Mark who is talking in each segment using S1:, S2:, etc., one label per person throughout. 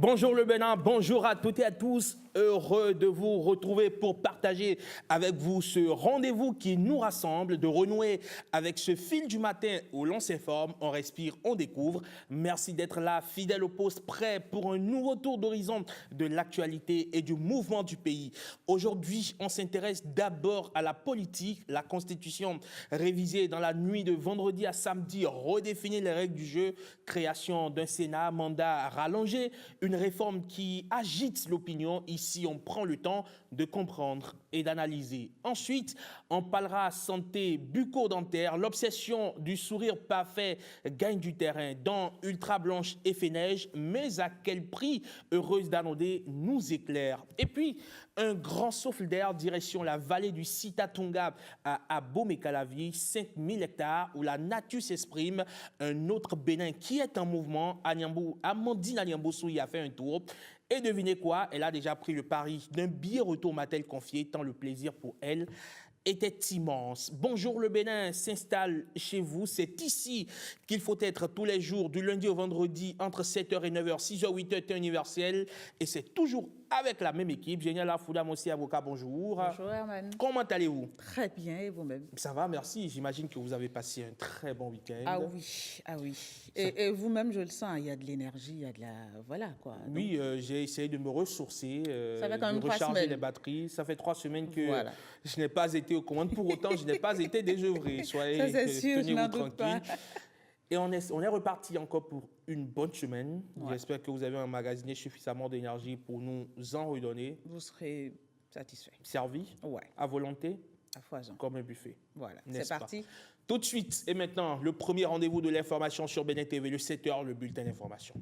S1: Bonjour le Bénin, bonjour à toutes et à tous. Heureux de vous retrouver pour partager avec vous ce rendez-vous qui nous rassemble, de renouer avec ce fil du matin où l'on s'informe, on respire, on découvre. Merci d'être là, fidèle au poste, prêt pour un nouveau tour d'horizon de l'actualité et du mouvement du pays. Aujourd'hui, on s'intéresse d'abord à la politique, la Constitution révisée dans la nuit de vendredi à samedi, redéfinir les règles du jeu, création d'un Sénat, mandat rallongé, une réforme qui agite l'opinion. Ici, on prend le temps de comprendre et d'analyser. Ensuite, on parlera santé bucco-dentaire. L'obsession du sourire parfait gagne du terrain dans Ultra Blanche Effet Neige, mais à quel prix? Heureuse d'Anodé nous éclaire. Et puis, un grand souffle d'air direction la vallée du Sitatunga à Abomey-Calavi, 5000 hectares où la nature s'exprime. Un autre Bénin qui est en mouvement, Amandine Aliambosou y a fait un tour. Et devinez quoi, elle a déjà pris le pari d'un billet retour m'a-t-elle confié, tant le plaisir pour elle était immense. Bonjour le Bénin s'installe chez vous. C'est ici qu'il faut être tous les jours, du lundi au vendredi, entre 7h et 9h, 6h, 8h, temps universel. Et c'est toujours avec la même équipe. Génial Afouda Mossi, avocat, bonjour.
S2: Bonjour Herman.
S1: Comment allez-vous?
S2: Très bien, et vous-même?
S1: Ça va, merci. J'imagine que vous avez passé un très bon week-end.
S2: Ah oui, ah oui. Et vous-même, je le sens, il y a de l'énergie, il y a de la... Voilà quoi. Donc,
S1: oui, j'ai essayé de me ressourcer,
S2: ça fait quand même
S1: de
S2: 3
S1: recharger
S2: semaines.
S1: Les batteries. Ça fait 3 semaines que
S2: Voilà.
S1: je n'ai pas été aux commandes. Pour autant, je n'ai pas été désœuvré. Soyez,
S2: Ça, c'est sûr, je
S1: tenez-vous
S2: n'en doute pas.
S1: tranquille. Et on est reparti encore pour une bonne semaine.
S2: Ouais.
S1: J'espère que vous avez emmagasiné suffisamment d'énergie pour nous en redonner.
S2: Vous serez satisfait.
S1: Servi
S2: Ouais,
S1: à volonté,
S2: à foison.
S1: comme un buffet.
S2: Voilà,
S1: N'est-ce
S2: c'est
S1: pas?
S2: parti.
S1: Tout de suite et maintenant, le premier rendez-vous de l'information sur Bénin TV, le 7h, le bulletin d'information.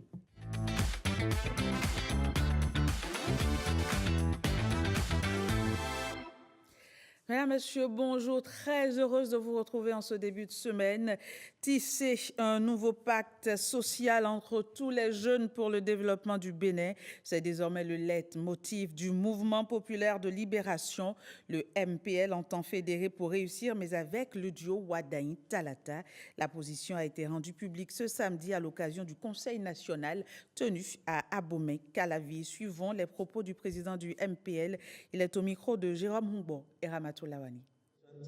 S2: Mesdames, Messieurs, bonjour. Très heureuse de vous retrouver en ce début de semaine. Tisser un nouveau pacte social entre tous les jeunes pour le développement du Bénin. C'est désormais le leitmotiv du mouvement populaire de libération. Le MPL entend fédérer pour réussir, mais avec le duo Wadain Talata. La position a été rendue publique ce samedi à l'occasion du Conseil national tenu à Abomey-Calavi. Suivons les propos du président du MPL. Il est au micro de Jérôme Humbo et Ramatou Lawani.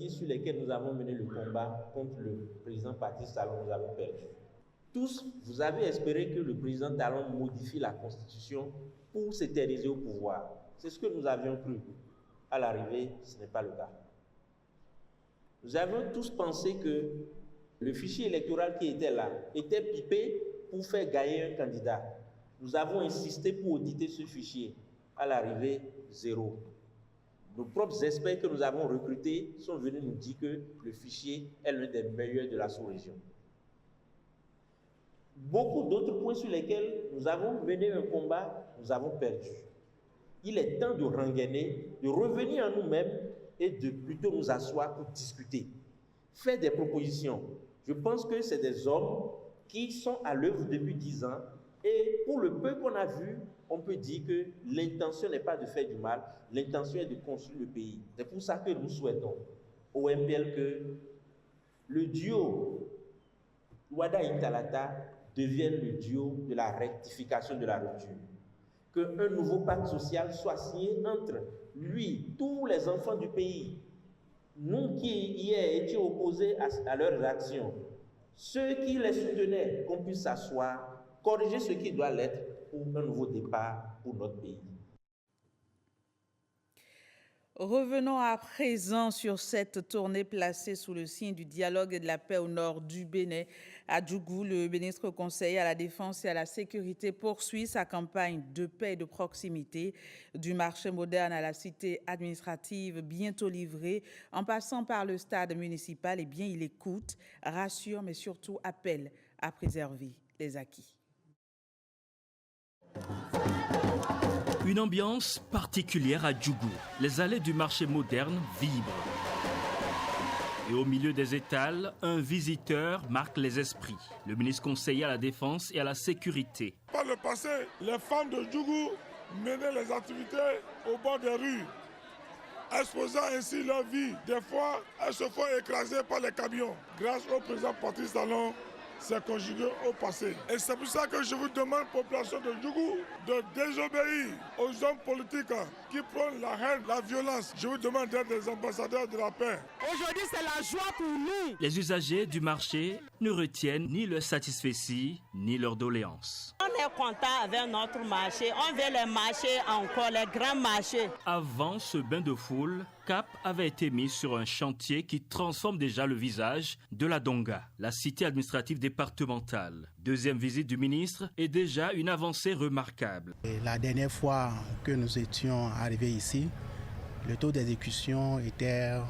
S3: Sur lesquels nous avons mené le combat contre le président Patrice Talon, nous avons perdu. Tous, vous avez espéré que le président Talon modifie la Constitution pour s'éterniser au pouvoir. C'est ce que nous avions cru. À l'arrivée, ce n'est pas le cas. Nous avions tous pensé que le fichier électoral qui était là était pipé pour faire gagner un candidat. Nous avons insisté pour auditer ce fichier. À l'arrivée, zéro. Nos propres experts que nous avons recrutés sont venus nous dire que le fichier est l'un des meilleurs de la sous-région. Beaucoup d'autres points sur lesquels nous avons mené un combat, nous avons perdu. Il est temps de rengainer, de revenir à nous-mêmes et de plutôt nous asseoir pour discuter, faire des propositions. Je pense que c'est des hommes qui sont à l'œuvre depuis 10 ans et pour le peu qu'on a vu, on peut dire que l'intention n'est pas de faire du mal, l'intention est de construire le pays. C'est pour ça que nous souhaitons au MPL que le duo Wadain Talata devienne le duo de la rectification de la rupture. Qu'un nouveau pacte social soit signé entre lui, tous les enfants du pays, nous qui hier étions opposés à leurs actions, ceux qui les soutenaient, qu'on puisse s'asseoir, corriger ce qui doit l'être pour un nouveau départ pour notre pays.
S2: Revenons à présent sur cette tournée placée sous le signe du dialogue et de la paix au nord du Bénin. À Djougou, le ministre conseiller à la Défense et à la Sécurité poursuit sa campagne de paix et de proximité. Du marché moderne à la cité administrative bientôt livrée, en passant par le stade municipal, eh bien, il écoute, rassure, mais surtout appelle à préserver les acquis.
S4: Une ambiance particulière à Djougou. Les allées du marché moderne vibrent. Et au milieu des étals, un visiteur marque les esprits. Le ministre conseiller à la Défense et à la Sécurité.
S5: Par le passé, les femmes de Djougou menaient les activités au bord des rues, exposant ainsi leur vie. Des fois, elles se font écraser par les camions. Grâce au président Patrice Talon, c'est conjugué au passé. Et c'est pour ça que je vous demande, population de Djougou, de désobéir aux hommes politiques qui prônent la haine, la violence. Je vous demande d'être des ambassadeurs de la paix.
S6: Aujourd'hui, c'est la joie pour nous.
S4: Les usagers du marché ne retiennent ni leur satisfecit, ni leur doléance.
S6: On est content avec notre marché. On veut les marchés encore, les grands marchés.
S4: Avant ce bain de foule, cap avait été mis sur un chantier qui transforme déjà le visage de la Donga, la cité administrative départementale. Deuxième visite du ministre est déjà une avancée remarquable.
S7: La dernière fois que nous étions arrivés ici, le taux d'exécution était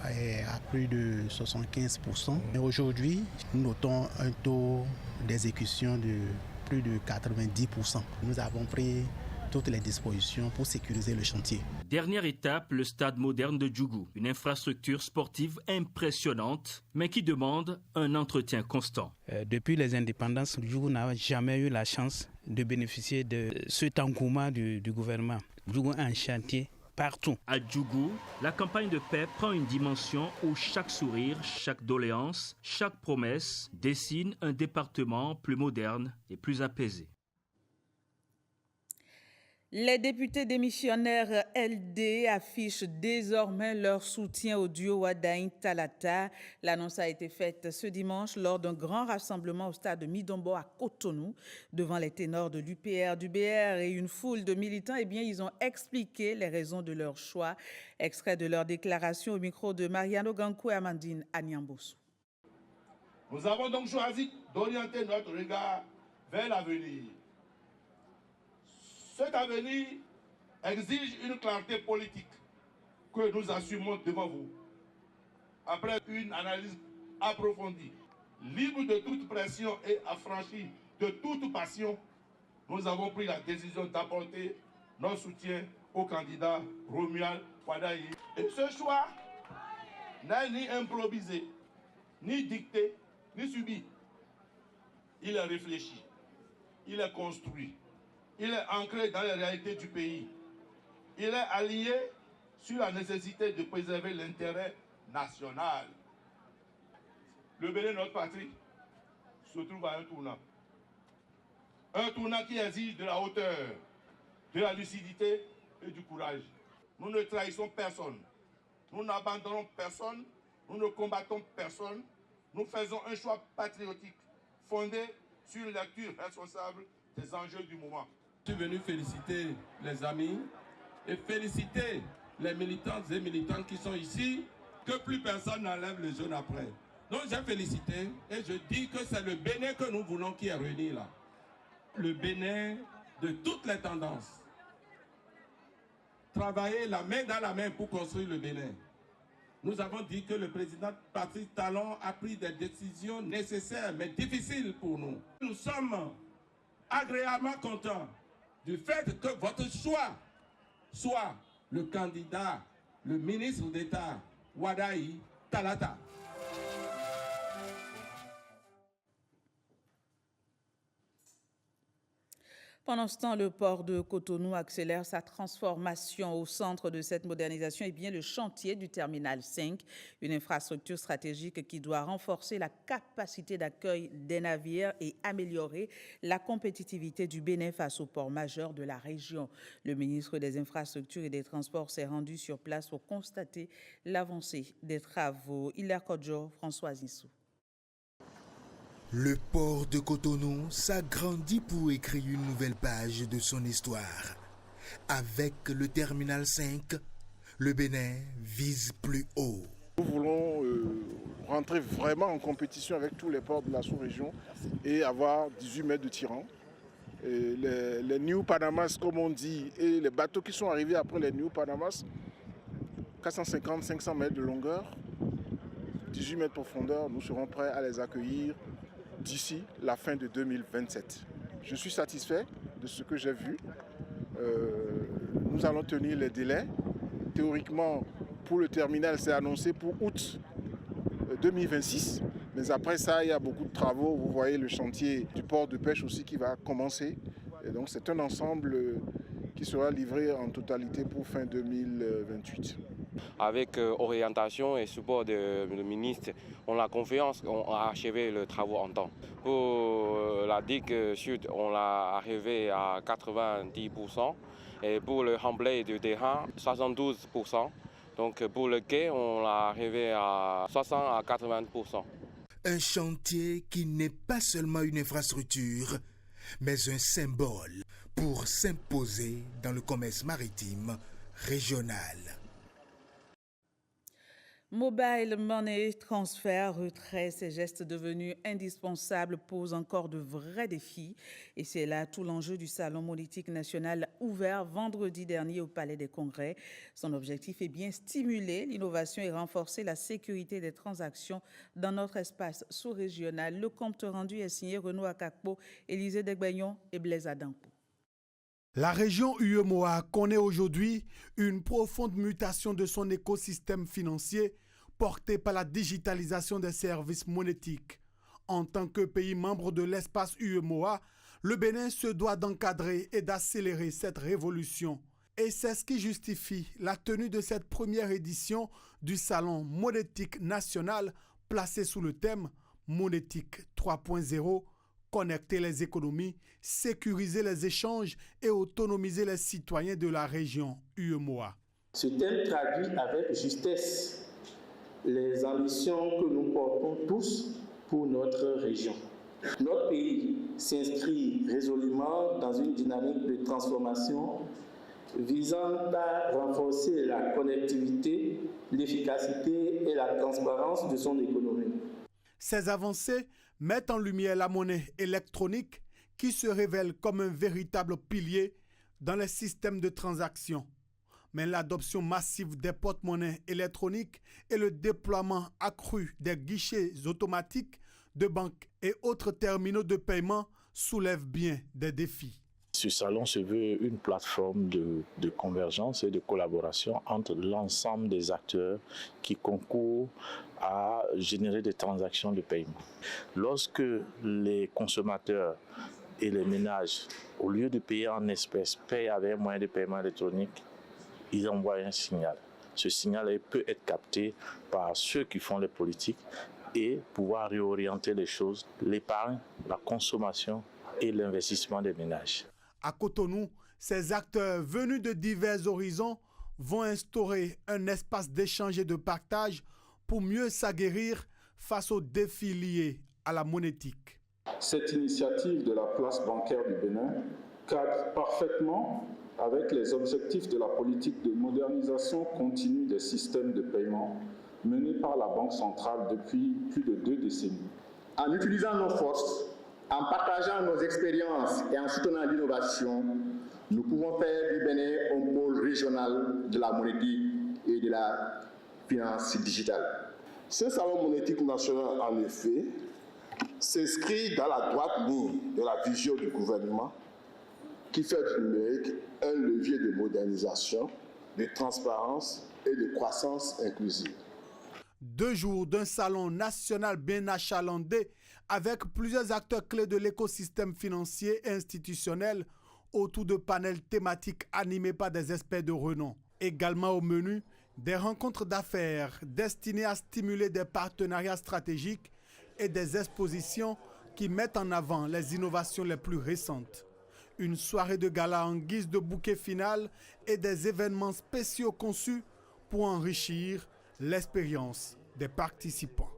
S7: à plus de 75%. Et aujourd'hui, nous notons un taux d'exécution de plus de 90%. Nous avons pris toutes les dispositions pour sécuriser le chantier.
S4: Dernière étape, le stade moderne de Djougou, une infrastructure sportive impressionnante, mais qui demande un entretien constant.
S7: Depuis les indépendances, Djougou n'a jamais eu la chance de bénéficier de cet engouement du gouvernement. Djougou a un chantier partout.
S4: À Djougou, la campagne de paix prend une dimension où chaque sourire, chaque doléance, chaque promesse dessine un département plus moderne et plus apaisé.
S2: Les députés démissionnaires LD affichent désormais leur soutien au duo Wadaïn Talata. L'annonce a été faite ce dimanche lors d'un grand rassemblement au stade de Midombo à Cotonou devant les ténors de l'UPR, du BR et une foule de militants. Ils ont expliqué les raisons de leur choix. Extrait de leur déclaration au micro de Mariano Gankou et Amandine Anyambosu.
S8: Nous avons donc choisi d'orienter notre regard vers l'avenir. Cet avenir exige une clarté politique que nous assumons devant vous. Après une analyse approfondie, libre de toute pression et affranchie de toute passion, nous avons pris la décision d'apporter notre soutien au candidat Romuald Wadaï. Et ce choix n'est ni improvisé, ni dicté, ni subi. Il est réfléchi, il est construit. Il est ancré dans les réalités du pays. Il est aligné sur la nécessité de préserver l'intérêt national. Le Bénin, notre patrie, se trouve à un tournant. Un tournant qui exige de la hauteur, de la lucidité et du courage. Nous ne trahissons personne. Nous n'abandonnons personne. Nous ne combattons personne. Nous faisons un choix patriotique fondé sur une lecture responsable des enjeux du moment.
S9: Je suis venu féliciter les amis et féliciter les militantes et militants qui sont ici, que plus personne n'enlève le jaune après. Donc j'ai félicité et je dis que c'est le Bénin que nous voulons qui est réuni là. Le Bénin de toutes les tendances. Travailler la main dans la main pour construire le Bénin. Nous avons dit que le président Patrice Talon a pris des décisions nécessaires mais difficiles pour nous. Nous sommes agréablement contents du fait que votre choix soit le candidat, le ministre d'État Wadaïn Talata.
S2: Pendant ce temps, le port de Cotonou accélère sa transformation. Au centre de cette modernisation est bien le chantier du terminal 5, une infrastructure stratégique qui doit renforcer la capacité d'accueil des navires et améliorer la compétitivité du Bénin face aux ports majeurs de la région. Le ministre des Infrastructures et des Transports s'est rendu sur place pour constater l'avancée des travaux. Hilaire Kodjo, François Zissou.
S10: Le port de Cotonou s'agrandit pour écrire une nouvelle page de son histoire. Avec le terminal 5, le Bénin vise plus haut.
S11: Nous voulons rentrer vraiment en compétition avec tous les ports de la sous-région et avoir 18 mètres de tirant. Et les New Panamas, comme on dit, et les bateaux qui sont arrivés après les New Panamas, 450-500 mètres de longueur, 18 mètres de profondeur, nous serons prêts à les accueillir d'ici la fin de 2027. Je suis satisfait de ce que j'ai vu. Nous allons tenir les délais. Théoriquement, pour le terminal, c'est annoncé pour août 2026. Mais après ça, il y a beaucoup de travaux. Vous voyez le chantier du port de pêche aussi qui va commencer. Et donc c'est un ensemble qui sera livré en totalité pour fin 2028.
S12: Avec orientation et support du ministre, on a confiance qu'on a achevé le travaux en temps. Pour la digue sud, on l'a arrivé à 90%. Et pour le remblai du terrain, 72%. Donc pour le quai, on l'a arrivé à 60 à 80%.
S10: Un chantier qui n'est pas seulement une infrastructure, mais un symbole pour s'imposer dans le commerce maritime régional.
S2: Mobile money, transfert, retrait, ces gestes devenus indispensables posent encore de vrais défis. Et c'est là tout l'enjeu du Salon monétique national ouvert vendredi dernier au Palais des Congrès. Son objectif est bien stimuler l'innovation et renforcer la sécurité des transactions dans notre espace sous-régional. Le compte rendu est signé Renaud Akakpo, Élisée Degbayon et Blaise Adampo.
S13: La région UEMOA connaît aujourd'hui une profonde mutation de son écosystème financier portée par la digitalisation des services monétiques. En tant que pays membre de l'espace UEMOA, le Bénin se doit d'encadrer et d'accélérer cette révolution. Et c'est ce qui justifie la tenue de cette première édition du Salon monétique national placé sous le thème Monétique 3.0. Connecter les économies, sécuriser les échanges et autonomiser les citoyens de la région UEMOA.
S14: Ce thème traduit avec justesse les ambitions que nous portons tous pour notre région. Notre pays s'inscrit résolument dans une dynamique de transformation visant à renforcer la connectivité, l'efficacité et la transparence de son économie.
S13: Ces avancées mettent en lumière la monnaie électronique qui se révèle comme un véritable pilier dans les systèmes de transaction. Mais l'adoption massive des porte-monnaies électroniques et le déploiement accru des guichets automatiques de banques et autres terminaux de paiement soulèvent bien des défis.
S15: Ce salon se veut une plateforme de convergence et de collaboration entre l'ensemble des acteurs qui concourent à générer des transactions de paiement. Lorsque les consommateurs et les ménages, au lieu de payer en espèces, payent avec un moyen de paiement électronique, ils envoient un signal. Ce signal peut être capté par ceux qui font les politiques et pouvoir réorienter les choses, l'épargne, la consommation et l'investissement des ménages.
S13: À Cotonou, ces acteurs venus de divers horizons vont instaurer un espace d'échange et de partage pour mieux s'aguerrir face aux défis liés à la monétique.
S16: Cette initiative de la place bancaire du Bénin cadre parfaitement avec les objectifs de la politique de modernisation continue des systèmes de paiement menée par la Banque centrale depuis plus de 2 décennies.
S17: En utilisant nos forces, en partageant nos expériences et en soutenant l'innovation, nous pouvons faire du Bénin un pôle régional de la monétique et de la finance digitale.
S18: Ce salon monétique national, en effet, s'inscrit dans la droite ligne de la vision du gouvernement qui fait du numérique un levier de modernisation, de transparence et de croissance inclusive.
S13: 2 jours d'un salon national bien achalandé avec plusieurs acteurs clés de l'écosystème financier et institutionnel autour de panels thématiques animés par des experts de renom. Également au menu, des rencontres d'affaires destinées à stimuler des partenariats stratégiques et des expositions qui mettent en avant les innovations les plus récentes. Une soirée de gala en guise de bouquet final et des événements spéciaux conçus pour enrichir l'expérience des participants.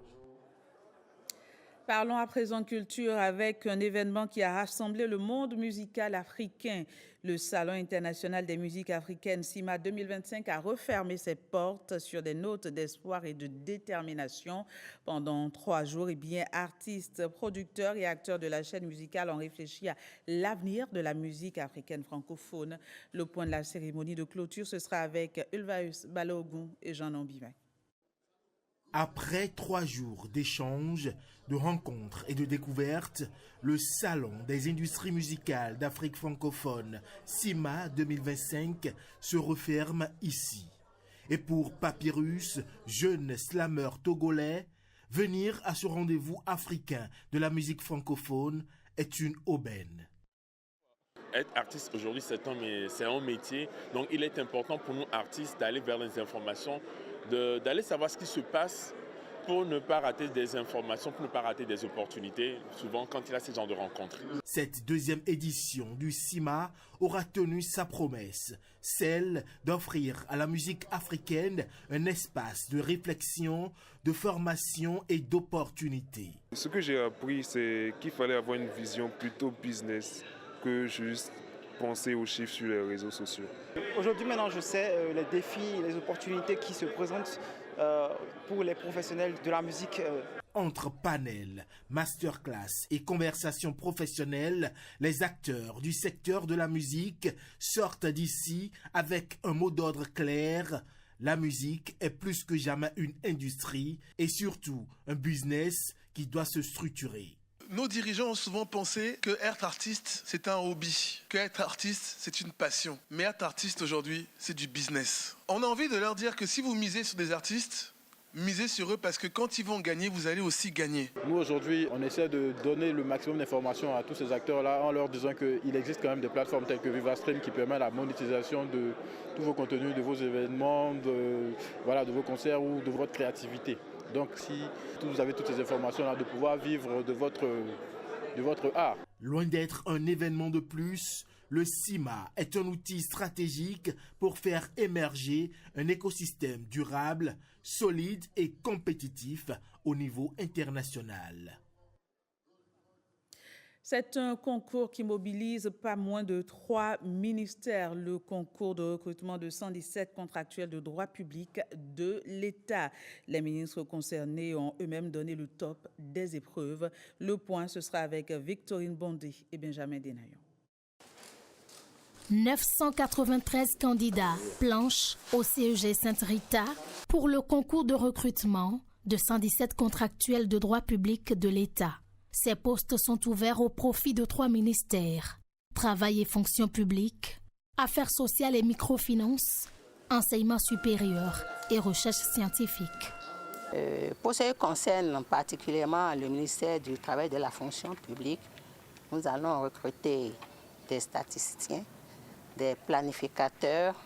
S2: Parlons à présent culture avec un événement qui a rassemblé le monde musical africain. Le Salon international des musiques africaines SIMA 2025 a refermé ses portes sur des notes d'espoir et de détermination. Pendant 3 jours, artistes, producteurs et acteurs de la chaîne musicale ont réfléchi à l'avenir de la musique africaine francophone. Le point de la cérémonie de clôture, ce sera avec Ulvaeus Balogun et Jean Nambima.
S10: Après 3 jours d'échanges, de rencontres et de découvertes, le Salon des industries musicales d'Afrique francophone, SIMA 2025, se referme ici. Et pour Papyrus, jeune slameur togolais, venir à ce rendez-vous africain de la musique francophone est une aubaine.
S19: être artiste aujourd'hui, c'est un métier. Donc il est important pour nous artistes d'aller vers les informations, d'aller savoir ce qui se passe pour ne pas rater des informations, pour ne pas rater des opportunités, souvent quand il y a ce genre de rencontres.
S10: Cette deuxième édition du CIMA aura tenu sa promesse, celle d'offrir à la musique africaine un espace de réflexion, de formation et d'opportunités.
S20: Ce que j'ai appris, c'est qu'il fallait avoir une vision plutôt business que juste penser aux chiffres sur les réseaux sociaux.
S21: Aujourd'hui, maintenant, je sais les défis, les opportunités qui se présentent pour les professionnels de la musique.
S10: Entre panels, masterclass et conversations professionnelles, les acteurs du secteur de la musique sortent d'ici avec un mot d'ordre clair. La musique est plus que jamais une industrie et surtout un business qui doit se structurer.
S22: Nos dirigeants ont souvent pensé que être artiste, c'est un hobby, que être artiste, c'est une passion. Mais être artiste aujourd'hui, c'est du business. On a envie de leur dire que si vous misez sur des artistes, misez sur eux parce que quand ils vont gagner, vous allez aussi gagner.
S23: Nous, aujourd'hui, on essaie de donner le maximum d'informations à tous ces acteurs-là en leur disant qu'il existe quand même des plateformes telles que VivaStream qui permettent la monétisation de tous vos contenus, de vos événements, de vos concerts ou de votre créativité. Donc si vous avez toutes ces informations-là, de pouvoir vivre de votre art.
S10: Loin d'être un événement de plus, le CIMA est un outil stratégique pour faire émerger un écosystème durable, solide et compétitif au niveau international.
S2: C'est un concours qui mobilise pas moins de 3 ministères. Le concours de recrutement de 117 contractuels de droit public de l'État. Les ministres concernés ont eux-mêmes donné le top des épreuves. Le point, ce sera avec Victorine Bondé et Benjamin Denayon.
S24: 993 candidats planchent au CEG Sainte-Rita pour le concours de recrutement de 117 contractuels de droit public de l'État. Ces postes sont ouverts au profit de 3 ministères, Travail et fonction publique, Affaires sociales et microfinances, Enseignement supérieur et recherche scientifique.
S25: Pour ce qui concerne particulièrement le ministère du Travail et de la fonction publique, nous allons recruter des statisticiens, des planificateurs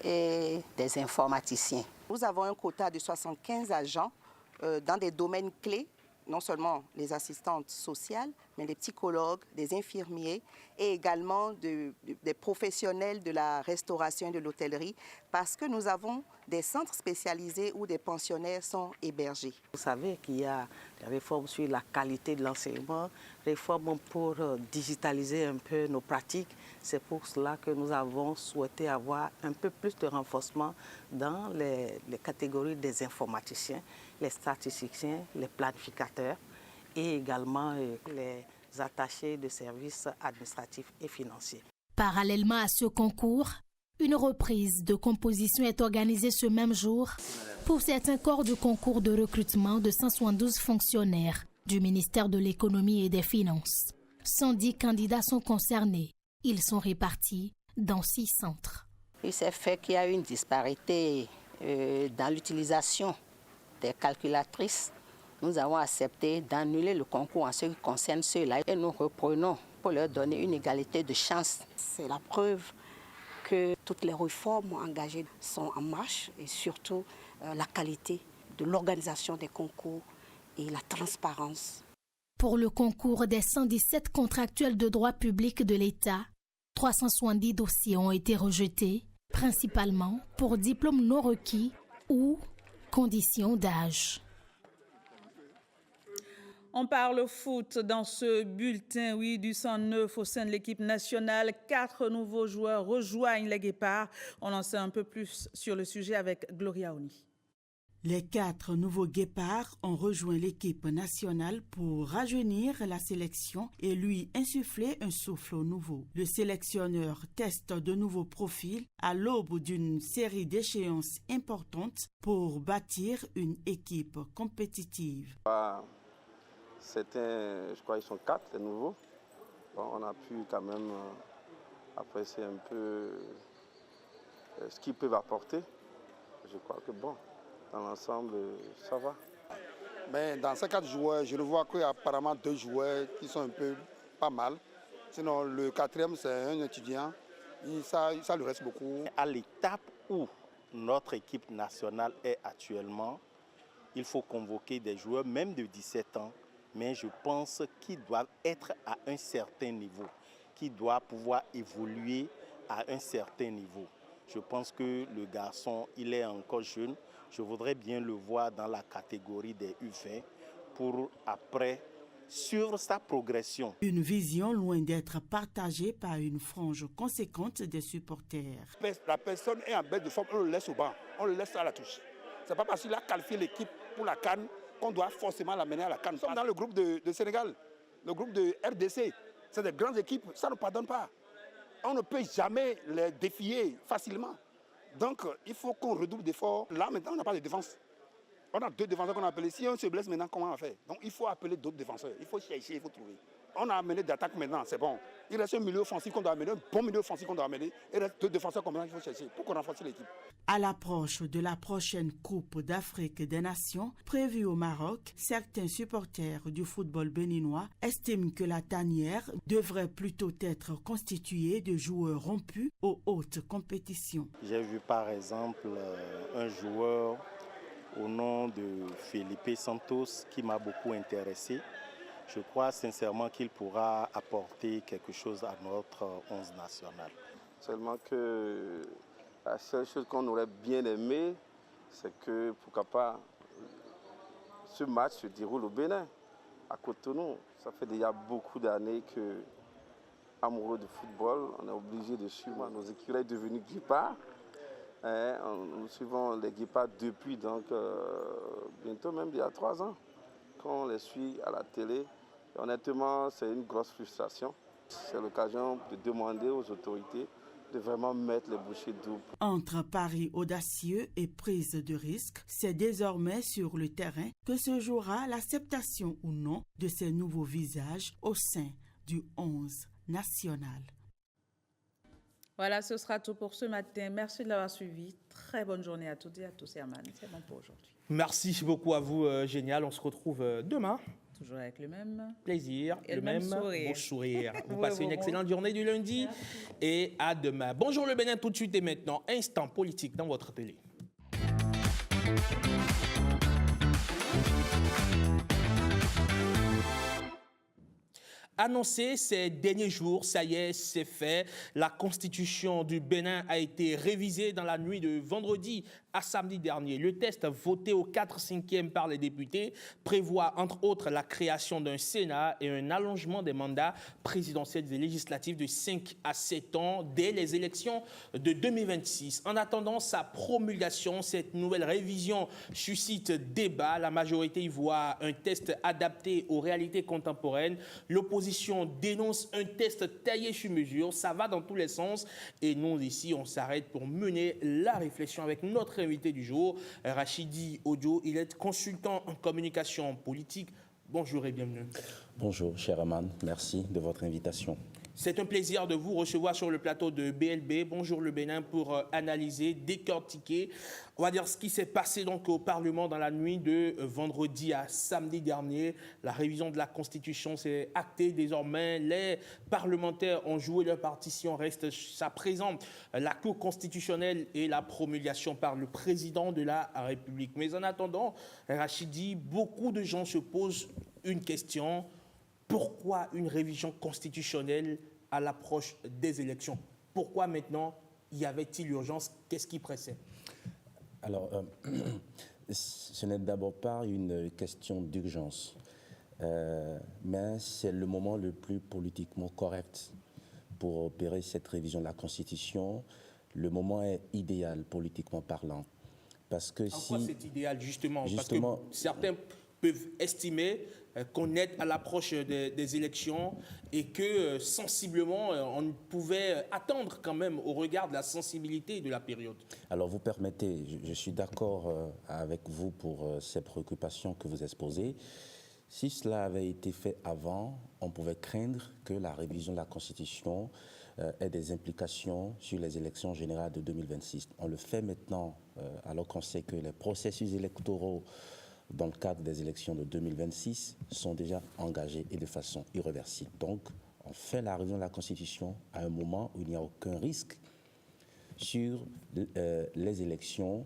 S25: et des informaticiens.
S26: Nous avons un quota de 75 agents dans des domaines clés, non seulement les assistantes sociales, mais les psychologues, des infirmiers et également des professionnels de la restauration et de l'hôtellerie, parce que nous avons des centres spécialisés où des pensionnaires sont hébergés.
S27: Vous savez qu'il y a des réformes sur la qualité de l'enseignement, réformes pour digitaliser un peu nos pratiques. C'est pour cela que nous avons souhaité avoir un peu plus de renforcement dans les catégories des informaticiens, les statisticiens, les planificateurs et également les attachés de services administratifs et financiers.
S24: Parallèlement à ce concours, une reprise de composition est organisée ce même jour pour certains corps de concours de recrutement de 172 fonctionnaires du ministère de l'Économie et des Finances. 110 candidats sont concernés. Ils sont répartis dans 6 centres.
S25: Il s'est fait qu'il y a une disparité dans l'utilisation des calculatrices. Nous avons accepté d'annuler le concours en ce qui concerne ceux-là et nous reprenons pour leur donner une égalité de chance.
S26: C'est la preuve que toutes les réformes engagées sont en marche et surtout la qualité de l'organisation des concours et la transparence.
S24: Pour le concours des 117 contractuels de droit public de l'État, 370 dossiers ont été rejetés, principalement pour diplômes non requis ou conditions d'âge.
S2: On parle foot dans ce bulletin, du 109 au sein de l'équipe nationale. 4 nouveaux joueurs rejoignent les Guépards. On en sait un peu plus sur le sujet avec Gloria Oni.
S28: Les 4 nouveaux Guépards ont rejoint l'équipe nationale pour rajeunir la sélection et lui insuffler un souffle nouveau. Le sélectionneur teste de nouveaux profils à l'aube d'une série d'échéances importantes pour bâtir une équipe compétitive.
S29: Je crois qu'ils sont 4, les nouveaux. On a pu quand même apprécier un peu ce qu'ils peuvent apporter. Je crois que dans l'ensemble, ça va.
S30: Dans ces 4 joueurs, je le vois qu'il y a apparemment 2 joueurs qui sont un peu pas mal.
S1: Sinon, le 4e, c'est un étudiant. Et ça lui reste beaucoup.
S15: À l'étape où notre équipe nationale est actuellement, il faut convoquer des joueurs, même de 17 ans, mais je pense qu'ils doivent être à un certain niveau, qu'ils doivent pouvoir évoluer à un certain niveau. Je pense que le garçon, il est encore jeune. Je voudrais bien le voir dans la catégorie des U20 pour après suivre sa progression.
S28: Une vision loin d'être partagée par une frange conséquente des supporters.
S1: La personne est en baisse de forme, on le laisse au banc, on le laisse à la touche. Ce n'est pas parce qu'il a qualifié l'équipe pour la CAN qu'on doit forcément l'amener à la CAN. Nous sommes dans le groupe de Sénégal, le groupe de RDC. C'est des grandes équipes, ça ne pardonne pas. On ne peut jamais les défier facilement. Donc, il faut qu'on redouble d'efforts. Là, maintenant, on n'a pas de défense. On a 2 défenseurs qu'on a appelés. Si on se blesse maintenant, comment on va faire? Donc, il faut appeler d'autres défenseurs. Il faut chercher, il faut trouver. On a amené d'attaque maintenant, c'est bon. Il reste un milieu offensif qu'on doit amener, un bon milieu offensif qu'on doit amener. Il reste 2 défenseurs comme ça qu'il faut chercher pour qu'on renforce l'équipe.
S28: À l'approche de la prochaine Coupe d'Afrique des Nations prévue au Maroc, certains supporters du football béninois estiment que la tanière devrait plutôt être constituée de joueurs rompus aux hautes compétitions.
S15: J'ai vu par exemple un joueur au nom de Felipe Santos qui m'a beaucoup intéressé. Je crois sincèrement qu'il pourra apporter quelque chose à notre 11 national.
S29: Seulement que la seule chose qu'on aurait bien aimé, c'est que, pourquoi pas, ce match se déroule au Bénin, à Cotonou. Ça fait déjà beaucoup d'années que, amoureux de football, on est obligé de suivre nos écureuils devenus guépards. Nous suivons les guépards depuis, donc, bientôt même il y a 3 ans, quand on les suit à la télé. Et honnêtement, c'est une grosse frustration. C'est l'occasion de demander aux autorités de vraiment mettre les bouchées doubles.
S28: Entre paris audacieux et prise de risque, c'est désormais sur le terrain que se jouera l'acceptation ou non de ces nouveaux visages au sein du 11 national.
S2: Voilà, ce sera tout pour ce matin. Merci de l'avoir suivi. Très bonne journée à toutes et à tous. Herman, c'est bon pour aujourd'hui.
S3: Merci beaucoup à vous, Génial. On se retrouve demain.
S2: Toujours avec le même
S3: plaisir,
S2: et le même sourire.
S3: Beau sourire. Vous passez une excellente journée du lundi.
S2: Merci.
S3: Et à demain. Bonjour le Bénin, tout de suite et maintenant. Instant politique dans votre télé. Annoncé ces derniers jours, ça y est, c'est fait. La constitution du Bénin a été révisée dans la nuit de vendredi à samedi dernier. Le texte voté au 4/5 par les députés prévoit entre autres la création d'un Sénat et un allongement des mandats présidentiels et législatifs de 5 à 7 ans dès les élections de 2026. En attendant sa promulgation, cette nouvelle révision suscite débat. La majorité y voit un texte adapté aux réalités contemporaines. L'opposition dénonce un texte taillé sur mesure. Ça va dans tous les sens. Et nous, ici, on s'arrête pour mener la réflexion avec notre invité du jour, Rachidi Odio. Il est consultant en communication politique. Bonjour et bienvenue.
S4: Bonjour, cher Herman. Merci de votre invitation.
S3: C'est un plaisir de vous recevoir sur le plateau de BLB. Bonjour le Bénin pour analyser, décortiquer, on va dire ce qui s'est passé donc au Parlement dans la nuit de vendredi à samedi dernier. La révision de la Constitution s'est actée désormais. Les parlementaires ont joué leur partition, reste à présent la Cour constitutionnelle et la promulgation par le président de la République. Mais en attendant, Rachidi, beaucoup de gens se posent une question. Pourquoi une révision constitutionnelle à l'approche des élections? Pourquoi maintenant y avait-il urgence? Qu'est-ce qui pressait?
S4: Alors, ce n'est d'abord pas une question d'urgence, mais c'est le moment le plus politiquement correct pour opérer cette révision de la Constitution. Le moment est idéal politiquement parlant. Parce que
S3: en quoi c'est idéal justement? Parce que certains peuvent estimer qu'on est à l'approche des élections et que sensiblement, on pouvait attendre quand même au regard de la sensibilité de la période.
S4: Alors vous permettez, je suis d'accord avec vous pour ces préoccupations que vous exposez. Si cela avait été fait avant, on pouvait craindre que la révision de la Constitution ait des implications sur les élections générales de 2026. On le fait maintenant alors qu'on sait que les processus électoraux dans le cadre des élections de 2026 sont déjà engagés et de façon irréversible. Donc, on fait la révision de la Constitution à un moment où il n'y a aucun risque sur les élections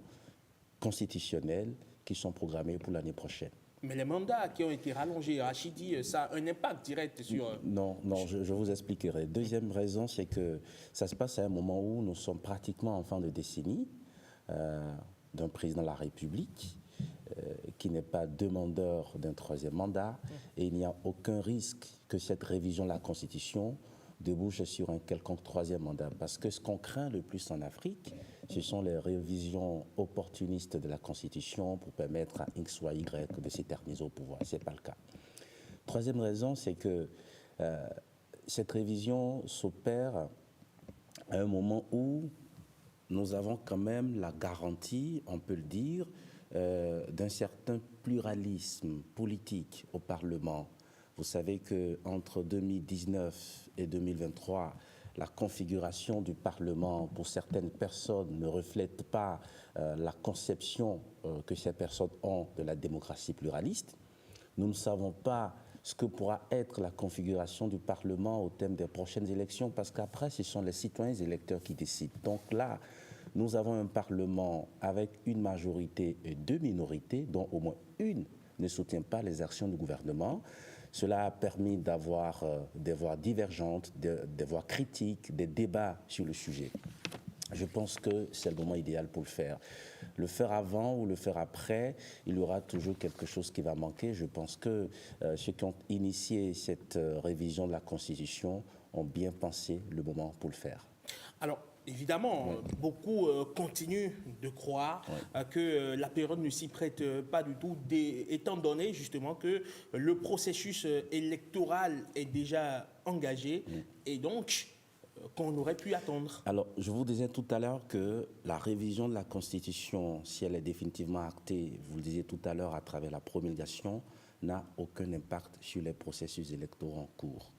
S4: constitutionnelles qui sont programmées pour l'année prochaine.
S3: Mais les mandats qui ont été rallongés, Rachidi, ça a un impact direct sur...
S4: Non, je vous expliquerai. Deuxième raison, c'est que ça se passe à un moment où nous sommes pratiquement en fin de décennie d'un président de la République qui n'est pas demandeur d'un troisième mandat, et il n'y a aucun risque que cette révision de la Constitution débouche sur un quelconque troisième mandat. Parce que ce qu'on craint le plus en Afrique, ce sont les révisions opportunistes de la Constitution pour permettre à X ou à Y de s'éterniser au pouvoir. Ce n'est pas le cas. Troisième raison, c'est que cette révision s'opère à un moment où nous avons quand même la garantie, on peut le dire, d'un certain pluralisme politique au Parlement. Vous savez qu'entre 2019 et 2023, la configuration du Parlement, pour certaines personnes, ne reflète pas la conception que ces personnes ont de la démocratie pluraliste. Nous ne savons pas ce que pourra être la configuration du Parlement au thème des prochaines élections, parce qu'après, ce sont les citoyens électeurs qui décident. Donc là, nous avons un Parlement avec une majorité et deux minorités, dont au moins une ne soutient pas les actions du gouvernement. Cela a permis d'avoir des voix divergentes, des voix critiques, des débats sur le sujet. Je pense que c'est le moment idéal pour le faire. Le faire avant ou le faire après, il y aura toujours quelque chose qui va manquer. Je pense que ceux qui ont initié cette révision de la Constitution ont bien pensé le moment pour le faire.
S3: Alors, évidemment, beaucoup continuent de croire que la période ne s'y prête pas du tout, étant donné justement que le processus électoral est déjà engagé et donc qu'on aurait pu attendre.
S4: Alors, je vous disais tout à l'heure que la révision de la Constitution, si elle est définitivement actée, vous le disiez tout à l'heure à travers la promulgation, n'a aucun impact sur les processus électoraux en cours.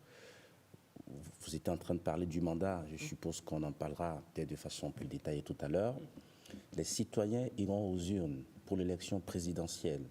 S4: Vous étiez en train de parler du mandat, je suppose qu'on en parlera peut-être de façon plus détaillée tout à l'heure. Les citoyens iront aux urnes pour l'élection présidentielle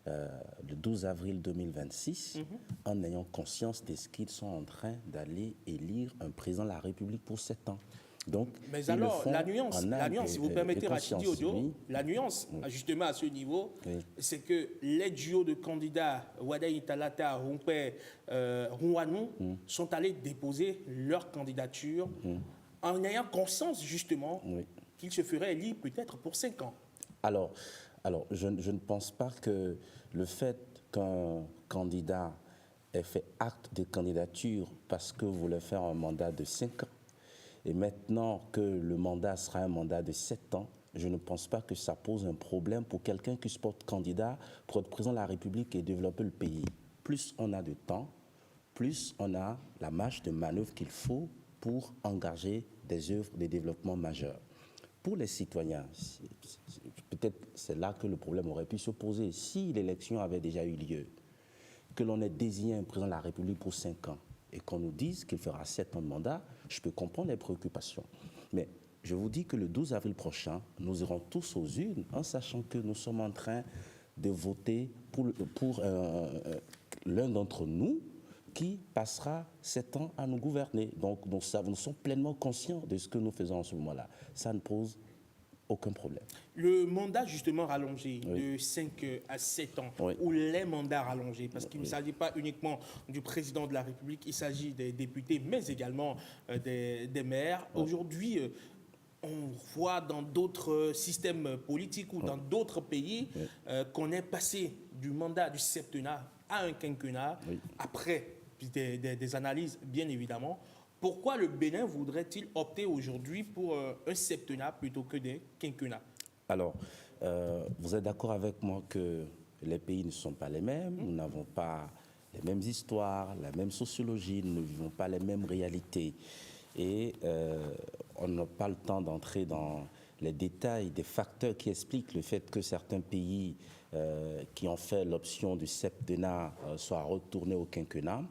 S4: le 12 avril 2026 en ayant conscience de ce qu'ils sont en train d'aller élire un président de la République pour 7 ans. Donc,
S3: mais alors, la nuance, si vous permettez, Rachidi Odio, la nuance, justement à ce niveau, c'est que les duos de candidats, Wadaï Talata, Rumpé, Rouanou, sont allés déposer leur candidature en ayant conscience, justement, qu'ils se feraient élire peut-être pour 5 ans.
S4: Alors je ne pense pas que le fait qu'un candidat ait fait acte de candidature parce que vous voulez faire un mandat de 5 ans, et maintenant que le mandat sera un mandat de 7 ans, je ne pense pas que ça pose un problème pour quelqu'un qui se porte candidat pour être président de la République et développer le pays. Plus on a de temps, plus on a la marge de manœuvre qu'il faut pour engager des œuvres de développement majeures. Pour les citoyens, peut-être c'est là que le problème aurait pu se poser. Si l'élection avait déjà eu lieu, que l'on ait désigné un président de la République pour 5 ans et qu'on nous dise qu'il fera 7 ans de mandat, je peux comprendre les préoccupations. Mais je vous dis que le 12 avril prochain, nous irons tous aux urnes en sachant que nous sommes en train de voter pour l'un d'entre nous qui passera 7 ans à nous gouverner. Donc nous sommes pleinement conscients de ce que nous faisons en ce moment-là. Ça ne pose aucun problème.
S3: Le mandat justement rallongé de 5 à 7 ans, ou les mandats rallongés, parce qu'il ne s'agit pas uniquement du président de la République, il s'agit des députés, mais également des maires. Aujourd'hui, on voit dans d'autres systèmes politiques ou dans d'autres pays qu'on est passé du mandat du septennat à un quinquennat, après des analyses bien évidemment. Pourquoi le Bénin voudrait-il opter aujourd'hui pour un septennat plutôt que des quinquennats?
S4: Alors, vous êtes d'accord avec moi que les pays ne sont pas les mêmes, nous n'avons pas les mêmes histoires, la même sociologie, nous ne vivons pas les mêmes réalités. Et on n'a pas le temps d'entrer dans les détails des facteurs qui expliquent le fait que certains pays qui ont fait l'option du septennat soient retournés au quinquennat.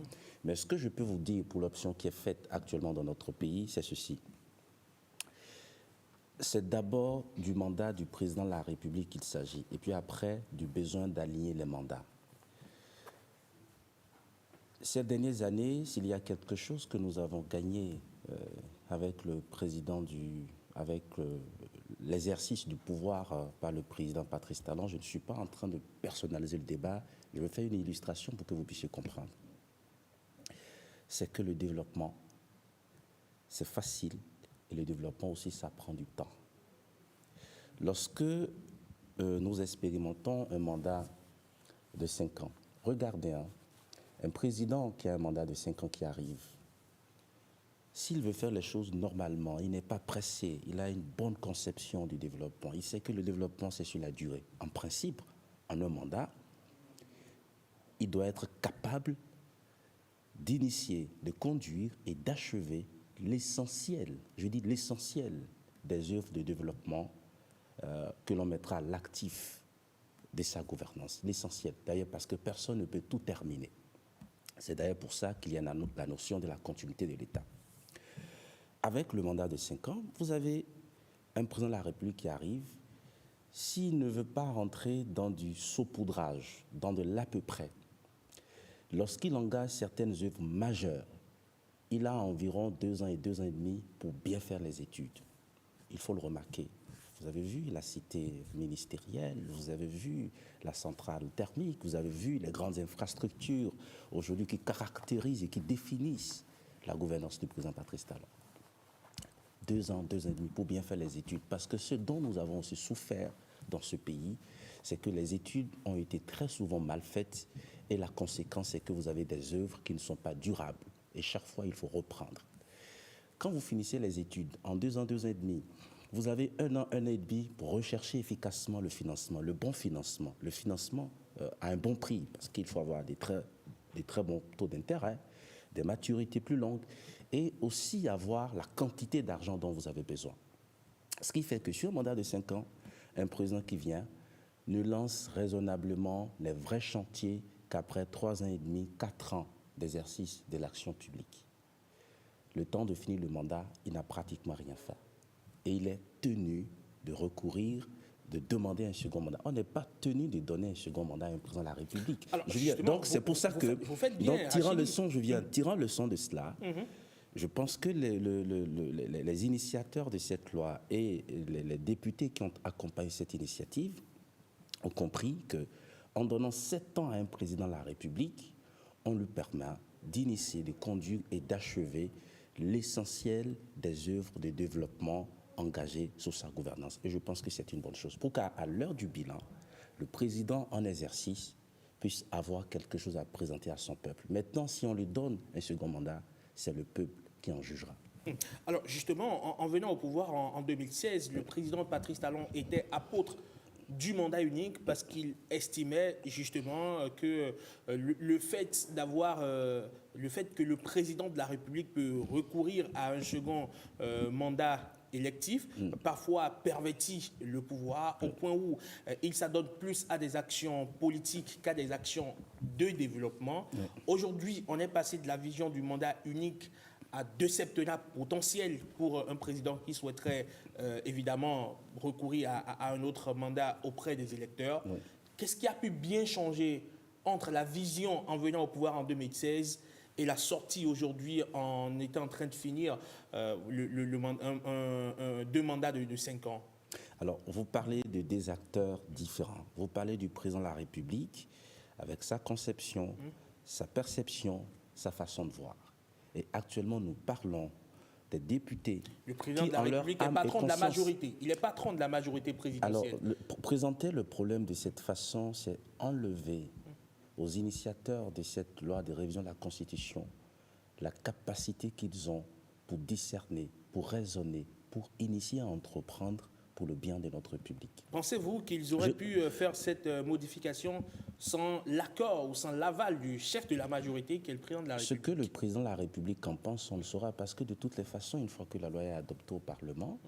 S4: Mais ce que je peux vous dire pour l'option qui est faite actuellement dans notre pays, c'est ceci. C'est d'abord du mandat du président de la République qu'il s'agit, et puis après, du besoin d'aligner les mandats. Ces dernières années, s'il y a quelque chose que nous avons gagné avec le président avec l'exercice du pouvoir par le président Patrice Talon, je ne suis pas en train de personnaliser le débat, je vais faire une illustration pour que vous puissiez comprendre. C'est que le développement, c'est facile, et le développement aussi, ça prend du temps. Lorsque nous expérimentons un mandat de 5 ans, regardez, un président qui a un mandat de 5 ans qui arrive, s'il veut faire les choses normalement, il n'est pas pressé, il a une bonne conception du développement. Il sait que le développement, c'est sur la durée. En principe, en un mandat, il doit être capable d'initier, de conduire et d'achever l'essentiel, je dis l'essentiel des œuvres de développement que l'on mettra à l'actif de sa gouvernance. L'essentiel, d'ailleurs, parce que personne ne peut tout terminer. C'est d'ailleurs pour ça qu'il y a la notion de la continuité de l'État. Avec le mandat de 5 ans, vous avez un président de la République qui arrive. S'il ne veut pas rentrer dans du saupoudrage, dans de l'à peu près, lorsqu'il engage certaines œuvres majeures, il a environ 2 ans et 2 ans et demi pour bien faire les études. Il faut le remarquer. Vous avez vu la cité ministérielle, vous avez vu la centrale thermique, vous avez vu les grandes infrastructures aujourd'hui qui caractérisent et qui définissent la gouvernance du président Patrice Talon. 2 ans, 2 ans et demi pour bien faire les études. Parce que ce dont nous avons aussi souffert dans ce pays, c'est que les études ont été très souvent mal faites et la conséquence, c'est que vous avez des œuvres qui ne sont pas durables. Et chaque fois, il faut reprendre. Quand vous finissez les études, en 2 ans, 2 ans et demi, vous avez 1 an, 1 an et demi pour rechercher efficacement le financement, le bon financement. Le financement à un bon prix, parce qu'il faut avoir des très bons taux d'intérêt, des maturités plus longues, et aussi avoir la quantité d'argent dont vous avez besoin. Ce qui fait que sur un mandat de 5 ans, un président qui vient ne lance raisonnablement les vrais chantiers qu'après 3 ans et demi, 4 ans d'exercice de l'action publique. Le temps de finir le mandat, il n'a pratiquement rien fait. Et il est tenu de recourir, de demander un second mandat. On n'est pas tenu de donner un second mandat à un président de la République. Alors, donc c'est pour ça que, tirant leçon de cela, je pense que les initiateurs de cette loi et les députés qui ont accompagné cette initiative ont compris qu'en donnant 7 ans à un président de la République, on lui permet d'initier, de conduire et d'achever l'essentiel des œuvres de développement engagées sous sa gouvernance. Et je pense que c'est une bonne chose. Pour qu'à l'heure du bilan, le président en exercice puisse avoir quelque chose à présenter à son peuple. Maintenant, si on lui donne un second mandat, c'est le peuple qui en jugera.
S3: Alors justement, en venant au pouvoir en 2016, le président Patrice Talon était apôtre du mandat unique parce qu'il estimait justement que le fait que le président de la République peut recourir à un second mandat électif, parfois pervertit le pouvoir au point où il s'adonne plus à des actions politiques qu'à des actions de développement. Aujourd'hui, on est passé de la vision du mandat unique à 2 septennats potentiels pour un président qui souhaiterait évidemment recourir à un autre mandat auprès des électeurs. Qu'est-ce qui a pu bien changer entre la vision en venant au pouvoir en 2016 et la sortie aujourd'hui en étant en train de finir 2 mandats de 5 ans?
S4: Alors, vous parlez de 2 acteurs différents. Vous parlez du président de la République avec sa conception, sa perception, sa façon de voir. Et actuellement, nous parlons des députés.
S3: Le président de la République est patron de la majorité. Il est patron de la majorité présidentielle.
S4: Alors, présenter le problème de cette façon, c'est enlever aux initiateurs de cette loi de révision de la Constitution la capacité qu'ils ont pour discerner, pour raisonner, pour initier à entreprendre pour le bien de notre public.
S3: Pensez-vous qu'ils auraient pu faire cette modification sans l'accord ou sans l'aval du chef de la majorité qui est le président de la République?
S4: Ce que le président de la République en pense, on le saura, parce que de toutes les façons, une fois que la loi est adoptée au Parlement,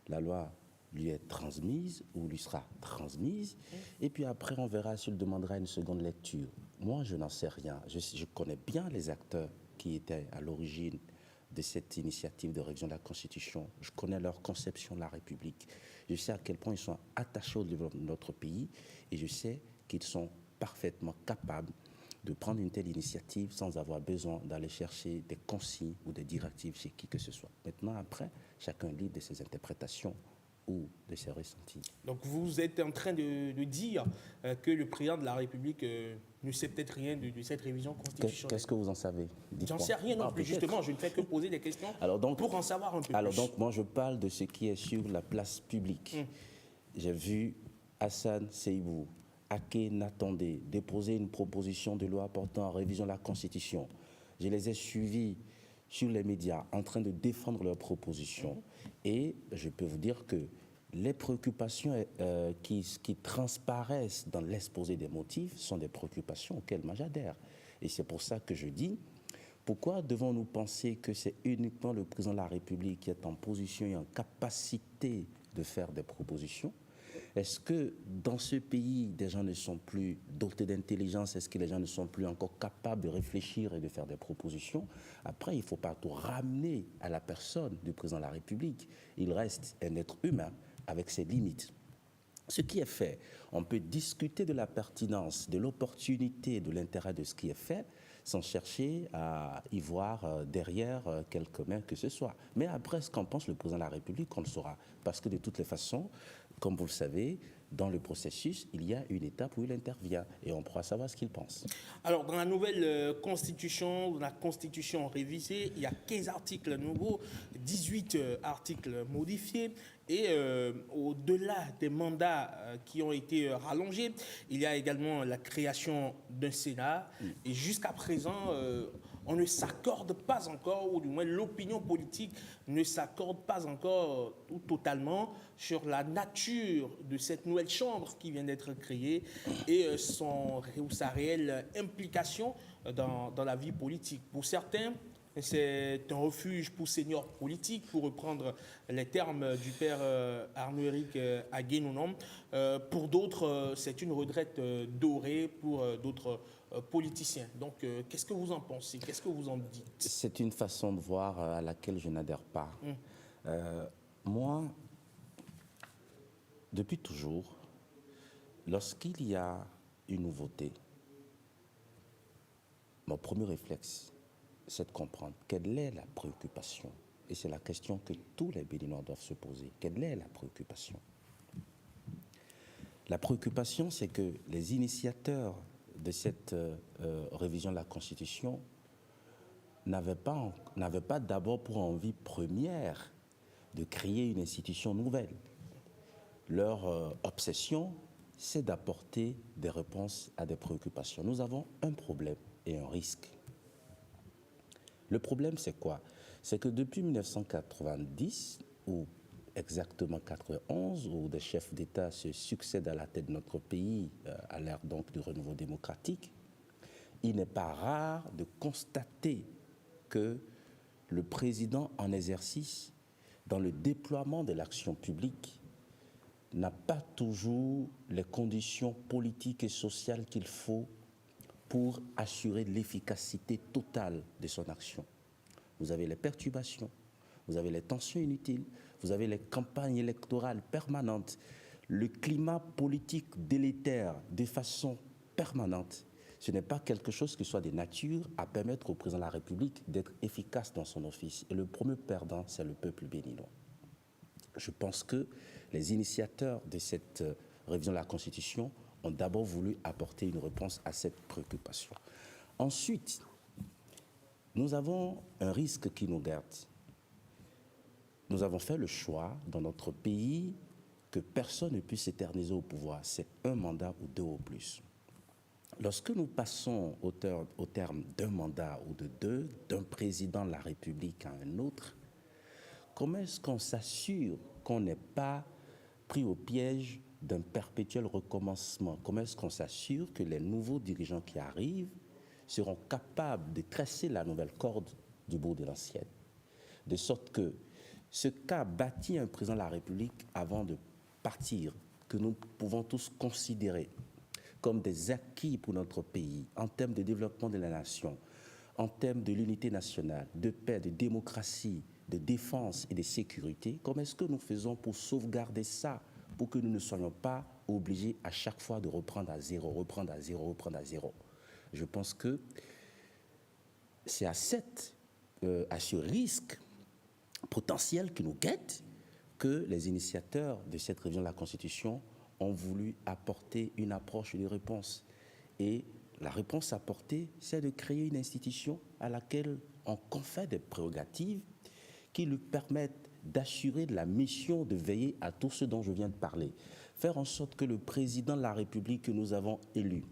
S4: la loi lui est transmise ou lui sera transmise, et puis après on verra s'il demandera une seconde lecture. Moi, je n'en sais rien. Je connais bien les acteurs qui étaient à l'origine de cette initiative de révision de la Constitution. Je connais leur conception de la République. Je sais à quel point ils sont attachés au développement de notre pays et je sais qu'ils sont parfaitement capables de prendre une telle initiative sans avoir besoin d'aller chercher des consignes ou des directives chez qui que ce soit. Maintenant, après, chacun est libre de ses interprétations ou de ses ressentis.
S3: Donc vous êtes en train de dire que le président de la République ne sait peut-être rien de cette révision constitutionnelle.
S4: Qu'est-ce que vous en savez?
S3: J'en sais rien non plus, justement, je ne fais que poser des questions pour en savoir un peu plus.
S4: Alors donc, moi je parle de ce qui est sur la place publique. J'ai vu Hassan Seibou, Ake Natandé déposer une proposition de loi portant en révision de la Constitution. Je les ai suivis sur les médias en train de défendre leurs propositions. Et je peux vous dire que les préoccupations qui transparaissent dans l'exposé des motifs sont des préoccupations auxquelles moi j'adhère. Et c'est pour ça que je dis, pourquoi devons-nous penser que c'est uniquement le président de la République qui est en position et en capacité de faire des propositions? Est-ce que dans ce pays, des gens ne sont plus dotés d'intelligence? Est-ce que les gens ne sont plus encore capables de réfléchir et de faire des propositions? Après, il ne faut pas tout ramener à la personne du président de la République. Il reste un être humain avec ses limites. Ce qui est fait, on peut discuter de la pertinence, de l'opportunité, de l'intérêt de ce qui est fait, sans chercher à y voir derrière quelque main que ce soit. Mais après, ce qu'en pense le président de la République, on le saura. Parce que de toutes les façons, comme vous le savez, dans le processus, il y a une étape où il intervient et on pourra savoir ce qu'il pense.
S3: Alors, dans la nouvelle constitution, dans la constitution révisée, il y a 15 articles nouveaux, 18 articles modifiés. Et au-delà des mandats qui ont été rallongés, il y a également la création d'un Sénat. Et jusqu'à présent, on ne s'accorde pas encore, ou du moins l'opinion politique ne s'accorde pas encore ou totalement sur la nature de cette nouvelle chambre qui vient d'être créée et sa réelle implication dans la vie politique. Pour certains, c'est un refuge pour seniors politiques, pour reprendre les termes du père Arnaud-Éric Aguénonom. Pour d'autres, c'est une retraite dorée pour d'autres politiciens. Donc, qu'est-ce que vous en pensez? Qu'est-ce que vous en dites?
S4: C'est une façon de voir à laquelle je n'adhère pas. Moi, depuis toujours, lorsqu'il y a une nouveauté, mon premier réflexe, c'est de comprendre quelle est la préoccupation. Et c'est la question que tous les Béninois doivent se poser. Quelle est la préoccupation? La préoccupation, c'est que les initiateurs de cette révision de la Constitution n'avaient pas d'abord pour envie première de créer une institution nouvelle. Leur obsession, c'est d'apporter des réponses à des préoccupations. Nous avons un problème et un risque. Le problème, c'est quoi? C'est que depuis 1990, ou exactement 91, où des chefs d'État se succèdent à la tête de notre pays, à l'ère donc du renouveau démocratique, il n'est pas rare de constater que le président en exercice, dans le déploiement de l'action publique, n'a pas toujours les conditions politiques et sociales qu'il faut pour assurer l'efficacité totale de son action. Vous avez les perturbations, vous avez les tensions inutiles, vous avez les campagnes électorales permanentes, le climat politique délétère de façon permanente. Ce n'est pas quelque chose qui soit de nature à permettre au président de la République d'être efficace dans son office. Et le premier perdant, c'est le peuple béninois. Je pense que les initiateurs de cette révision de la Constitution ont d'abord voulu apporter une réponse à cette préoccupation. Ensuite, nous avons un risque qui nous garde. Nous avons fait le choix dans notre pays que personne ne puisse s'éterniser au pouvoir. C'est un mandat ou deux au plus. Lorsque nous passons au terme d'un mandat ou de deux, d'un président de la République à un autre, comment est-ce qu'on s'assure qu'on n'est pas pris au piège d'un perpétuel recommencement? Comment est-ce qu'on s'assure que les nouveaux dirigeants qui arrivent seront capables de tresser la nouvelle corde du bout de l'ancienne? De sorte que ce qu'a bâti un président de la République avant de partir, que nous pouvons tous considérer comme des acquis pour notre pays, en termes de développement de la nation, en termes de l'unité nationale, de paix, de démocratie, de défense et de sécurité, comment est-ce que nous faisons pour sauvegarder ça, pour que nous ne soyons pas obligés à chaque fois de reprendre à zéro, reprendre à zéro, reprendre à zéro? Je pense que c'est à ce risque potentiel qui nous guette que les initiateurs de cette révision de la Constitution ont voulu apporter une approche de réponse. Et la réponse apportée, c'est de créer une institution à laquelle on confère des prérogatives qui lui permettent d'assurer la mission de veiller à tout ce dont je viens de parler. Faire en sorte que le président de la République que nous avons élu,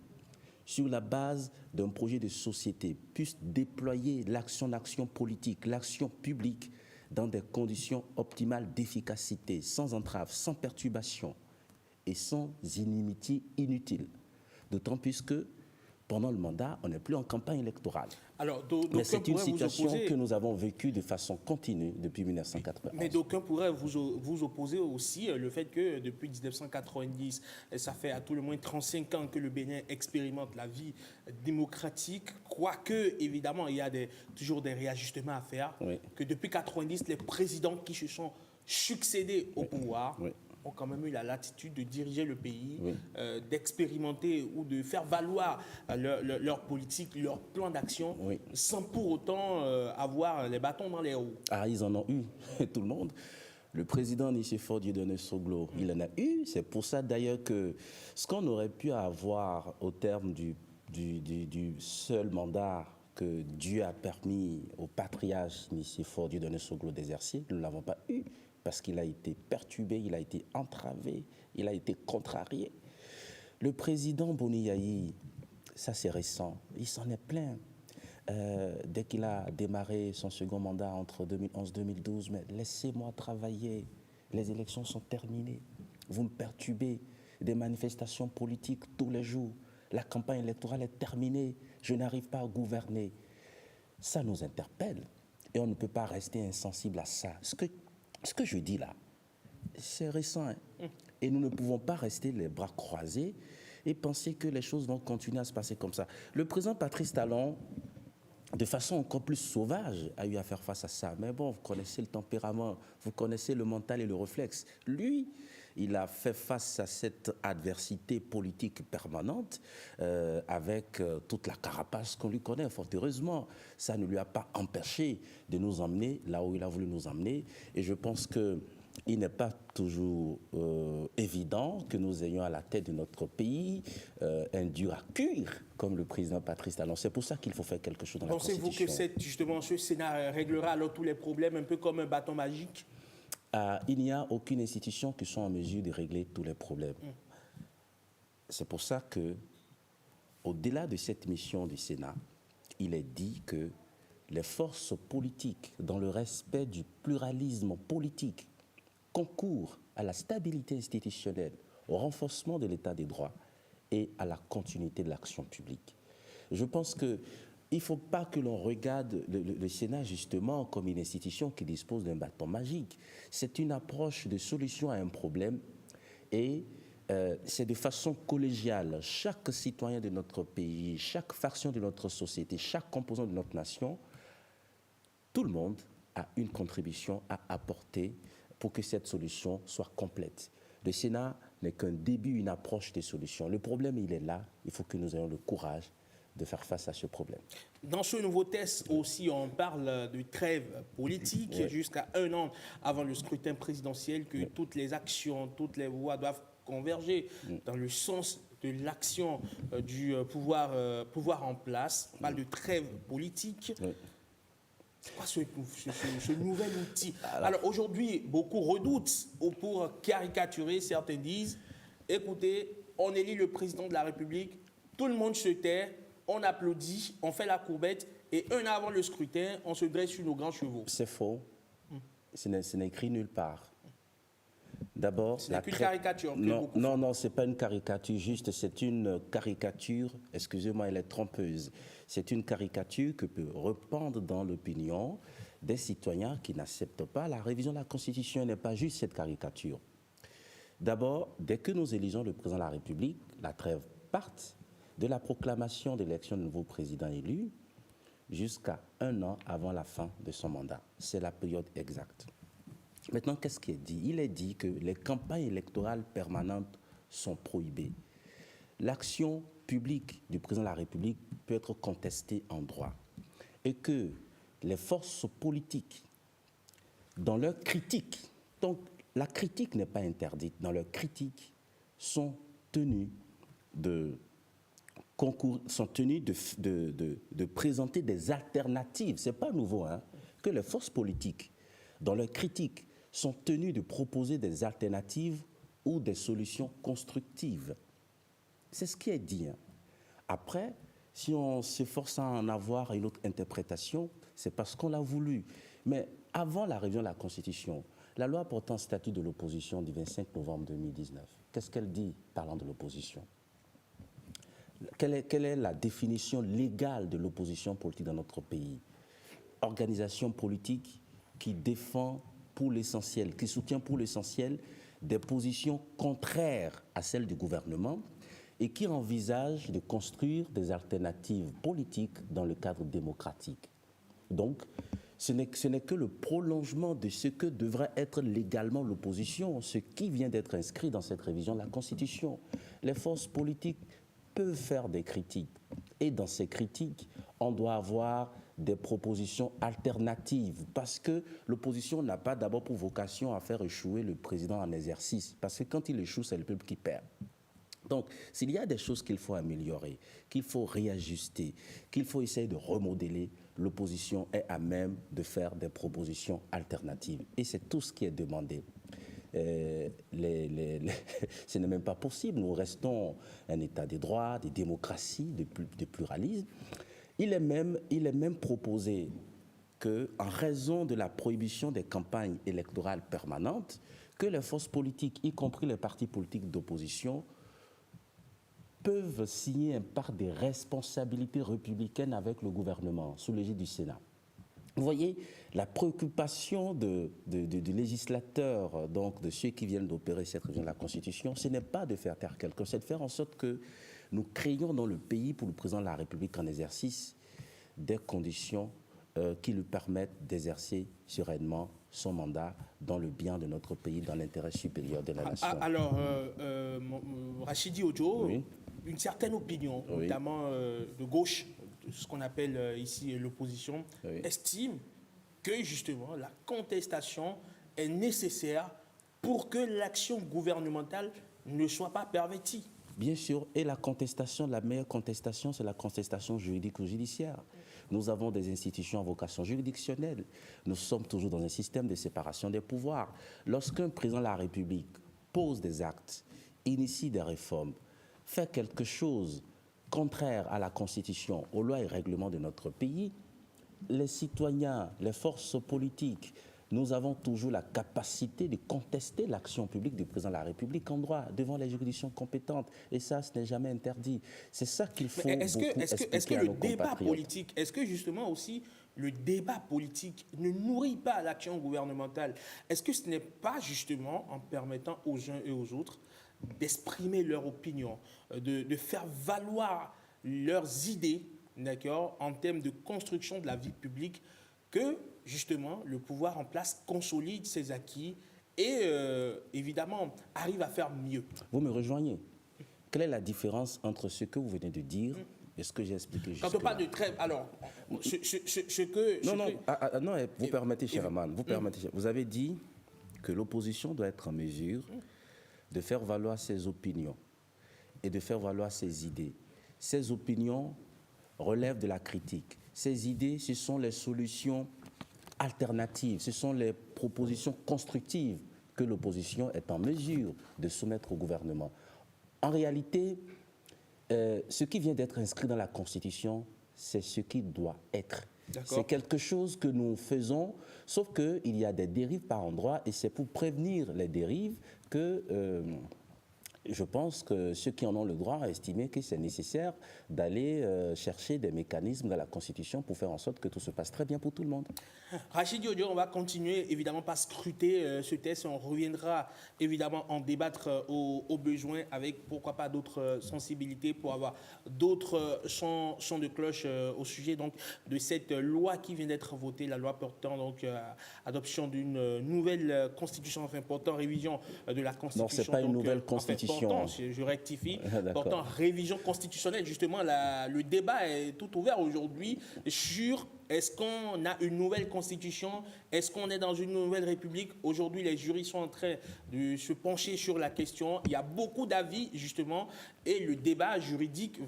S4: sur la base d'un projet de société, puisse déployer l'action politique, l'action publique dans des conditions optimales d'efficacité, sans entrave, sans perturbation et sans inimitié inutile. D'autant plus que pendant le mandat, on n'est plus en campagne électorale.
S3: Alors,
S4: mais c'est une situation que nous avons vécue de façon continue depuis 1991.
S3: Mais d'aucuns pourraient vous opposer aussi le fait que depuis 1990, ça fait à tout le moins 35 ans que le Bénin expérimente la vie démocratique, quoique, évidemment, il y a toujours des réajustements à faire, oui. Que depuis 1990, les présidents qui se sont succédés au pouvoir ont quand même eu la latitude de diriger le pays, d'expérimenter ou de faire valoir leur politique, leur plan d'action, sans pour autant avoir les bâtons dans les roues.
S4: Ah, ils en ont eu, tout le monde. Le président Nicéphore Dieudonné Soglo, il en a eu. C'est pour ça d'ailleurs que ce qu'on aurait pu avoir au terme du seul mandat que Dieu a permis au patriarche Nicéphore Dieudonné Soglo d'exercer, nous ne l'avons pas eu. Parce qu'il a été perturbé, il a été entravé, il a été contrarié. Le président Boni Yayi, ça c'est récent, il s'en est plein. Dès qu'il a démarré son second mandat entre 2011 et 2012, mais laissez-moi travailler, les élections sont terminées, vous me perturbez, des manifestations politiques tous les jours, la campagne électorale est terminée, je n'arrive pas à gouverner. Ça nous interpelle et on ne peut pas rester insensible à ça. Ce que je dis là, c'est récent. Hein? Et nous ne pouvons pas rester les bras croisés et penser que les choses vont continuer à se passer comme ça. Le président Patrice Talon, de façon encore plus sauvage, a eu à faire face à ça. Mais bon, vous connaissez le tempérament, vous connaissez le mental et le réflexe. Lui, il a fait face à cette adversité politique permanente avec toute la carapace qu'on lui connaît, fort heureusement. Ça ne lui a pas empêché de nous emmener là où il a voulu nous emmener. Et je pense qu'il n'est pas toujours évident que nous ayons à la tête de notre pays un dur à cuire, comme le président Patrice Talon. C'est pour ça qu'il faut faire quelque chose dans la Constitution.
S3: Pensez-vous que justement ce Sénat réglera alors tous les problèmes, un peu comme un bâton magique ?
S4: Il n'y a aucune institution qui soit en mesure de régler tous les problèmes. C'est pour ça que, au-delà de cette mission du Sénat, il est dit que les forces politiques, dans le respect du pluralisme politique, concourent à la stabilité institutionnelle, au renforcement de l'état des droits et à la continuité de l'action publique. Je pense que il ne faut pas que l'on regarde le Sénat justement comme une institution qui dispose d'un bâton magique. C'est une approche de solution à un problème et c'est de façon collégiale. Chaque citoyen de notre pays, chaque faction de notre société, chaque composant de notre nation, tout le monde a une contribution à apporter pour que cette solution soit complète. Le Sénat n'est qu'un début, une approche des solutions. Le problème, il est là. Il faut que nous ayons le courage de faire face à ce problème.
S3: Dans ce nouveau test aussi, on parle de trêve politique jusqu'à 1 an avant le scrutin présidentiel, que toutes les actions, toutes les voies doivent converger dans le sens de l'action du pouvoir en place. On parle de trêve politique. C'est quoi ce nouvel outil? Alors aujourd'hui, beaucoup redoutent ou pour caricaturer, certains disent, écoutez, on élit le président de la République, tout le monde se tait, on applaudit, on fait la courbette et 1 an avant le scrutin, on se dresse sur nos grands chevaux.
S4: C'est faux. Ce n'est écrit nulle part. D'abord,
S3: c'est une caricature.
S4: Non, c'est pas une caricature juste, c'est une caricature, excusez-moi, elle est trompeuse. C'est une caricature que peut répandre dans l'opinion des citoyens qui n'acceptent pas la révision de la Constitution. Elle n'est pas juste cette caricature. D'abord, dès que nous élisons le président de la République, la trêve parte de la proclamation de l'élection de nouveau président élu jusqu'à 1 an avant la fin de son mandat. C'est la période exacte. Maintenant, qu'est-ce qui est dit? Il est dit que les campagnes électorales permanentes sont prohibées. L'action publique du président de la République peut être contestée en droit et que les forces politiques, dans leur critique, donc la critique n'est pas interdite, dans leur critique, sont tenus de présenter des alternatives. Ce n'est pas nouveau, hein, que les forces politiques, dans leur critique, sont tenues de proposer des alternatives ou des solutions constructives. C'est ce qui est dit. Hein. Après, si on s'efforce à en avoir une autre interprétation, c'est parce qu'on l'a voulu. Mais avant la révision de la Constitution, la loi portant statut de l'opposition du 25 novembre 2019, qu'est-ce qu'elle dit parlant de l'opposition ? Quelle est la définition légale de l'opposition politique dans notre pays ? Organisation politique qui défend pour l'essentiel, qui soutient pour l'essentiel des positions contraires à celles du gouvernement et qui envisage de construire des alternatives politiques dans le cadre démocratique. Donc, ce n'est que le prolongement de ce que devrait être légalement l'opposition, ce qui vient d'être inscrit dans cette révision de la Constitution. Les forces politiques peuvent faire des critiques. Et dans ces critiques, on doit avoir des propositions alternatives parce que l'opposition n'a pas d'abord pour vocation à faire échouer le président en exercice parce que quand il échoue, c'est le peuple qui perd. Donc, s'il y a des choses qu'il faut améliorer, qu'il faut réajuster, qu'il faut essayer de remodeler, l'opposition est à même de faire des propositions alternatives. Et c'est tout ce qui est demandé. Ce n'est même pas possible. Nous restons un État de droit, de démocratie, de pluralisme. Il est même proposé qu'en raison de la prohibition des campagnes électorales permanentes, que les forces politiques, y compris les partis politiques d'opposition, peuvent signer un pacte de responsabilités républicaines avec le gouvernement sous l'égide du Sénat. Vous voyez, la préoccupation du législateur, donc de ceux qui viennent d'opérer cette révision de la Constitution, ce n'est pas de faire taire quelqu'un, c'est de faire en sorte que nous créions dans le pays, pour le président de la République en exercice, des conditions qui lui permettent d'exercer sereinement son mandat dans le bien de notre pays, dans l'intérêt supérieur de la nation.
S3: Alors, Rachidi Odjo,
S4: oui.
S3: Une certaine opinion, oui. Notamment de gauche, ce qu'on appelle ici l'opposition, oui. Estime que justement la contestation est nécessaire pour que l'action gouvernementale ne soit pas pervertie.
S4: Bien sûr, et la contestation, la meilleure contestation, c'est la contestation juridique ou judiciaire. Nous avons des institutions à vocation juridictionnelle. Nous sommes toujours dans un système de séparation des pouvoirs. Lorsqu'un président de la République pose des actes, initie des réformes, fait quelque chose contraire à la Constitution, aux lois et règlements de notre pays, les citoyens, les forces politiques, nous avons toujours la capacité de contester l'action publique du président de la République en droit, devant les juridictions compétentes. Et ça, ce n'est jamais interdit. C'est ça qu'il faut
S3: est-ce que le débat politique, est-ce que justement aussi le débat politique ne nourrit pas l'action gouvernementale? Est-ce que ce n'est pas justement en permettant aux uns et aux autres d'exprimer leur opinion, de faire valoir leurs idées, d'accord, en termes de construction de la vie publique, que justement le pouvoir en place consolide ses acquis et évidemment arrive à faire mieux.
S4: Vous me rejoignez. Quelle est la différence entre ce que vous venez de dire et ce que j'ai expliqué jusque-là?
S3: Quand on parle de trêve, alors,
S4: vous permettez, cher Aman, vous avez dit que l'opposition doit être en mesure de faire valoir ses opinions et de faire valoir ses idées. Ces opinions relèvent de la critique. Ces idées, ce sont les solutions alternatives, ce sont les propositions constructives que l'opposition est en mesure de soumettre au gouvernement. En réalité, ce qui vient d'être inscrit dans la Constitution, c'est ce qui doit être. C'est quelque chose que nous faisons, sauf qu'il y a des dérives par endroits et c'est pour prévenir les dérives que je pense que ceux qui en ont le droit ont estimé que c'est nécessaire d'aller chercher des mécanismes dans la Constitution pour faire en sorte que tout se passe très bien pour tout le monde.
S3: Rachidi Odjo, on va continuer évidemment par scruter ce test. On reviendra évidemment en débattre au besoin avec pourquoi pas d'autres sensibilités pour avoir d'autres sons de cloche au sujet donc de cette loi qui vient d'être votée, la loi portant donc adoption d'une nouvelle constitution, enfin portant révision de la Constitution.
S4: Non, c'est pas une nouvelle constitution. constitution.
S3: je rectifie,
S4: D'accord.
S3: portant révision constitutionnelle. Justement, le débat est tout ouvert aujourd'hui sur est-ce qu'on a une nouvelle constitution, est-ce qu'on est dans une nouvelle république. Aujourd'hui, les jurys sont en train de se pencher sur la question. Il y a beaucoup d'avis, justement, et le débat juridique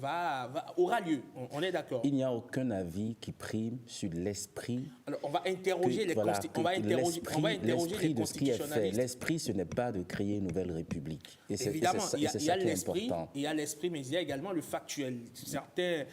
S3: aura lieu. On est d'accord.
S4: Il n'y a aucun avis qui prime sur l'esprit.
S3: Alors, on va interroger les constitutionnalistes.
S4: L'esprit, ce n'est pas de créer une nouvelle république. Et
S3: évidemment,
S4: c'est
S3: il y a
S4: ça qui est
S3: l'esprit,
S4: important.
S3: il y a l'esprit, mais il y a également le factuel. Certains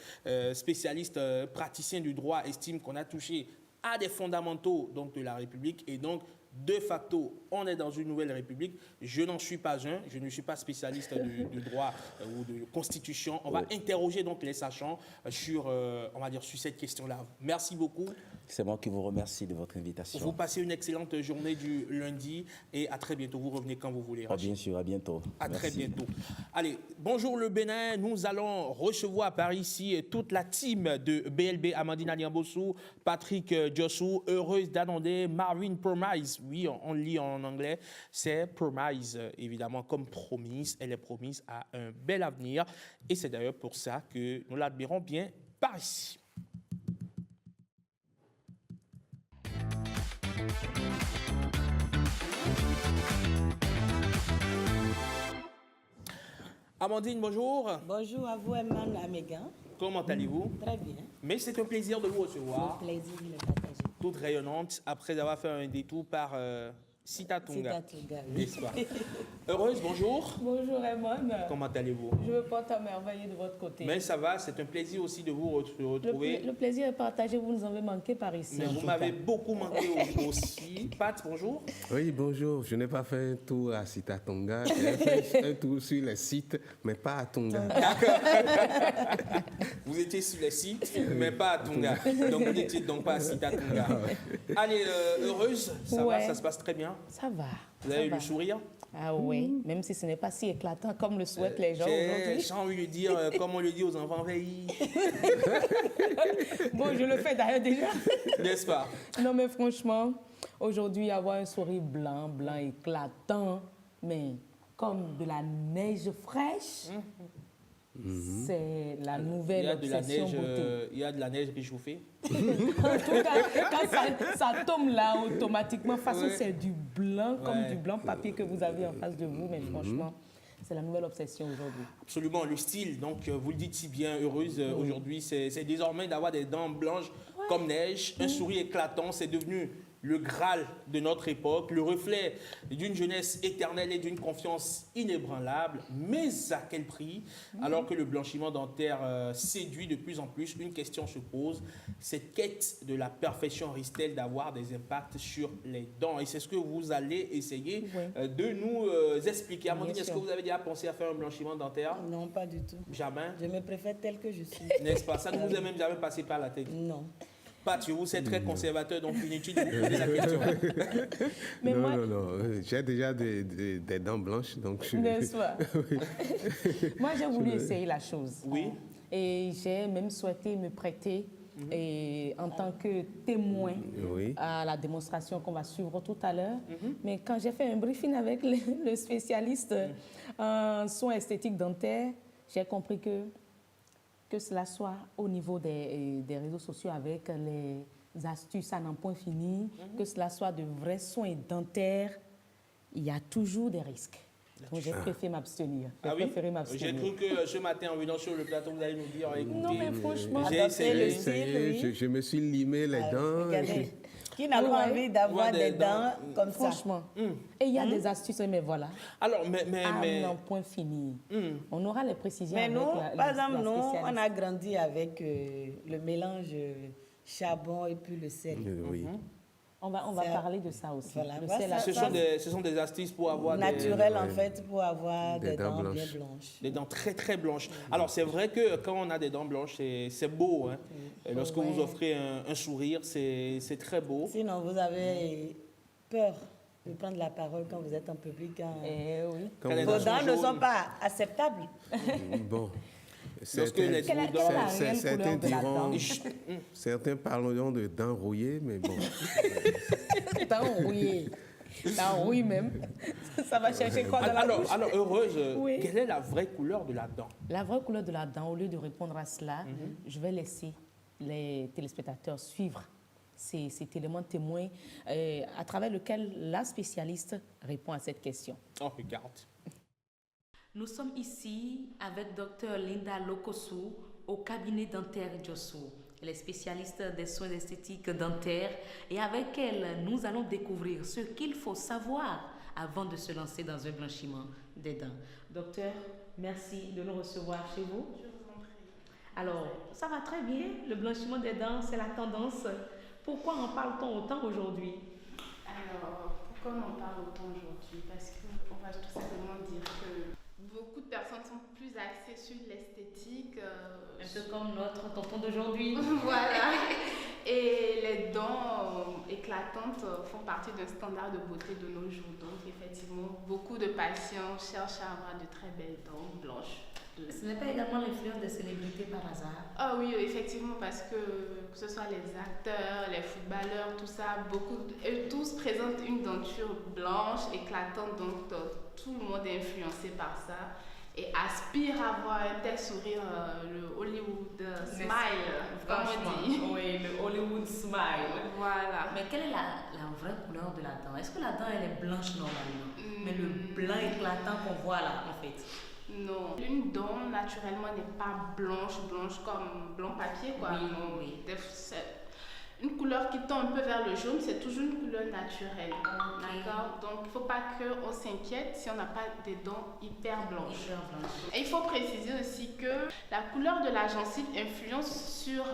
S3: spécialistes, praticiens du droit estiment qu'on a touché à des fondamentaux donc, de la République et donc de facto, on est dans une nouvelle république. Je n'en suis pas un, je ne suis pas spécialiste de droit ou de constitution. On va interroger donc les sachants sur, on va dire, sur cette question-là. Merci beaucoup.
S4: C'est moi qui vous remercie de votre invitation.
S3: Vous passez une excellente journée du lundi et à très bientôt. Vous revenez quand vous voulez.
S4: Bien sûr, à bientôt.
S3: À
S4: Merci.
S3: très bientôt. Allez, bonjour le Bénin. Nous allons recevoir par ici toute la team de BLB, Amandine Niambossou, Patrick Djossou, Heureuse d'annoncer Marvin Promise. Oui, on lit en anglais. C'est Promise, évidemment, comme promise. Elle est promise à un bel avenir. Et c'est d'ailleurs pour ça que nous l'admirons bien par ici. Amandine, bonjour.
S5: Bonjour à vous, Emmanuel Amégan.
S3: Comment allez-vous?
S5: Très bien.
S3: Mais c'est un plaisir de vous recevoir.
S5: Un plaisir de le partager.
S3: Toute rayonnante, après avoir fait un détour par Sitatunga. N'est-ce pas? Heureuse, bonjour.
S6: Bonjour Raymond.
S3: Comment allez-vous?
S6: Je me porte à merveille de votre côté.
S3: Mais ça va, c'est un plaisir aussi de vous retrouver.
S6: Le plaisir est partagé, vous nous avez manqué par ici.
S3: Mais vous m'avez beaucoup manqué aussi. Pat, bonjour.
S7: Oui, bonjour. Je n'ai pas fait un tour à Sitatunga. J'ai fait un tour sur les sites, mais pas à Tunga.
S3: Vous étiez sur les sites, mais pas à Tunga. Donc vous n'étiez donc pas à Sitatunga. Allez, heureuse, ça va, ça se passe très bien.
S6: Ça va.
S3: Vous avez eu le sourire?
S6: Ah oui, même si ce n'est pas si éclatant comme le souhaitent les gens aujourd'hui.
S3: J'ai envie de dire, comme on le dit aux enfants, veille.
S6: Bon, je le fais d'ailleurs déjà.
S3: N'est-ce pas?
S6: Non, mais franchement, aujourd'hui, avoir un sourire blanc éclatant, mais comme de la neige fraîche, c'est la nouvelle obsession beauté.
S3: Il y a de la neige réchauffée.
S6: En tout cas, quand ça tombe là, automatiquement, façon, c'est du blanc, comme du blanc papier que vous avez en face de vous, mais franchement, c'est la nouvelle obsession aujourd'hui.
S3: Absolument, le style, donc vous le dites si bien, Heureuse, aujourd'hui, c'est désormais d'avoir des dents blanches comme neige, un sourire éclatant, c'est devenu le Graal de notre époque, le reflet d'une jeunesse éternelle et d'une confiance inébranlable, mais à quel prix? Alors que le blanchiment dentaire séduit de plus en plus, une question se pose, cette quête de la perfection risque-t-elle d'avoir des impacts sur les dents? Et c'est ce que vous allez essayer de nous expliquer. Amandine, est-ce que vous avez déjà pensé à faire un blanchiment dentaire?
S5: Non, pas du tout.
S3: Jamais?
S5: Je me préfère telle que je suis.
S3: N'est-ce pas? Ça ne vous est même jamais passé par la tête?
S5: Non.
S3: Pat, vous êtes très conservateur, donc inutile de vous poser la question.
S5: Mais
S7: non. J'ai déjà des dents blanches, donc je...
S6: N'est-ce pas? Moi, j'ai voulu essayer la chose.
S3: Oui.
S6: Et j'ai même souhaité me prêter et en tant que témoin à la démonstration qu'on va suivre tout à l'heure. Mais quand j'ai fait un briefing avec le spécialiste en soins esthétiques dentaires, j'ai compris que cela soit au niveau des réseaux sociaux avec les astuces à n'en point fini, que cela soit de vrais soins dentaires, il y a toujours des risques. Donc j'ai préféré m'abstenir.
S3: J'ai cru que ce matin, en venant sur le plateau, vous allez nous dire, écoutez,
S6: non, mais franchement,
S3: j'ai essayé.
S7: Je me suis limé les dents.
S5: Qui n'a pas envie d'avoir des dents comme ça?
S6: Franchement. Et il y a des astuces, mais voilà.
S3: Alors,
S6: à n'en point fini. On aura les précisions.
S5: Mais
S6: avec
S5: nous, par exemple, nous,
S6: spécialiste.
S5: on a grandi avec le mélange charbon et puis le sel.
S7: Oui.
S6: On va parler de ça aussi.
S5: Voilà.
S3: Ce sont des astuces pour avoir
S5: naturelles, en fait, pour avoir des dents bien blanches.
S3: Des dents très, très blanches. Alors, c'est vrai que quand on a des dents blanches, c'est beau. Hein? Lorsque vous offrez un sourire, c'est très beau.
S5: Sinon, vous avez peur de prendre la parole quand vous êtes en public. Vos dents ne sont pas acceptables.
S7: Bon. Certains parleront de dents rouillées, mais bon.
S5: Dents rouillées.
S6: Oui, même. Ça va chercher quoi dans la bouche?
S3: Alors, Heureuse,
S6: oui.
S3: Quelle est la vraie couleur de la dent?
S6: La vraie couleur de la dent, au lieu de répondre à cela, je vais laisser les téléspectateurs suivre cet élément témoin à travers lequel la spécialiste répond à cette question.
S3: On regarde.
S8: Nous sommes ici avec Dr Linda Lokosu au cabinet dentaire Josu. Elle est spécialiste des soins esthétiques dentaires et avec elle, nous allons découvrir ce qu'il faut savoir avant de se lancer dans un blanchiment des dents. Docteur, merci de nous recevoir chez vous.
S9: Je vous en prie.
S8: Alors, ça va très bien. Le blanchiment des dents, c'est la tendance. Pourquoi en parle-t-on autant aujourd'hui?
S9: Alors, pourquoi on en parle autant aujourd'hui? Parce qu'on va tout simplement dire que beaucoup de personnes sont plus axées sur l'esthétique.
S8: Un peu comme notre tonton d'aujourd'hui.
S9: Voilà. Et les dents éclatantes font partie d'un standard de beauté de nos jours. Donc, effectivement, beaucoup de patients cherchent à avoir de très belles dents blanches.
S8: Ce n'est pas également l'influence des célébrités par hasard?
S9: Ah oui, effectivement, parce que ce soit les acteurs, les footballeurs, tout ça, eux tous présentent une denture blanche, éclatante, donc tout le monde est influencé par ça et aspire à avoir un tel sourire, le Hollywood smile, comme on dit.
S8: Oui, le Hollywood smile.
S9: Voilà.
S8: Mais quelle est la vraie couleur de la dent? Est-ce que la dent, elle est blanche normalement? Mais le blanc éclatant qu'on voit là, en fait?
S9: Non, une dent naturellement n'est pas blanche comme blanc papier, quoi.
S8: Oui,
S9: non,
S8: oui.
S9: Une couleur qui tend un peu vers le jaune, c'est toujours une couleur naturelle. D'accord? Donc il ne faut pas qu'on s'inquiète si on n'a pas des dents hyper blanches. Et il faut préciser aussi que la couleur de la gencive influence sur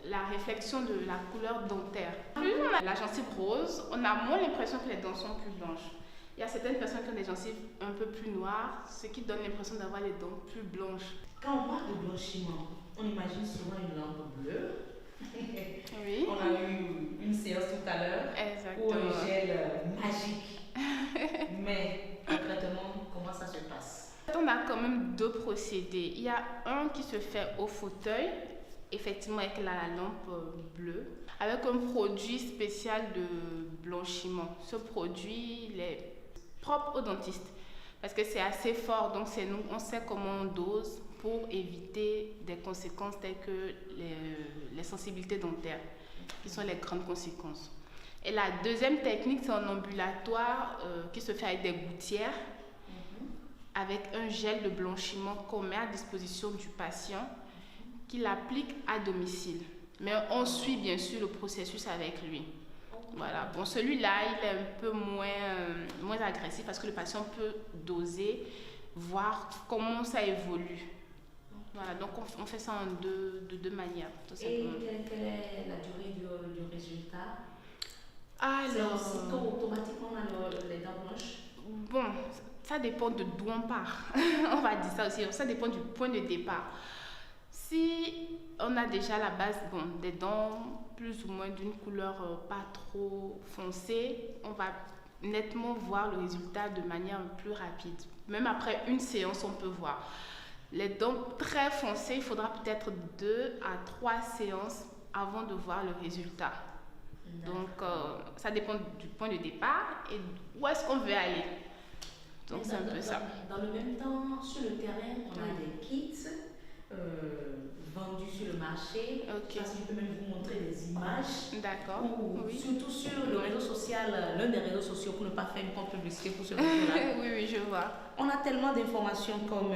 S9: la réflexion de la couleur dentaire. Plus on a la gencive rose, on a moins l'impression que les dents sont plus blanches. Il y a certaines personnes qui ont des gencives un peu plus noires, ce qui donne l'impression d'avoir les dents plus blanches.
S8: Quand on parle de blanchiment, on imagine souvent une lampe bleue.
S9: Oui.
S8: On a eu une séance tout à l'heure pour un gel magique. Mais concrètement, comment ça se passe?
S9: On a quand même deux procédés. Il y a un qui se fait au fauteuil, effectivement avec la lampe bleue, avec un produit spécial de blanchiment. Ce produit, il est propre au dentiste parce que c'est assez fort, donc c'est nous, on sait comment on dose pour éviter des conséquences telles que les sensibilités dentaires, qui sont les grandes conséquences. Et la deuxième technique, c'est en ambulatoire qui se fait avec des gouttières, avec un gel de blanchiment qu'on met à disposition du patient, qui l'applique à domicile. Mais on suit bien sûr le processus avec lui. Voilà. Bon, celui-là, il est un peu moins agressif parce que le patient peut doser, voir comment ça évolue. Voilà, donc on fait ça de deux manières. Tout simplement.
S8: Et quelle est la durée du résultat?
S9: Alors,
S8: c'est automatiquement on a les dents blanches?
S9: Bon, ça dépend de d'où on part. On va dire ça aussi. Ça dépend du point de départ. Si on a déjà la base, des dents plus ou moins d'une couleur pas trop foncée, on va nettement voir le résultat de manière plus rapide. Même après une séance, on peut voir. Les dents très foncées, il faudra peut-être 2 à 3 séances avant de voir le résultat. Donc, ça dépend du point de départ et où est-ce qu'on veut aller. Donc, c'est un peu ça.
S8: Dans le même temps, sur le terrain, on a des kits vendus sur le marché.
S9: Okay.
S8: Parce que je peux même vous montrer des images.
S9: D'accord.
S8: Oui. Surtout sur le réseau social, l'un des réseaux sociaux, pour ne pas faire une contre-publicité pour ce réseau-là.
S9: Oui, je vois.
S8: On a tellement d'informations comme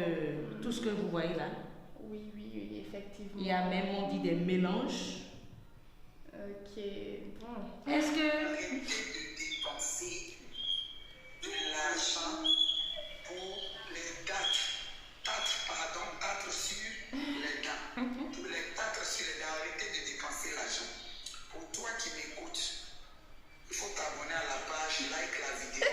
S8: tout ce que vous voyez là.
S9: Oui, effectivement.
S8: Il y a même, on dit, des mélanges.
S9: Ok, bon.
S8: Est-ce que...
S11: dépenser de l'argent pour les dates sur les dents. Pour les dates sur les dents, arrêtez de dépenser l'argent. Pour toi qui m'écoutes, il faut t'abonner à la page, like la vidéo,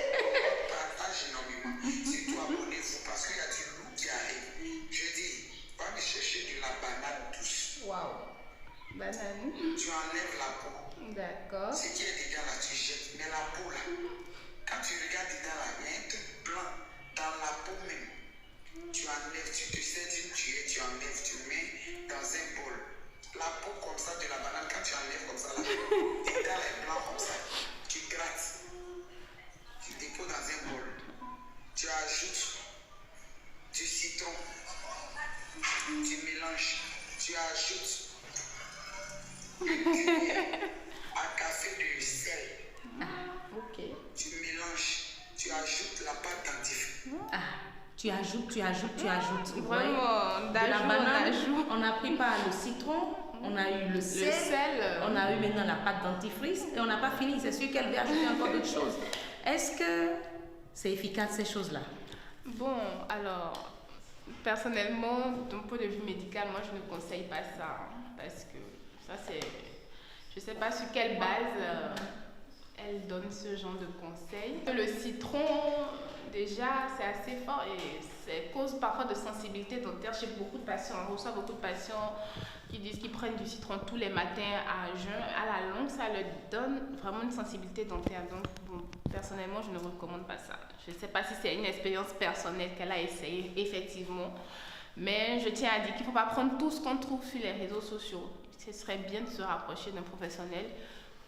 S11: partage énormément. Surtout abonnez-vous parce qu'il y a du loup qui arrive. Je dis, va me chercher de la banane douce.
S9: Waouh. Banane.
S11: Tu enlèves la peau.
S9: D'accord.
S11: Ce qui est dedans là, tu jettes. Mais la peau là, quand tu regardes dedans là, il y a un truc blanc dans la peau même. Tu enlèves, tu te sers d'une tuile, tu enlèves, tu mets dans un bol. La peau comme ça de la banane, quand tu enlèves comme ça, dedans est blanc comme ça. Tu grattes.
S6: Tu ajoutes.
S9: Vraiment,
S6: de la banane, on a pris par le citron, on a eu le sel, on a eu maintenant la pâte dentifrice et on n'a pas fini. C'est sûr qu'elle veut ajouter encore d'autres choses. Est-ce que c'est efficace ces choses-là?
S9: Bon, alors, personnellement, d'un point de vue médical, moi je ne conseille pas ça. Parce que ça c'est... Je ne sais pas sur quelle base elle donne ce genre de conseils. Le citron, déjà, c'est assez fort et c'est cause parfois de sensibilité dentaire chez beaucoup de patients. On reçoit beaucoup de patients qui disent qu'ils prennent du citron tous les matins à jeun. À la longue, ça leur donne vraiment une sensibilité dentaire. Donc, bon, personnellement, je ne recommande pas ça. Je ne sais pas si c'est une expérience personnelle qu'elle a essayée, effectivement. Mais je tiens à dire qu'il ne faut pas prendre tout ce qu'on trouve sur les réseaux sociaux. Ce serait bien de se rapprocher d'un professionnel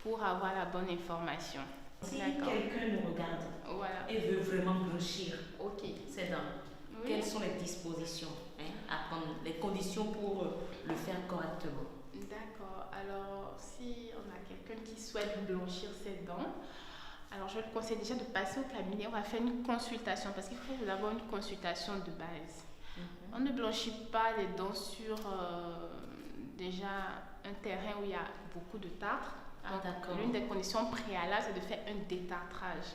S9: pour avoir la bonne information.
S6: Si quelqu'un nous regarde et veut vraiment blanchir ses dents, quelles sont les dispositions à prendre, les conditions pour le faire correctement?
S9: D'accord. Alors, si on a quelqu'un qui souhaite blanchir ses dents, alors je le conseille déjà de passer au cabinet. On va faire une consultation parce qu'il faut avoir une consultation de base. On ne blanchit pas les dents sur déjà un terrain où il y a beaucoup de tartre. L'une des conditions préalables, c'est de faire un détartrage.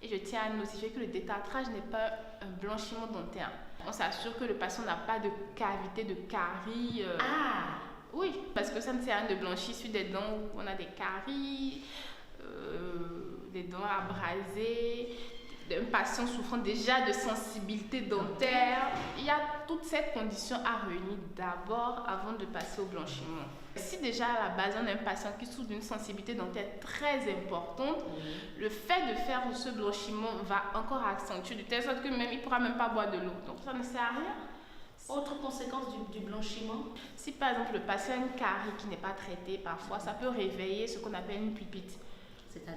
S9: Et je tiens à notifier que le détartrage n'est pas un blanchiment dentaire. On s'assure que le patient n'a pas de cavité, de caries. Oui, parce que ça ne sert à rien de blanchir sur des dents où on a des caries, des dents abrasées, un patient souffrant déjà de sensibilité dentaire. Il y a toutes ces conditions à réunir d'abord avant de passer au blanchiment. Si déjà à la base on a un patient qui souffre d'une sensibilité dentaire très importante, le fait de faire ce blanchiment va encore accentuer de telle sorte que même il ne pourra même pas boire de l'eau. Donc ça ne sert à rien.
S6: Autre conséquence du blanchiment?
S9: Si par exemple le patient a une carie qui n'est pas traitée, parfois ça peut réveiller ce qu'on appelle une pupite.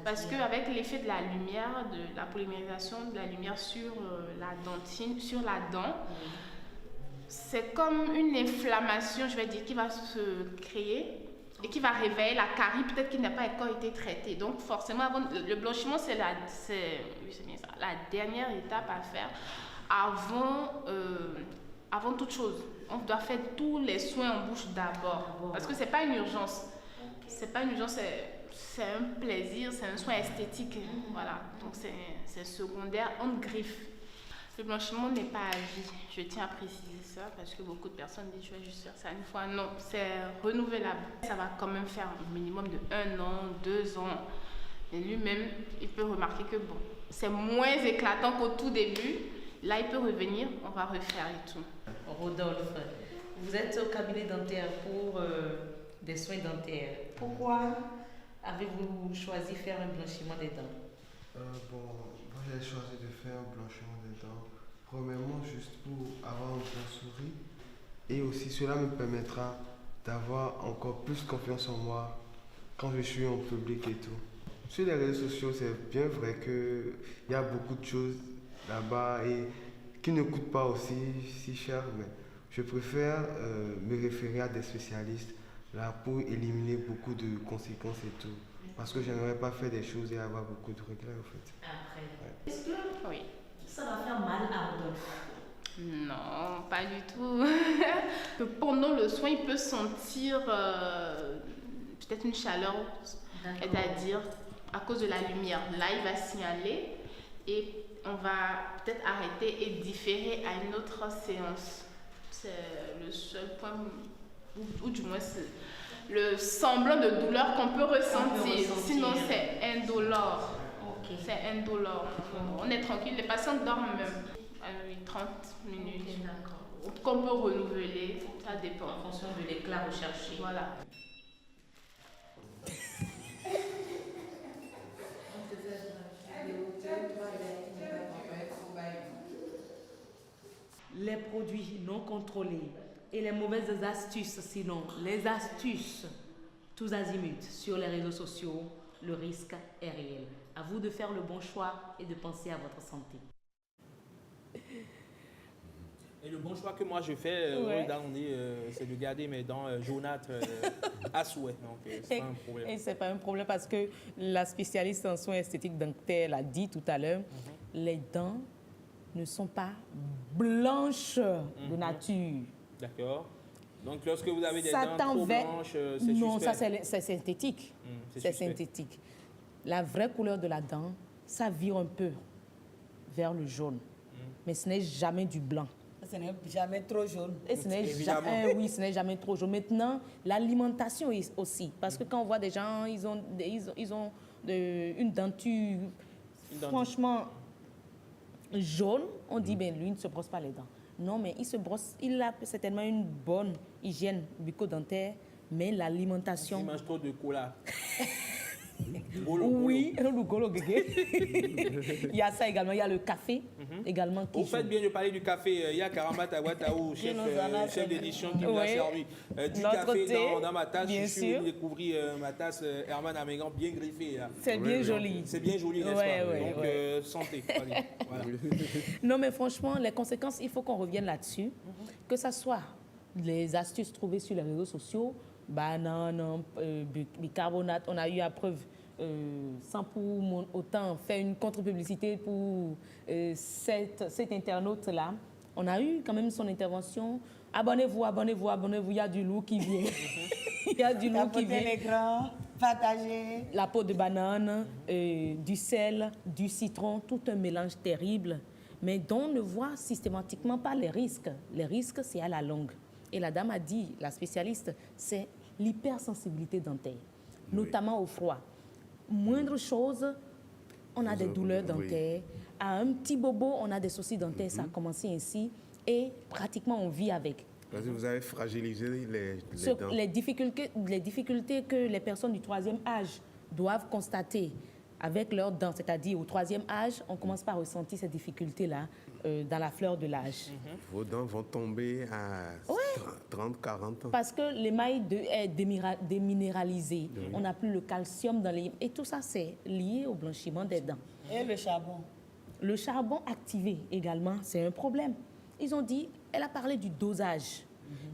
S9: Parce qu'avec l'effet de la lumière, de la polymérisation de la lumière sur la dentine, sur la dent, c'est comme une inflammation, je vais dire, qui va se créer et qui va réveiller la carie, peut-être qui n'a pas encore été traitée. Donc forcément, le blanchiment, c'est la dernière étape à faire avant toute chose. On doit faire tous les soins en bouche d'abord. Parce que ce n'est pas une urgence. C'est pas une urgence, c'est un plaisir, c'est un soin esthétique. Voilà, donc c'est secondaire, on griffe. Le blanchiment n'est pas à vie. Je tiens à préciser ça parce que beaucoup de personnes disent je vais juste faire ça une fois. Non, c'est renouvelable. Ça va quand même faire un minimum de 1 an, 2 ans. Et lui-même, il peut remarquer que bon, c'est moins éclatant qu'au tout début. Là, il peut revenir, on va refaire et tout.
S6: Rodolphe, vous êtes au cabinet dentaire pour des soins dentaires. Pourquoi avez-vous choisi de faire un blanchiment des dents?
S12: Moi j'ai choisi de faire un blanchiment des dents. Premièrement, juste pour avoir un bon sourire. Et aussi, cela me permettra d'avoir encore plus confiance en moi quand je suis en public et tout. Sur les réseaux sociaux, c'est bien vrai qu'il y a beaucoup de choses là-bas et qui ne coûtent pas aussi si cher, mais je préfère me référer à des spécialistes là pour éliminer beaucoup de conséquences et tout. Parce que je n'aurais pas fait des choses et avoir beaucoup de regrets en fait.
S6: Après.
S12: Ouais.
S6: Est-ce que ça va faire mal à Rodolphe?
S9: Non, pas du tout. Pendant le soin, il peut sentir peut-être une chaleur, c'est-à-dire à cause de la lumière. Là, il va signaler et on va peut-être arrêter et différer à une autre séance. C'est le seul point, ou du moins c'est le semblant de douleur qu'on peut ressentir. Sinon, c'est indolore. C'est indolore. On est tranquille. Les patients dorment même à 30 minutes. Qu'on peut renouveler, ça dépend.
S6: En fonction de l'éclat recherché.
S9: Voilà.
S6: Les produits non contrôlés et les mauvaises astuces, sinon les astuces tous azimuts sur les réseaux sociaux, le risque est réel. À vous de faire le bon choix et de penser à votre santé.
S3: Et le bon choix que moi je fais, c'est de garder mes dents jaunâtres à souhait. Donc, c'est pas un problème.
S6: Et c'est pas un problème parce que la spécialiste en soins esthétiques dentaires l'a dit tout à l'heure, les dents ne sont pas blanches de nature.
S3: D'accord. Donc, lorsque vous avez des
S6: Ça
S3: dents trop blanches, c'est
S6: non,
S3: suspect.
S6: ça c'est synthétique. C'est synthétique. La vraie couleur de la dent, ça vire un peu vers le jaune. Mais ce n'est jamais du blanc.
S5: Ce n'est jamais trop jaune.
S6: Et ce n'est jamais, oui, ce n'est jamais trop jaune. Maintenant, l'alimentation aussi. Parce que quand on voit des gens, ils ont une denture franchement jaune, on dit, ben lui, il ne se brosse pas les dents. Non, mais il se brosse, il a certainement une bonne hygiène bucco-dentaire, mais l'alimentation...
S3: Il mange trop de cola.
S6: Oui, le golo guégué. Il y a ça également, il y a le café également.
S3: Vous faites bien de parler du café. Il y a Karama Tawataou, chef d'édition, qui nous a servi du café dans ma tasse. Je suis venu découvrir ma tasse Herman Amégan bien griffée.
S6: C'est bien joli.
S3: C'est bien joli, n'est-ce pas? Donc, santé. Allez, voilà.
S6: Non, mais franchement, les conséquences, il faut qu'on revienne là-dessus. Que ce soit les astuces trouvées sur les réseaux sociaux, banane, bicarbonate, on a eu à preuve, sans pour autant faire une contre-publicité pour cet internaute-là. On a eu quand même son intervention. Abonnez-vous, abonnez-vous, abonnez-vous, il y a du loup qui vient. Il y a du loup qui vient.
S5: L'écran, partagez.
S6: La peau de banane, du sel, du citron, tout un mélange terrible, mais dont on ne voit systématiquement pas les risques. Les risques, c'est à la longue. Et la dame a dit, la spécialiste, c'est l'hypersensibilité dentaire, notamment au froid. Moindre chose, on a des douleurs dentaires. À un petit bobo, on a des soucis dentaires. Ça a commencé ainsi et pratiquement on vit avec.
S7: Parce que vous avez fragilisé les dents.
S6: Les difficultés que les personnes du 3e âge doivent constater avec leurs dents, c'est-à-dire au 3e âge, on commence par ressentir ces difficultés-là dans la fleur de l'âge.
S7: Vos dents vont tomber à 30, 40 ans.
S6: Parce que l'émail est déminéralisé. Oui. On n'a plus le calcium dans les... Et tout ça, c'est lié au blanchiment des dents.
S5: Et le charbon?
S6: Le charbon activé également, c'est un problème. Ils ont dit, elle a parlé du dosage,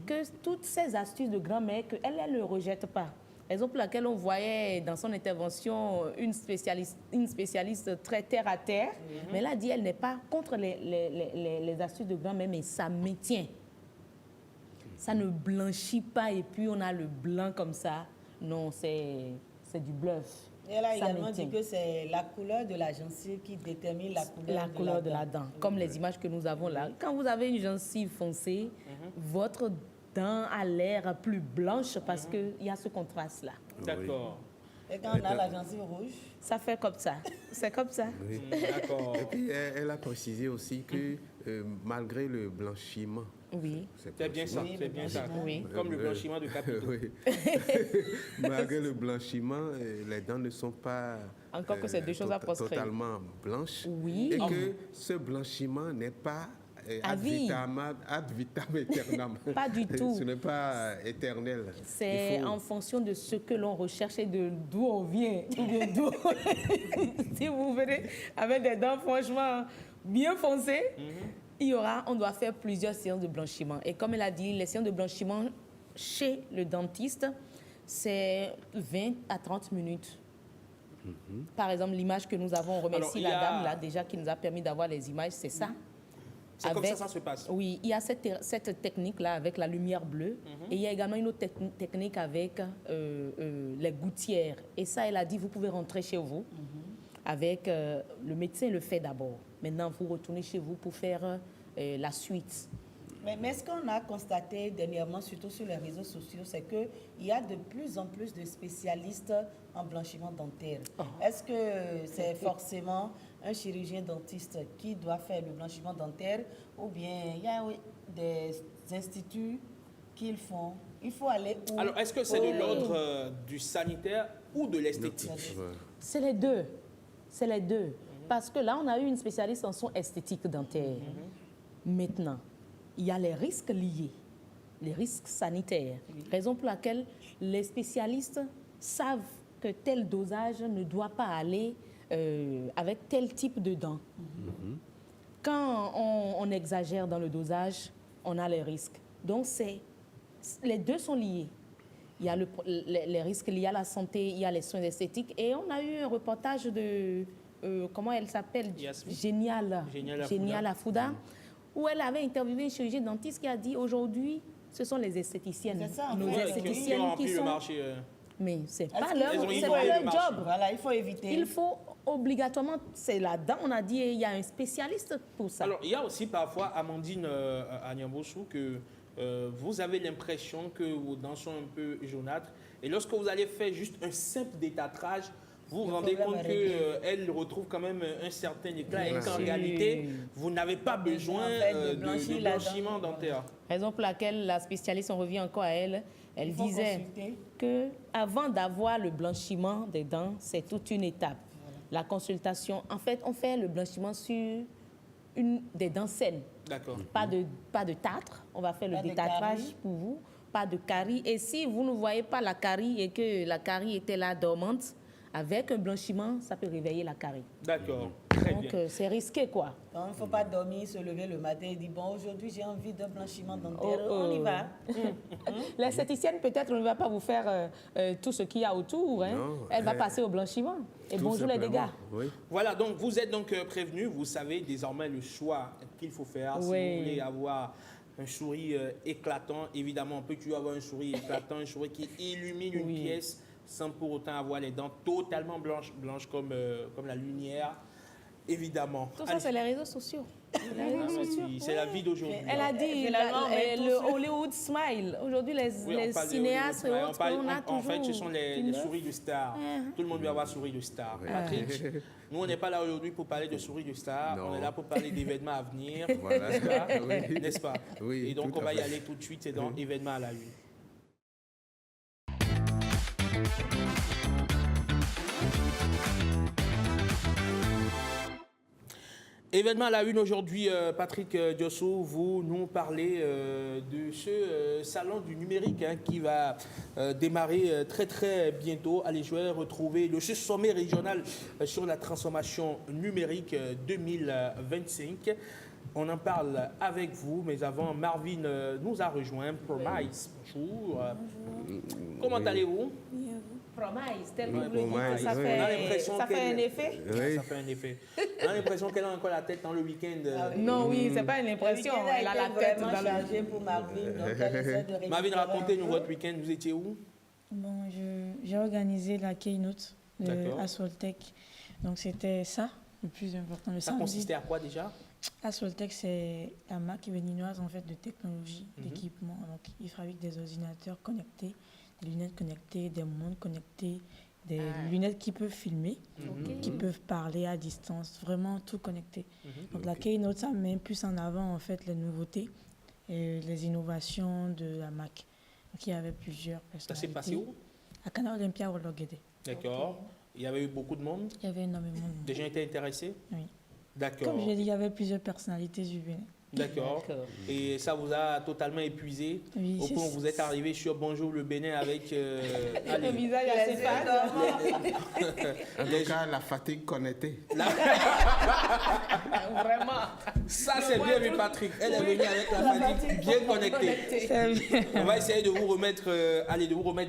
S6: que toutes ces astuces de grand-mère, qu'elle ne le rejette pas. Raison pour laquelle on voyait dans son intervention une spécialiste très terre à terre, mais elle a dit qu'elle n'est pas contre les astuces de grand-mère, mais ça maintient. Ça ne blanchit pas et puis on a le blanc comme ça. Non, c'est du bluff.
S5: Et elle a également dit que c'est la couleur de la gencive qui détermine la couleur
S6: de la dent. Comme les images que nous avons là. Quand vous avez une gencive foncée, votre dent a l'air plus blanche parce qu'il y a ce contraste-là.
S3: D'accord.
S5: Et quand on a la gencive rouge,
S6: ça fait comme ça. C'est comme ça.
S7: Oui. D'accord. Et puis, elle a précisé aussi que malgré le blanchiment,
S6: oui.
S3: C'est bien ça, c'est bien ça.
S6: Oui.
S3: Comme le blanchiment de capitaux.
S7: Oui. Malgré le blanchiment, les dents ne sont pas
S6: encore que c'est deux choses à proscrire.
S7: Totalement blanches.
S6: Oui.
S7: Et que ce blanchiment n'est pas ad vitam aeternam.
S6: Pas du tout.
S7: Ce n'est pas éternel.
S6: C'est en fonction de ce que l'on recherche et de d'où on vient. Si vous venez avec des dents franchement bien foncées, on doit faire plusieurs séances de blanchiment. Et comme elle a dit, les séances de blanchiment chez le dentiste, c'est 20 à 30 minutes. Par exemple, l'image que nous avons, on remercie la dame là déjà qui nous a permis d'avoir les images, c'est ça.
S3: C'est comme ça se passe.
S6: Oui, il y a cette technique-là avec la lumière bleue et il y a également une autre technique avec les gouttières. Et ça, elle a dit, vous pouvez rentrer chez vous avec... le médecin le fait d'abord. Maintenant, vous retournez chez vous pour faire la suite.
S5: Mais ce qu'on a constaté dernièrement, surtout sur les réseaux sociaux, c'est qu'il y a de plus en plus de spécialistes en blanchiment dentaire. Est-ce que c'est forcément un chirurgien dentiste qui doit faire le blanchiment dentaire ou bien il y a des instituts qui le font? Il faut aller où?
S3: Alors, est-ce que c'est de l'ordre du sanitaire ou de l'esthétique?
S6: C'est les deux. C'est les deux. Parce que là, on a eu une spécialiste en soins esthétiques dentaires. Maintenant, il y a les risques liés, les risques sanitaires. Raison pour laquelle les spécialistes savent que tel dosage ne doit pas aller avec tel type de dents. Quand on exagère dans le dosage, on a les risques. Donc, les deux sont liés. Il y a les risques liés à la santé, il y a les soins esthétiques. Et on a eu un reportage de comment elle s'appelle?
S3: Génial
S6: Afouda, où elle avait interviewé une chirurgienne dentiste qui a dit aujourd'hui, ce sont les esthéticiennes.
S5: C'est ça,
S6: nos esthéticiennes qui sont... Mais c'est pas leur job.
S5: Voilà, il faut éviter.
S6: Il faut obligatoirement, c'est là-dedans, on a dit, il y a un spécialiste pour ça.
S3: Alors, il y a aussi parfois, Amandine Agnambossou, que vous avez l'impression que vos dents sont un peu jaunâtres. Et lorsque vous allez faire juste un simple détartrage, vous vous rendez compte qu'elle retrouve quand même un certain éclat et qu'en réalité, vous n'avez pas besoin de blanchiment dentaire.
S6: Raison pour laquelle la spécialiste, on revient encore à elle, elle disait qu'avant d'avoir le blanchiment des dents, c'est toute une étape. La consultation, en fait, on fait le blanchiment sur des dents saines.
S3: D'accord.
S6: Pas de tartre, on va faire le détartrage pour vous, pas de carie. Et si vous ne voyez pas la carie et que la carie était là dormante, avec un blanchiment, ça peut réveiller la carie.
S3: D'accord.
S6: Donc, c'est risqué, quoi.
S5: Il ne faut pas dormir, se lever le matin et dire, bon, aujourd'hui, j'ai envie d'un blanchiment dentaire. On y va.
S6: L'esthéticienne, peut-être, ne va pas vous faire tout ce qu'il y a autour. Hein. Elle va passer au blanchiment. Et bonjour les dégâts.
S3: Oui. Voilà, donc vous êtes donc prévenus. Vous savez désormais le choix qu'il faut faire. Si vous voulez avoir un sourire éclatant, évidemment, on peut toujours avoir un sourire éclatant, un sourire qui illumine une pièce, sans pour autant avoir les dents totalement blanches comme la lumière, évidemment.
S6: Tout ça, c'est les réseaux sociaux.
S3: C'est la vie d'aujourd'hui.
S6: Elle a dit le Hollywood smile. Aujourd'hui, les cinéastes et autres, on a toujours...
S3: En fait, ce sont les souris de stars. Tout le monde doit avoir souris de stars. Patrick, nous, on n'est pas là aujourd'hui pour parler de souris de stars. On est là pour parler d'événements à venir. N'est-ce pas? Et donc, on va y aller tout de suite. C'est dans événements à la une. Événement à la une aujourd'hui, Patrick Diosso, vous nous parlez de ce salon du numérique qui va démarrer très très bientôt. Allez, je vais retrouver ce sommet régional sur la transformation numérique 2025. On en parle avec vous, mais avant, Marvin nous a rejoint. Promise, bonjour. Comment allez-vous?
S6: Promise, tel que vous le dites, ça fait un effet.
S3: Ça fait un effet. On a l'impression qu'elle a encore la tête dans le week-end.
S6: Non, oui, c'est pas une impression. Elle a la tête dans
S5: chargée pour Marvin.
S3: Marvin, racontez-nous votre week-end. Vous étiez où?
S13: Bon, j'ai organisé la keynote à Soltech. Donc, c'était ça, le plus important.
S3: Ça consistait à quoi déjà?
S13: Soltech, c'est la marque béninoise en fait, de technologie, d'équipement. Donc, ils fabriquent des ordinateurs connectés, des lunettes connectées, des montres connectées, des lunettes qui peuvent filmer, qui peuvent parler à distance, vraiment tout connecté. Donc, la keynote, ça met plus en avant en fait les nouveautés et les innovations de la marque. Donc, il y avait plusieurs personnalités.
S3: Ça s'est passé où?
S13: À Canal Olympia, au Logede.
S3: D'accord. Il y avait eu beaucoup de monde?
S13: Il y avait énormément de monde.
S3: Des gens étaient intéressés?
S13: Oui.
S3: D'accord.
S13: Comme j'ai dit, il y avait plusieurs personnalités du Bénin.
S3: D'accord. Et ça vous a totalement épuisé?
S13: Oui.
S3: Au point où vous êtes arrivé sur Bonjour le Bénin avec...
S6: le visage assez fade.
S7: En tout cas, la fatigue connectée.
S6: Vraiment.
S3: Ça, c'est bien vu, Patrick. Elle est venue avec la fatigue bien connectée. On va essayer de vous remettre,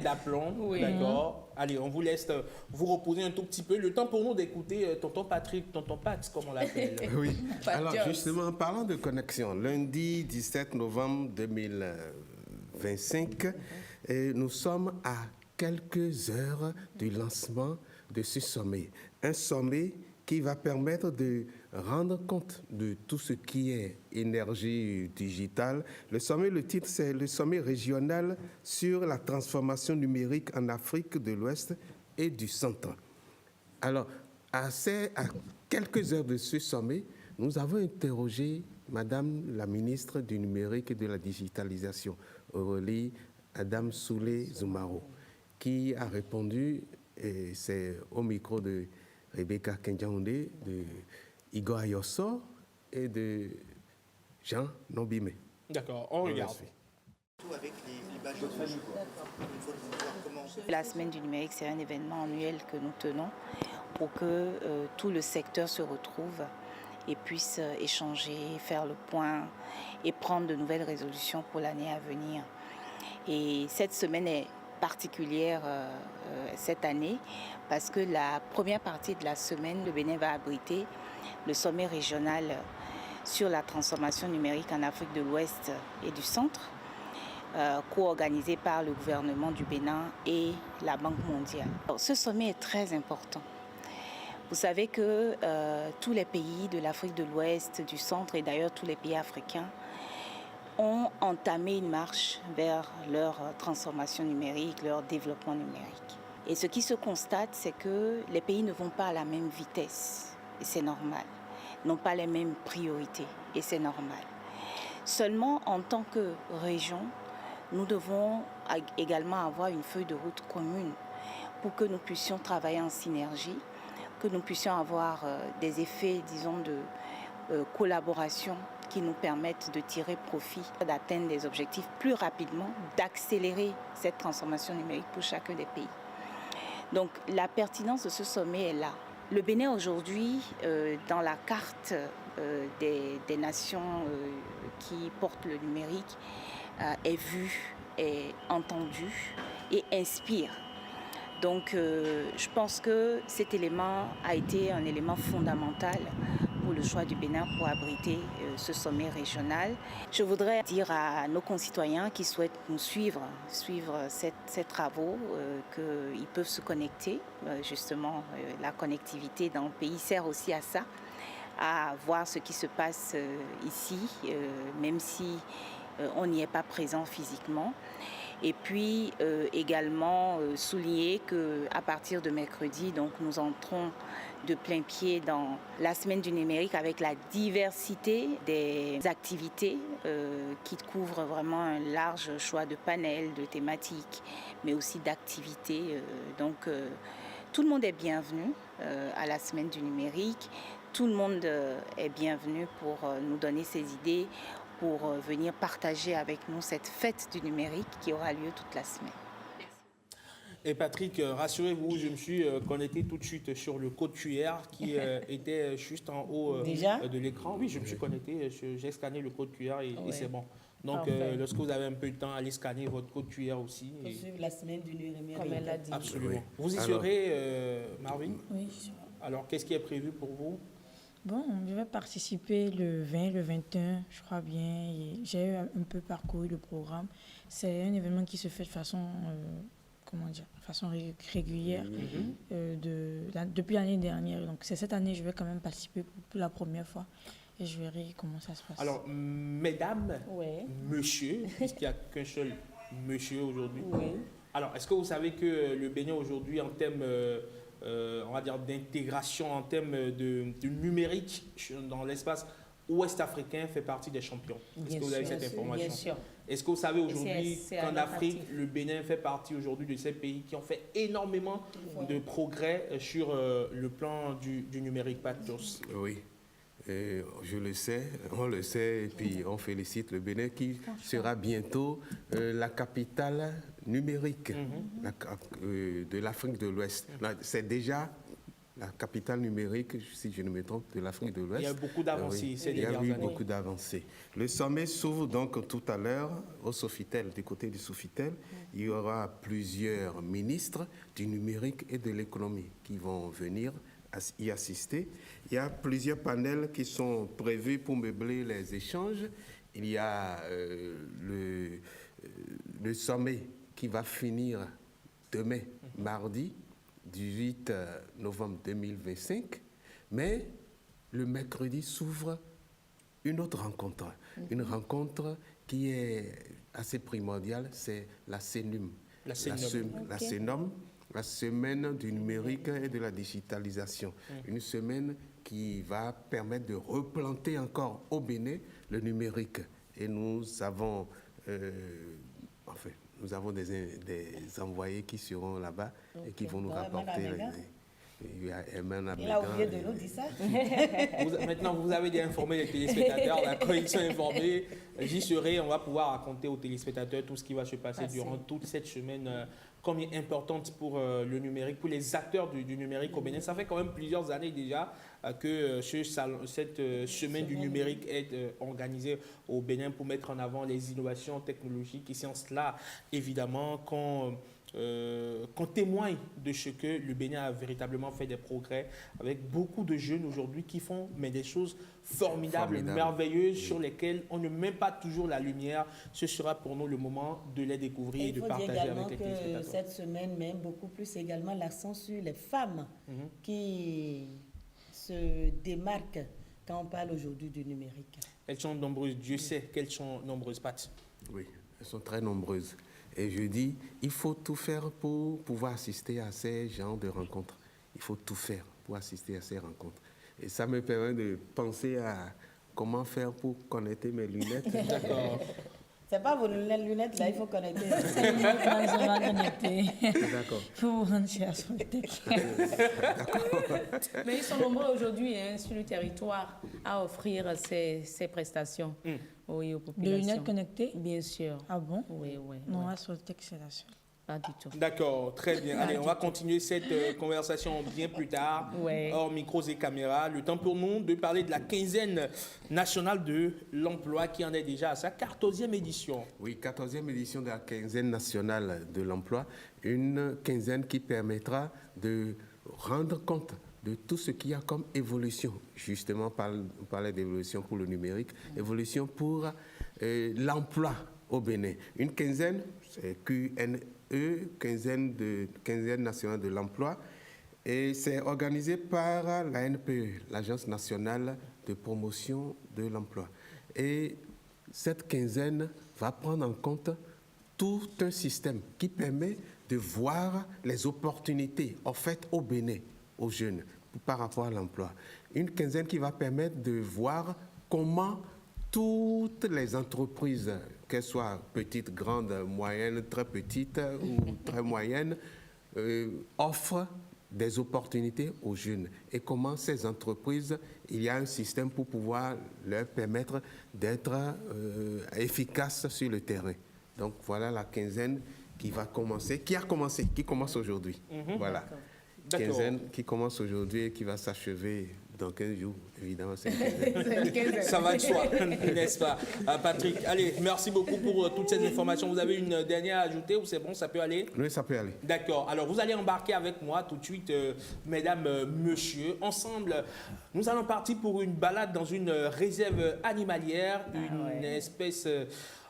S3: d'aplomb. Oui. D'accord. Allez, on vous laisse vous reposer un tout petit peu. Le temps pour nous d'écouter tonton Patrick, tonton Pax, comme on l'appelle.
S7: Oui. Alors, justement, en parlant de connexion, lundi 17 novembre 2025, nous sommes à quelques heures du lancement de ce sommet. Un sommet qui va permettre de rendre compte de tout ce qui est énergie digitale. Le sommet, le titre, c'est le sommet régional sur la transformation numérique en Afrique de l'Ouest et du Centre. Alors, à quelques heures de ce sommet, nous avons interrogé Madame la ministre du numérique et de la digitalisation, Aurélie Adam Soulé-Zoumaro, qui a répondu, et c'est au micro de Rebecca Kenjaoundé, de Igor Ayosso et de Jean Nombimé.
S3: D'accord, on regarde.
S14: La semaine du numérique, c'est un événement annuel que nous tenons pour que tout le secteur se retrouve et puisse échanger, faire le point et prendre de nouvelles résolutions pour l'année à venir. Et cette semaine est particulière cette année parce que la première partie de la semaine, le Bénin va abriter le sommet régional sur la transformation numérique en Afrique de l'Ouest et du Centre, co-organisé par le gouvernement du Bénin et la Banque mondiale. Alors, ce sommet est très important. Vous savez que tous les pays de l'Afrique de l'Ouest, du Centre et d'ailleurs tous les pays africains ont entamé une marche vers leur transformation numérique, leur développement numérique. Et ce qui se constate, c'est que les pays ne vont pas à la même vitesse, et c'est normal, n'ont pas les mêmes priorités, et c'est normal. Seulement, en tant que région, nous devons également avoir une feuille de route commune pour que nous puissions travailler en synergie, que nous puissions avoir des effets, disons, de collaboration qui nous permettent de tirer profit, d'atteindre des objectifs plus rapidement, d'accélérer cette transformation numérique pour chacun des pays. Donc la pertinence de ce sommet est là. Le Bénin aujourd'hui, dans la carte des nations qui portent le numérique, est vu, est entendu et inspire. Donc je pense que cet élément a été un élément fondamental pour le choix du Bénin pour abriter ce sommet régional. Je voudrais dire à nos concitoyens qui souhaitent nous suivre ces travaux, qu'ils peuvent se connecter. Justement, la connectivité dans le pays sert aussi à ça, à voir ce qui se passe ici, même si on n'y est pas présent physiquement. Et puis également souligner qu'à partir de mercredi, donc, nous entrons de plein pied dans la semaine du numérique avec la diversité des activités qui couvrent vraiment un large choix de panels, de thématiques, mais aussi d'activités. Donc tout le monde est bienvenu à la semaine du numérique. Tout le monde est bienvenu pour nous donner ses idées, pour venir partager avec nous cette fête du numérique qui aura lieu toute la semaine.
S3: Et Patrick, rassurez-vous, je me suis connecté tout de suite sur le code QR qui était juste en haut de l'écran. Oui, je me suis connecté, j'ai scanné le code QR et c'est bon. Donc, lorsque vous avez un peu de temps, allez scanner votre code QR aussi.
S5: Pour suivre la semaine du numérique.
S14: Comme elle l'a dit.
S3: Absolument.
S14: Oui.
S3: Vous y serez, Marvin?
S13: Oui.
S3: Alors, qu'est-ce qui est prévu pour vous?
S13: Bon, je vais participer le 20, le 21, je crois bien. J'ai un peu parcouru le programme. C'est un événement qui se fait de façon, régulière depuis l'année dernière. Donc c'est cette année, je vais quand même participer pour la première fois et je verrai comment ça se passe.
S3: Alors, mesdames, monsieur, puisqu'il n'y a qu'un seul monsieur aujourd'hui. Oui. Alors, est-ce que vous savez que le Bénin aujourd'hui, en termes on va dire d'intégration en termes de numérique dans l'espace ouest africain fait partie des champions. Est-ce que vous avez cette information?
S14: Bien sûr.
S3: Est-ce que vous savez aujourd'hui qu'en Afrique, le Bénin fait partie aujourd'hui de ces pays qui ont fait énormément de progrès sur le plan du numérique, Patrice?
S7: Oui. Je le sais, on le sait, et puis on félicite le Bénin qui sera bientôt la capitale numérique de l'Afrique de l'Ouest. C'est déjà la capitale numérique, si je ne me trompe, de l'Afrique de l'Ouest.
S3: Il y a beaucoup d'avancées ces dernières années.
S7: Il y a eu beaucoup d'avancées. Le sommet s'ouvre donc tout à l'heure au Sofitel, du côté du Sofitel. Il y aura plusieurs ministres du numérique et de l'économie qui vont venir y assister. Il y a plusieurs panels qui sont prévus pour meubler les échanges. Il y a le sommet qui va finir demain, mardi, 18 novembre 2025. Mais le mercredi s'ouvre une autre rencontre. Une rencontre qui est assez primordiale, c'est la CENUM. La CENUM. La semaine du numérique et de la digitalisation. Une semaine qui va permettre de replanter encore au Bénin le numérique. Et nous avons, des envoyés qui seront là-bas et qui vont nous rapporter. Il y a Emmanuel
S5: Il a oublié de nous dire ça.
S3: Maintenant, vous avez informé les téléspectateurs, d'accord, ils sont informés. J'y serai, on va pouvoir raconter aux téléspectateurs tout ce qui va se passer durant toute cette semaine. Combien importante pour le numérique, pour les acteurs du numérique au Bénin. Ça fait quand même plusieurs années déjà que cette semaine du numérique est organisée au Bénin pour mettre en avant les innovations technologiques. Et c'est en cela, évidemment, qu'on qu'on témoigne de ce que le Bénin a véritablement fait des progrès avec beaucoup de jeunes aujourd'hui qui font des choses formidables, merveilleuses, sur lesquelles on ne met pas toujours la lumière. Ce sera pour nous le moment de les découvrir et de partager avec les téléspectateurs.
S5: Il faut dire également que cette semaine met beaucoup plus également l'accent sur les femmes qui se démarquent quand on parle aujourd'hui du numérique.
S3: Elles sont nombreuses, Dieu sait qu'elles sont nombreuses, Pat.
S7: Oui, elles sont très nombreuses. Et je dis, il faut tout faire pour pouvoir assister à ces genres de rencontres. Il faut tout faire pour assister à ces rencontres. Et ça me permet de penser à comment faire pour connecter mes lunettes.
S5: D'accord. C'est pas vos lunettes là, il faut connecter.
S13: Ces lunettes là, ils ont connecté.
S7: D'accord.
S13: Il faut vous rendre chez Asfotech.
S6: Mais ils sont nombreux aujourd'hui sur le territoire à offrir ces prestations aux populations.
S13: De lunettes connectées?
S6: Bien sûr.
S13: Ah bon?
S6: Oui, oui.
S13: Non, Asfotech, c'est la seule.
S6: Pas du tout.
S3: D'accord, très bien. Allez, on va continuer cette conversation bien plus tard, hors micros et caméras. Le temps pour nous de parler de la quinzaine nationale de l'emploi qui en est déjà à sa 14e édition.
S7: Oui, 14e édition de la quinzaine nationale de l'emploi. Une quinzaine qui permettra de rendre compte de tout ce qu'il y a comme évolution. Justement, on parlait d'évolution pour le numérique, évolution pour l'emploi au Bénin. Une quinzaine, c'est QNE, quinzaine nationale de l'emploi, et c'est organisé par la NPE, l'Agence nationale de promotion de l'emploi. Et cette quinzaine va prendre en compte tout un système qui permet de voir les opportunités offertes au Bénin, aux jeunes, par rapport à l'emploi. Une quinzaine qui va permettre de voir comment toutes les entreprises, qu'elles soient petites, grandes, moyennes, très petites ou très moyennes, offrent des opportunités aux jeunes. Et comment ces entreprises, il y a un système pour pouvoir leur permettre d'être efficaces sur le terrain. Donc voilà la quinzaine qui commence aujourd'hui. Voilà. Quinzaine qui commence aujourd'hui et qui va s'achever dans 15 jours, évidemment.
S3: Ça va de soi, n'est-ce pas, Patrick? Allez, merci beaucoup pour toutes ces informations. Vous avez une dernière à ajouter ou c'est bon, ça peut aller?
S7: Oui, ça peut aller.
S3: D'accord. Alors, vous allez embarquer avec moi tout de suite, mesdames, messieurs. Ensemble, nous allons partir pour une balade dans une réserve animalière, une espèce...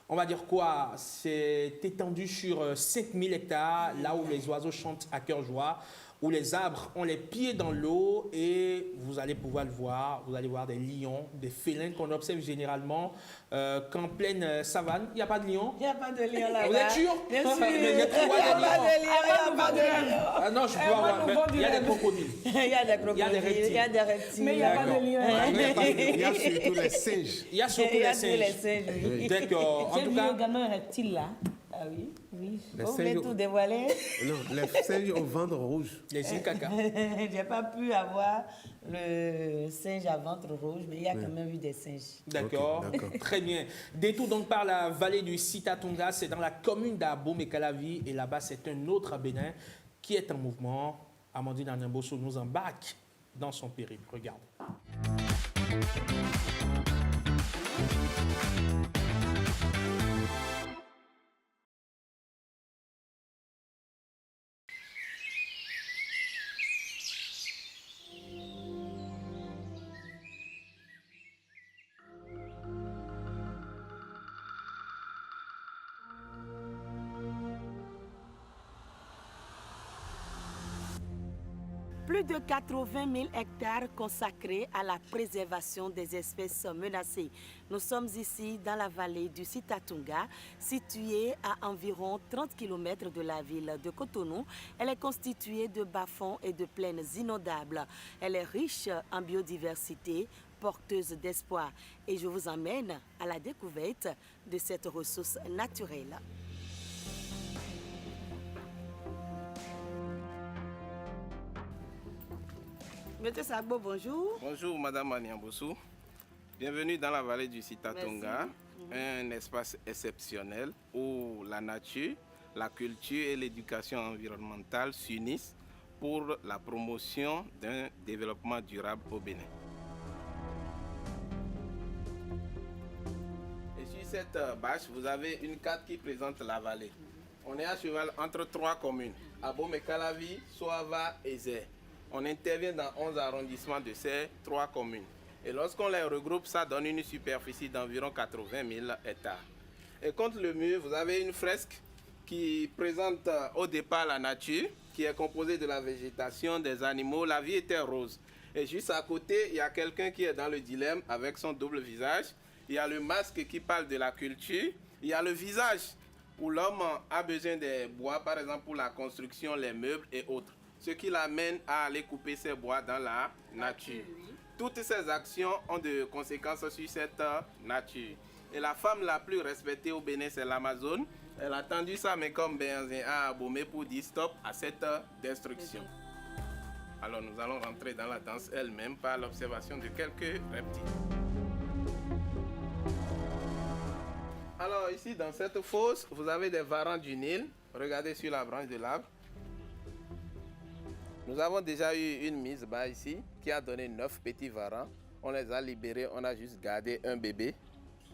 S3: on va dire quoi? C'est étendu sur 5000 hectares, là où les oiseaux chantent à cœur joie, où les arbres ont les pieds dans l'eau et vous allez pouvoir le voir, vous allez voir des lions, des félins qu'on observe généralement qu'en pleine savane. Il n'y a pas de lion?
S5: Il n'y a pas de lion là-bas.
S3: Vous êtes sûr?
S5: Bien sûr.
S3: Mais il y a trop de
S5: lions.
S3: Ah non, je peux avoir. Il y a des crocodiles.
S5: Il y a des crocodiles, il y a des reptiles.
S13: Mais il n'y a pas de lion.
S7: Il y a surtout les singes.
S3: Il y a surtout les singes.
S5: Oui.
S3: D'accord. En tout cas,
S13: également un reptile là.
S5: Ah oui?
S13: Oui.
S5: Vous voulez tout dévoiler?
S7: Non, les singes au ventre rouge.
S3: Les caca.
S5: Je n'ai pas pu avoir le singe à ventre rouge, mais il y a quand même eu des singes.
S3: D'accord,
S7: Okay,
S3: très bien. Détour donc par la vallée du Sitatunga, c'est dans la commune d'Abomey-Calavi, et là-bas c'est un autre Bénin qui est en mouvement. Amandine Anamboso nous embarque dans son périple. Regarde.
S5: Plus de 80 000 hectares consacrés à la préservation des espèces menacées. Nous sommes ici dans la vallée du Sitatunga, située à environ 30 km de la ville de Cotonou. Elle est constituée de bas-fonds et de plaines inondables. Elle est riche en biodiversité, porteuse d'espoir. Et je vous emmène à la découverte de cette ressource naturelle. Monsieur Sagbo, bonjour.
S10: Bonjour Madame Anyambosu. Bienvenue dans la vallée du Sitatunga, un espace exceptionnel où la nature, la culture et l'éducation environnementale s'unissent pour la promotion d'un développement durable au Bénin. Et sur cette bâche, vous avez une carte qui présente la vallée. On est à cheval entre 3 communes, Abomey-Calavi, Soava et Zé. On intervient dans 11 arrondissements de ces 3 communes. Et lorsqu'on les regroupe, ça donne une superficie d'environ 80 000 hectares. Et contre le mur, vous avez une fresque qui présente au départ la nature, qui est composée de la végétation, des animaux. La vie était rose. Et juste à côté, il y a quelqu'un qui est dans le dilemme avec son double visage. Il y a le masque qui parle de la culture. Il y a le visage où l'homme a besoin des bois, par exemple pour la construction, les meubles et autres. Ce qui l'amène à aller couper ces bois dans la nature. Toutes ces actions ont des conséquences sur cette nature. Et la femme la plus respectée au Bénin, c'est l'Amazone. Elle a tendu sa main comme Benzin à Abomey pour dire stop à cette destruction. Alors nous allons rentrer dans la danse elle-même par l'observation de quelques reptiles. Alors ici, dans cette fosse, vous avez des varans du Nil. Regardez sur la branche de l'arbre. Nous avons déjà eu une mise bas ici qui a donné 9 petits varans. On les a libérés, on a juste gardé un bébé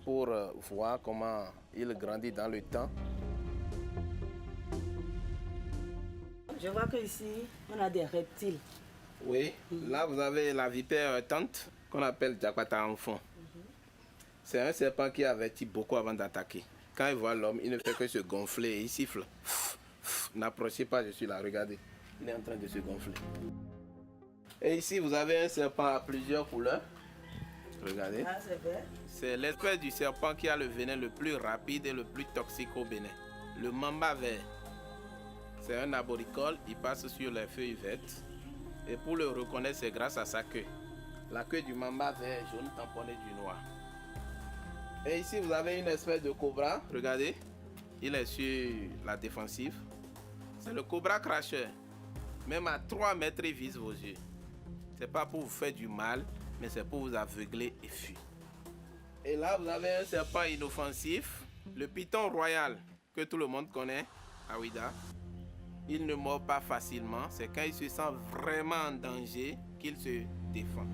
S10: pour voir comment il grandit dans le temps.
S5: Je vois qu'ici, on a des reptiles.
S10: Oui, là vous avez la vipère tante qu'on appelle Diakwata enfant. C'est un serpent qui avertit beaucoup avant d'attaquer. Quand il voit l'homme, il ne fait que se gonfler et il siffle. N'approchez pas, je suis là, regardez. Il est en train de se gonfler. Et ici, vous avez un serpent à plusieurs couleurs. Regardez.
S5: Ah, c'est vrai.
S10: C'est l'espèce du serpent qui a le venin le plus rapide et le plus toxique au Bénin. Le mamba vert. C'est un arboricole, il passe sur les feuilles vertes. Et pour le reconnaître, c'est grâce à sa queue. La queue du mamba vert est jaune tamponnée du noir. Et ici, vous avez une espèce de cobra. Regardez, il est sur la défensive. C'est le cobra cracheur. Même à 3 mètres, il vise vos yeux. C'est pas pour vous faire du mal, mais c'est pour vous aveugler et fuir. Et là, vous avez un serpent inoffensif, le python royal, que tout le monde connaît, Ouida. Il ne mord pas facilement. C'est quand il se sent vraiment en danger qu'il se défend.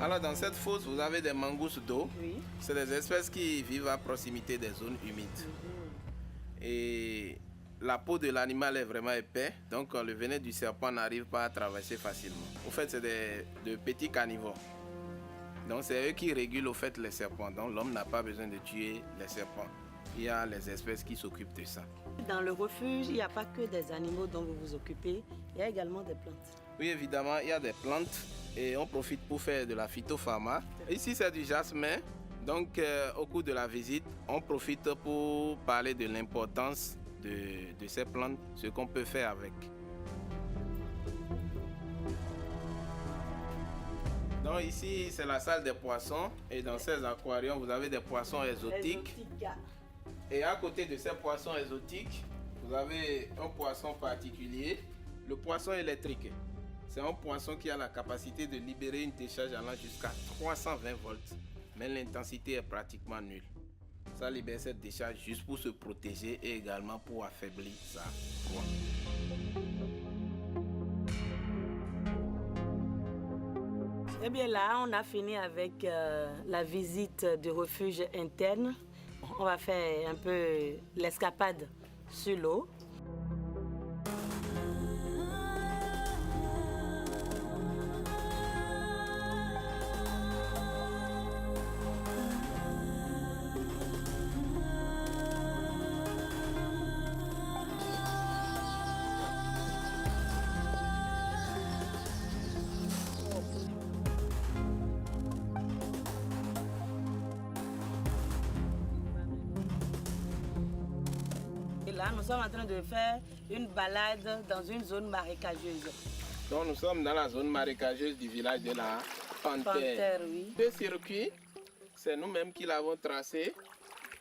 S10: Alors dans cette fosse, vous avez des mangousses d'eau. Oui. C'est des espèces qui vivent à proximité des zones humides. Et la peau de l'animal est vraiment épais, donc le venin du serpent n'arrive pas à traverser facilement. Au fait, c'est de petits carnivores. Donc c'est eux qui régulent au fait les serpents. Donc l'homme n'a pas besoin de tuer les serpents. Il y a les espèces qui s'occupent de ça.
S5: Dans le refuge, il n'y a pas que des animaux dont vous vous occupez, il y a également des plantes.
S10: Oui, évidemment, il y a des plantes et on profite pour faire de la phytopharma. Ici, c'est du jasmin. Donc, au cours de la visite, on profite pour parler de l'importance de ces plantes, ce qu'on peut faire avec. Donc ici, c'est la salle des poissons. Et dans ces aquariums, vous avez des poissons exotiques. Et à côté de ces poissons exotiques, vous avez un poisson particulier, le poisson électrique. C'est un poisson qui a la capacité de libérer une décharge allant jusqu'à 320 volts. Mais l'intensité est pratiquement nulle. Ça libère cette décharge juste pour se protéger et également pour affaiblir sa proie.
S5: Eh bien là, on a fini avec la visite du refuge interne. On va faire un peu l'escapade sur l'eau. Là, nous sommes en train de faire une balade dans une zone marécageuse.
S10: Donc nous sommes dans la zone marécageuse du village de la Panthère.
S5: Panthère, oui.
S10: Ce circuit, c'est nous-mêmes qui l'avons tracé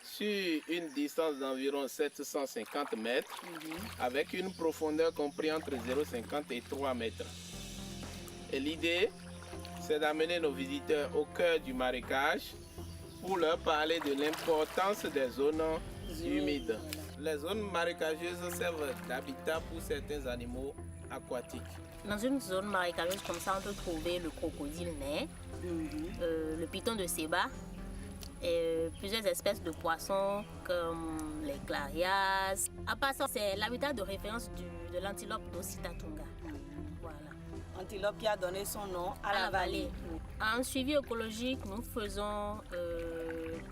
S10: sur une distance d'environ 750 mètres avec une profondeur comprise entre 0,50 et 3 mètres. Et l'idée, c'est d'amener nos visiteurs au cœur du marécage pour leur parler de l'importance des zones humides. Les zones marécageuses servent d'habitat pour certains animaux aquatiques.
S16: Dans une zone marécageuse comme ça, on peut trouver le crocodile nain, le python de Séba, et plusieurs espèces de poissons comme les clarias. À part ça, c'est l'habitat de référence de l'antilope d'Ocitatunga. Voilà.
S5: Antilope qui a donné son nom à la vallée.
S16: En suivi écologique, nous faisons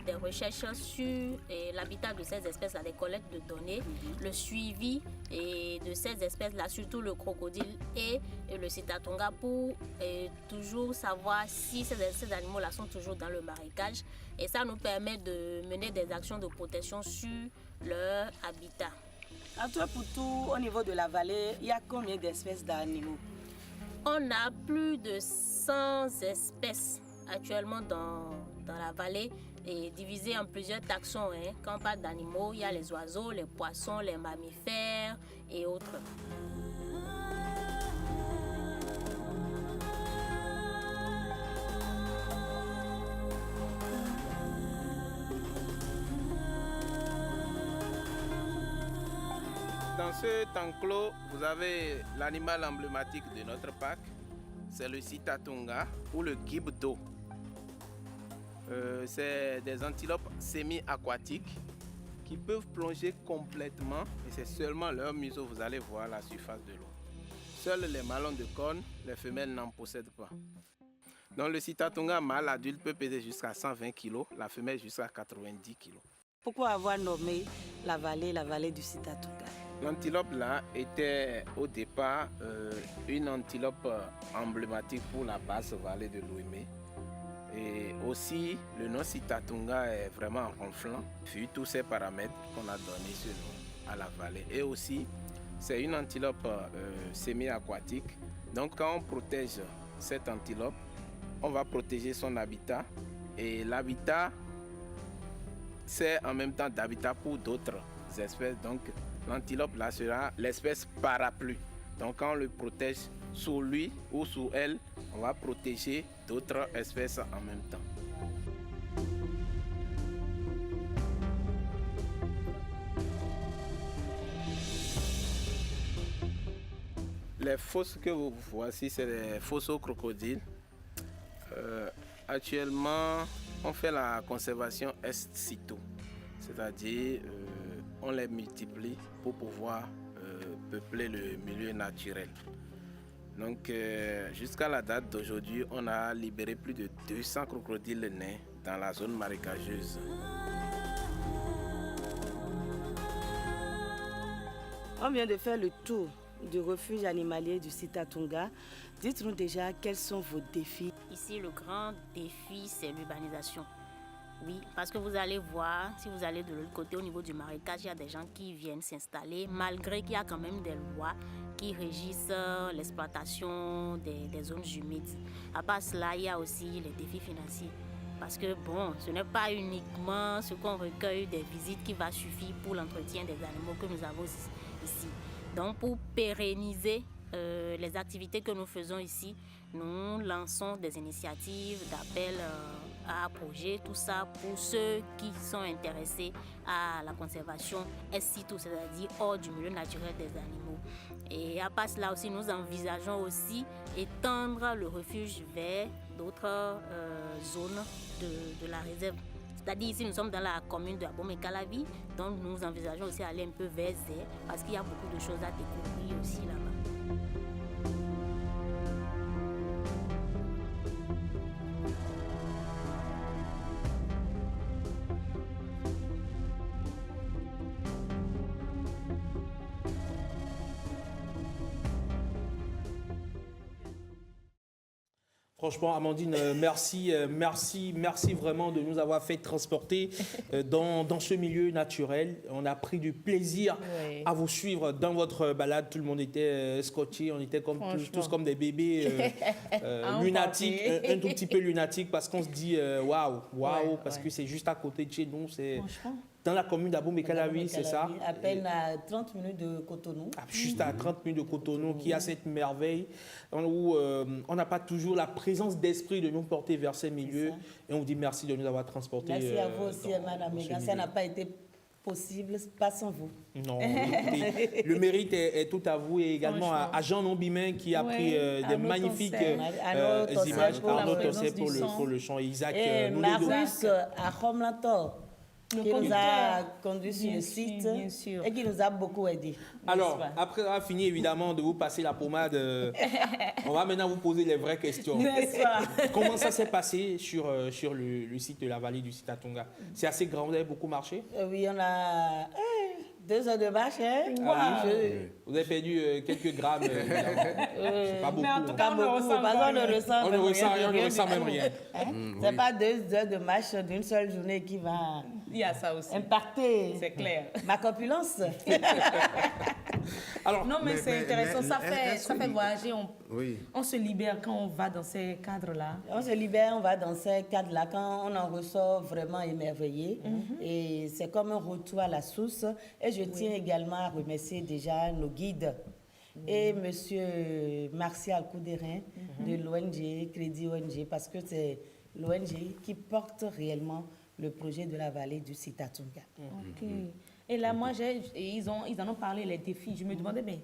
S16: des recherches sur l'habitat de ces espèces-là, des collectes de données, le suivi de ces espèces-là, surtout le crocodile et le Citatunga, pour toujours savoir si ces animaux-là sont toujours dans le marécage. Et ça nous permet de mener des actions de protection sur leur habitat.
S5: En tout et pour tout, au niveau de la vallée, il y a combien d'espèces d'animaux?
S16: On a plus de 100 espèces actuellement dans la vallée et divisées en plusieurs taxons. Quand on parle d'animaux, il y a les oiseaux, les poissons, les mammifères et autres.
S10: Dans cet enclos, vous avez l'animal emblématique de notre parc, c'est le Citatunga ou le guibe d'eau. C'est des antilopes semi-aquatiques qui peuvent plonger complètement et c'est seulement leur museau, vous allez voir la surface de l'eau. Seuls les mâles de cornes, les femelles n'en possèdent pas. Donc le Citatunga mâle adulte peut peser jusqu'à 120 kg, la femelle jusqu'à 90 kg.
S5: Pourquoi avoir nommé la vallée du Citatunga?
S10: L'antilope là était au départ une antilope emblématique pour la basse vallée de l'Ouémé. Et aussi le nom Citatunga est vraiment ronflant, vu tous ces paramètres qu'on a donné ce nom à la vallée. Et aussi c'est une antilope semi-aquatique. Donc quand on protège cette antilope, on va protéger son habitat. Et l'habitat, c'est en même temps d'habitat pour d'autres espèces. Donc l'antilope là sera l'espèce parapluie. Donc quand on le protège sous lui ou sous elle, on va protéger d'autres espèces en même temps. Les fosses que vous voici, c'est les fosses aux crocodiles. Actuellement, on fait la conservation est situ, c'est-à-dire on les multiplie pour pouvoir peupler le milieu naturel. Donc jusqu'à la date d'aujourd'hui, on a libéré plus de 200 crocodiles nains dans la zone marécageuse.
S5: On vient de faire le tour du refuge animalier du Citatunga. Dites-nous déjà quels sont vos défis.
S16: Ici, le grand défi, c'est l'urbanisation. Oui, parce que vous allez voir, si vous allez de l'autre côté, au niveau du marécage, il y a des gens qui viennent s'installer, malgré qu'il y a quand même des lois qui régissent l'exploitation des zones humides. À part cela, il y a aussi les défis financiers. Parce que bon, ce n'est pas uniquement ce qu'on recueille des visites qui va suffire pour l'entretien des animaux que nous avons ici. Donc pour pérenniser les activités que nous faisons ici, nous lançons des initiatives d'appel à projets, tout ça pour ceux qui sont intéressés à la conservation est situ, c'est-à-dire hors du milieu naturel des animaux. Et à part cela aussi, nous envisageons aussi étendre le refuge vers d'autres zones de la réserve. C'est-à-dire ici, nous sommes dans la commune de Abomey-Calavi, donc nous envisageons aussi aller un peu vers Zé, parce qu'il y a beaucoup de choses à découvrir aussi là-bas.
S3: Franchement, Amandine, merci vraiment de nous avoir fait transporter dans ce milieu naturel. On a pris du plaisir à vous suivre dans votre balade. Tout le monde était scotché, on était comme tous comme des bébés lunatiques, un tout petit peu lunatiques, parce qu'on se dit waouh, parce que c'est juste à côté de chez nous. C'est dans la commune d'Abomey-Calavi, c'est ça?
S5: À peine à 30 minutes de Cotonou.
S3: Juste à 30 minutes de Cotonou, qui a cette merveille où on n'a pas toujours la présence d'esprit de nous porter vers ces milieux. Et on vous dit merci de nous avoir transportés.
S5: Merci à vous aussi, Madame Megan. Ça n'a pas été possible, pas sans vous.
S3: Non, écoutez, le mérite est tout à vous et également à Jean Nombimin qui a pris des magnifiques images. Arnaud Tosset pour le chant. Isaac
S5: et Marius à Romlantor, qui nous a conduit sur le site et qui nous a beaucoup aidé.
S3: Alors, après avoir fini évidemment de vous passer la pommade, on va maintenant vous poser les vraies questions. Comment ça s'est passé sur le site de la vallée du Sitatunga? C'est assez grand, vous avez beaucoup marché?
S5: Oui, on a 2 heures de marche. Hein?
S3: Vous avez perdu quelques grammes, c'est pas beaucoup.
S5: Mais en tout cas, on ne ressent
S3: rien, on ne ressent même rien.
S5: C'est pas 2 heures de marche d'une seule journée qui va impacter ma corpulence.
S6: Alors, non, mais c'est intéressant, ça fait voyager, on se libère quand on va dans ces cadres-là.
S5: On se libère, on va dans ces cadres-là quand on en ressort vraiment émerveillé. Et c'est comme un retour à la source. Et je tiens également à remercier déjà nos guides et M. Martial Coudérin de l'ONG Crédit ONG, parce que c'est l'ONG qui porte réellement le projet de la vallée du Sitatunga.
S6: Et là, moi, ils en ont parlé, les défis. Je me demandais, mais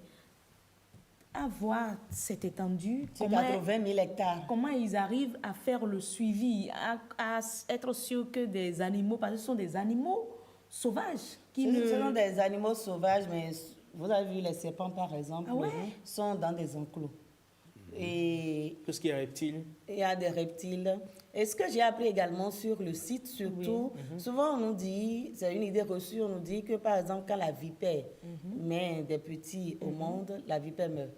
S6: avoir cette étendue,
S5: sur 80 000 hectares.
S6: Comment ils arrivent à faire le suivi, à être sûr que des animaux, parce que ce sont des animaux sauvages.
S5: Ce sont des animaux sauvages, mais vous avez vu les serpents, par exemple, sont dans des enclos. Et
S3: tout ce qui est reptiles.
S5: Il y a des reptiles. Et ce que j'ai appris également sur le site, surtout, souvent on nous dit, c'est une idée reçue, on nous dit que par exemple, quand la vipère met des petits au monde, la vipère meurt.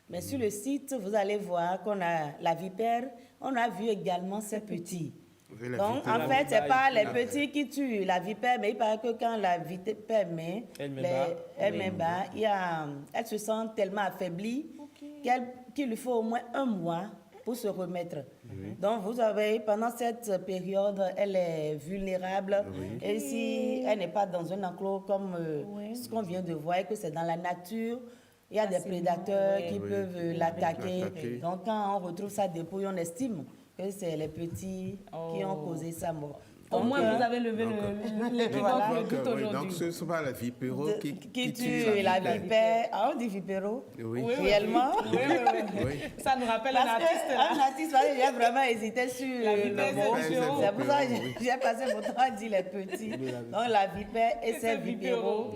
S5: Mais sur le site, vous allez voir qu'on a la vipère, on a vu également ses petits. Donc, en fait, ce n'est pas les petits qui tuent la vipère, mais il paraît que quand la vipère met, elle se sent tellement affaiblie qu'il lui faut au moins 1 mois pour se remettre. Donc, vous avez, pendant cette période, elle est vulnérable. Et si elle n'est pas dans un enclos comme ce qu'on vient de voir, et que c'est dans la nature, il y a des prédateurs qui peuvent l'attaquer. Donc, quand on retrouve sa dépouille, on estime que c'est les petits qui ont causé sa mort.
S6: Au moins, vous avez levé l'équilibre tout aujourd'hui.
S7: Donc, ce ne sont pas les vipéros qui
S5: tuent la vipère. Ah, on dit vipéros?
S7: Oui.
S5: Réellement?
S6: Oui. Ça nous rappelle un artiste.
S5: Un artiste, j'ai vraiment hésité sur le mot. C'est pour ça que j'ai passé mon temps à dire les petits. Donc, la vipère et ses vipéros.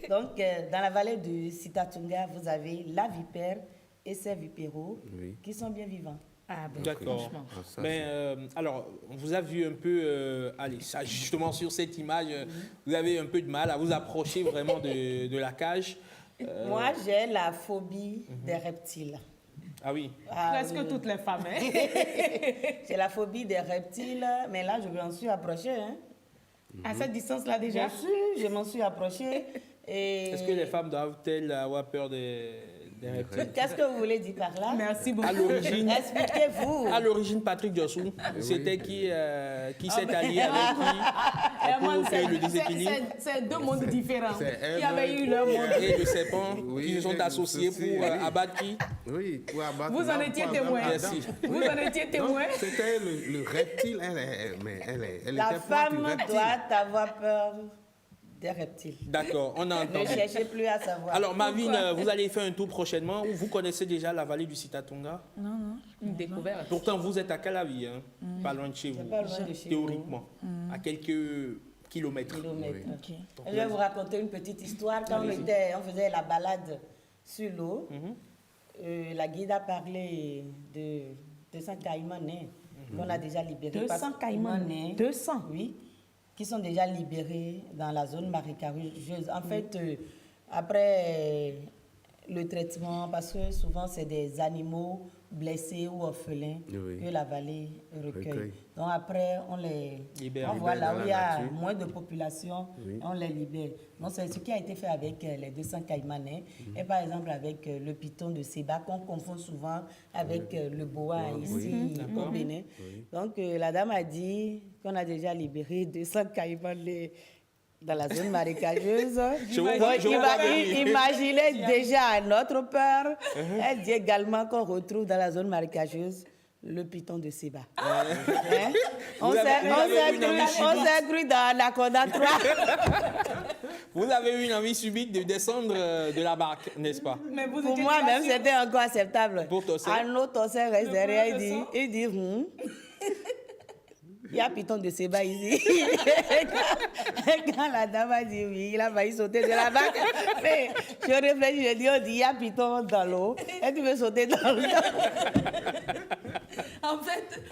S5: Donc, dans la vallée du Sitatunga, vous avez la vipère et ses vipéros qui sont bien vivants.
S3: D'accord. Mais alors, on vous a vu un peu, justement sur cette image, vous avez un peu de mal à vous approcher vraiment de la cage.
S5: Moi, j'ai la phobie des reptiles.
S3: Ah oui.
S6: Presque toutes les femmes. Hein?
S5: J'ai la phobie des reptiles, mais là, je m'en suis approchée. Hein.
S6: À cette distance-là déjà?
S5: Bien sûr, je m'en suis approchée.
S3: Est-ce que les femmes doivent-elles avoir peur des reptiles?
S5: Qu'est-ce que vous voulez dire par là?
S6: Merci beaucoup.
S3: À l'origine,
S5: expliquez-vous.
S3: À l'origine, Patrick Diossou, c'était qui s'est allié avec qui pour créer le déséquilibre?
S6: C'est 2 mondes différents. Il y avait eu leur monde.
S3: Et le serpent qui se sont associés pour abattre qui?
S7: Oui, pour abattre.
S6: Vous en étiez témoin.
S3: Merci.
S6: Vous en étiez témoin.
S7: C'était le reptile. Elle
S5: la femme doit avoir peur des reptiles.
S3: D'accord, on a entendu.
S5: Ne cherchez plus à savoir.
S3: Alors, Marvin, vous allez faire un tour prochainement. Vous connaissez déjà la vallée du Sitatunga?
S6: Non. Une découverte.
S3: Pourtant, vous êtes à Calavi, hein? Pas loin de chez vous.
S5: Pas loin de chez
S3: théoriquement. À quelques kilomètres.
S5: Okay. Je vais vous raconter une petite histoire. Quand on faisait la balade sur l'eau, la guide a parlé de 200 caïmans qu'on a déjà libérés.
S6: 200 caïmans? 200?
S5: Oui. Qui sont déjà libérés dans la zone marécageuse. En fait, après le traitement, parce que souvent c'est des animaux blessés ou orphelins que la vallée recueille. Donc après, on les envoie là où il y a moins de population, on les libère. Donc c'est ce qui a été fait avec les 200 caïmanais et par exemple avec le python de Séba qu'on confond souvent avec le boa ici au Bénin. Donc la dame a dit qu'on a déjà libéré 200 caïmanais dans la zone marécageuse. Imaginez déjà notre peur. Elle dit également qu'on retrouve dans la zone marécageuse le python de Séba. On s'est cru dans Anaconda 3.
S3: Vous avez eu une envie subite de descendre de la barque, n'est-ce pas?
S5: Mais pour moi, même, c'était encore acceptable.
S3: Pour Tossé?
S5: Un autre Tossé reste derrière, il dit il y a Python de Séba ici. Quand la dame a dit oui, il a failli sauter de la barque. Mais je réfléchis, je dis, on dit, il y a Python dans l'eau. Et tu veux sauter dans l'eau.
S6: En fait,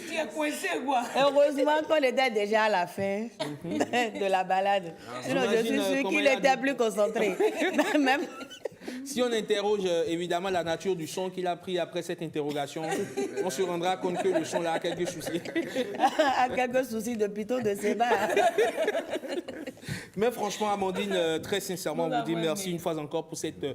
S6: tu es coincé, quoi.
S5: Heureusement qu'on était déjà à la fin de la balade. Sinon, je suis sûre qu'il était plus concentré. Même...
S3: Si on interroge évidemment la nature du son qu'il a pris après cette interrogation, on se rendra compte que le son là a quelques soucis.
S5: A quelques soucis de Python de Séba.
S3: Mais franchement, Amandine, très sincèrement, on vous dit merci une fois encore pour cette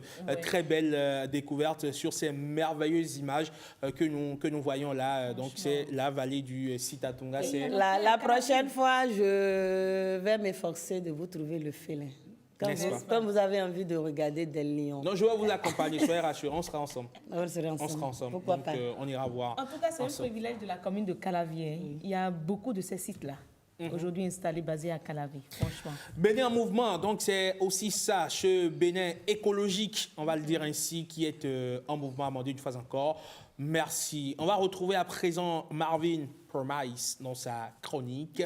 S3: très belle découverte sur ces merveilleuses images que nous voyons là. Donc, c'est la vallée du Sitatunga.
S5: La prochaine fois, je vais m'efforcer de vous trouver le félin. Quand vous avez envie de regarder des lions.
S3: Non, je vais vous accompagner, soyez rassurés, on sera ensemble.
S5: On sera ensemble.
S3: Pourquoi pas? On ira voir.
S6: En tout cas, c'est un privilège de la commune de Calavier. Il y a beaucoup de ces sites-là. Aujourd'hui installés, basés à Calavier, franchement.
S3: Bénin en mouvement, donc c'est aussi ça, ce Bénin écologique, on va le dire ainsi, qui est en mouvement, Amandine, une fois encore. Merci. On va retrouver à présent Marvin Promise dans sa chronique.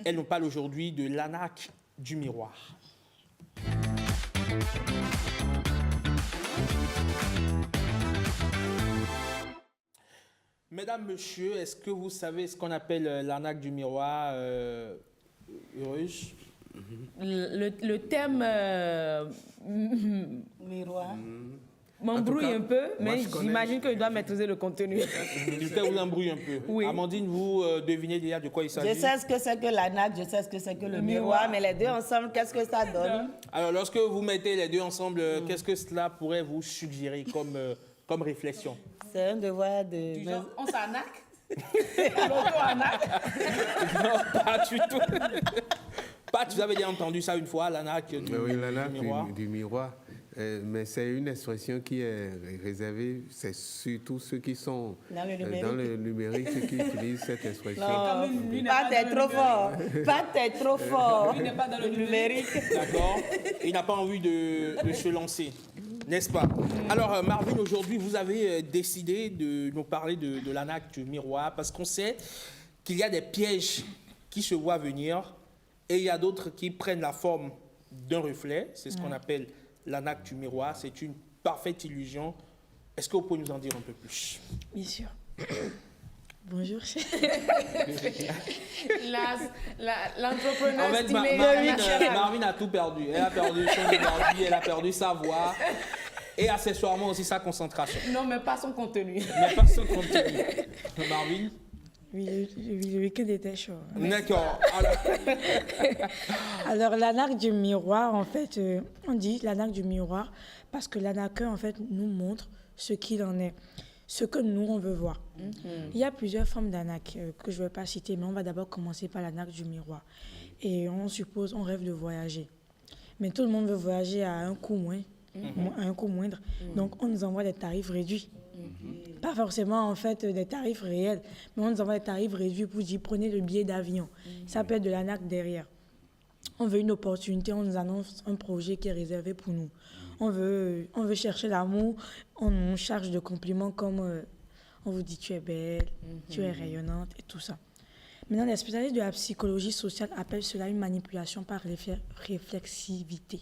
S3: Elle nous parle aujourd'hui de l'ANAQ du miroir. Mesdames, Messieurs, est-ce que vous savez ce qu'on appelle l'ANAQ du miroir, Heureuse?
S6: Le thème
S5: miroir
S6: m'embrouille un peu, mais j'imagine qu'il doit maîtriser le contenu.
S3: Le thème vous embrouille un peu. Oui. Amandine, vous devinez déjà de quoi il s'agit?
S5: Je sais ce que c'est que l'ANAQ, je sais ce que c'est que le miroir, mais les deux ensemble, qu'est-ce que ça donne?
S3: Alors, lorsque vous mettez les deux ensemble, qu'est-ce que cela pourrait vous suggérer comme réflexion?
S5: C'est un devoir de...
S6: Du genre, on s'anaque? L'auto-anaque?
S3: Non, pas du tout. Pat, vous avez déjà entendu ça une fois, l'ANAQ
S7: du miroir. Mais c'est une expression qui est réservée, c'est surtout ceux qui sont dans le numérique qui utilisent cette expression.
S5: Non, Pat est trop fort. Pat est trop fort.
S6: Il n'est pas dans le
S5: numérique.
S3: D'accord. Il n'a pas envie de se lancer, n'est-ce pas? Alors, Marvin, aujourd'hui, vous avez décidé de nous parler de l'ANAQ du miroir parce qu'on sait qu'il y a des pièges qui se voient venir et il y a d'autres qui prennent la forme d'un reflet. C'est ce qu'on appelle l'ANAQ du miroir. C'est une parfaite illusion. Est-ce que vous pouvez nous en dire un peu plus?
S13: Bien sûr. Bonjour.
S6: L'entrepreneur
S3: Marvin a tout perdu. Elle a perdu son énergie, elle a perdu sa voix et accessoirement aussi sa concentration.
S6: Non, mais pas son contenu.
S3: Mais pas son contenu. Marvin?
S13: Oui, le week-end était chaud.
S3: D'accord.
S13: Alors, l'ANAQ du miroir, en fait, on dit l'ANAQ du miroir parce que l'ANAQ, en fait, nous montre ce qu'il en est, ce que nous, on veut voir. Il y a plusieurs formes d'ANAQ que je ne vais pas citer, mais on va d'abord commencer par l'ANAQ du miroir. Et on suppose, on rêve de voyager. Mais tout le monde veut voyager à un coût moindre. Donc, on nous envoie des tarifs réduits. Pas forcément en fait des tarifs réels, mais on nous envoie des tarifs réduits pour dire prenez le billet d'avion. Ça peut être de l'ANAQ derrière. On veut une opportunité, on nous annonce un projet qui est réservé pour nous. On veut chercher l'amour, on nous charge de compliments comme on vous dit tu es belle, tu es rayonnante et tout ça. Maintenant, les spécialistes de la psychologie sociale appellent cela une manipulation par réflexivité.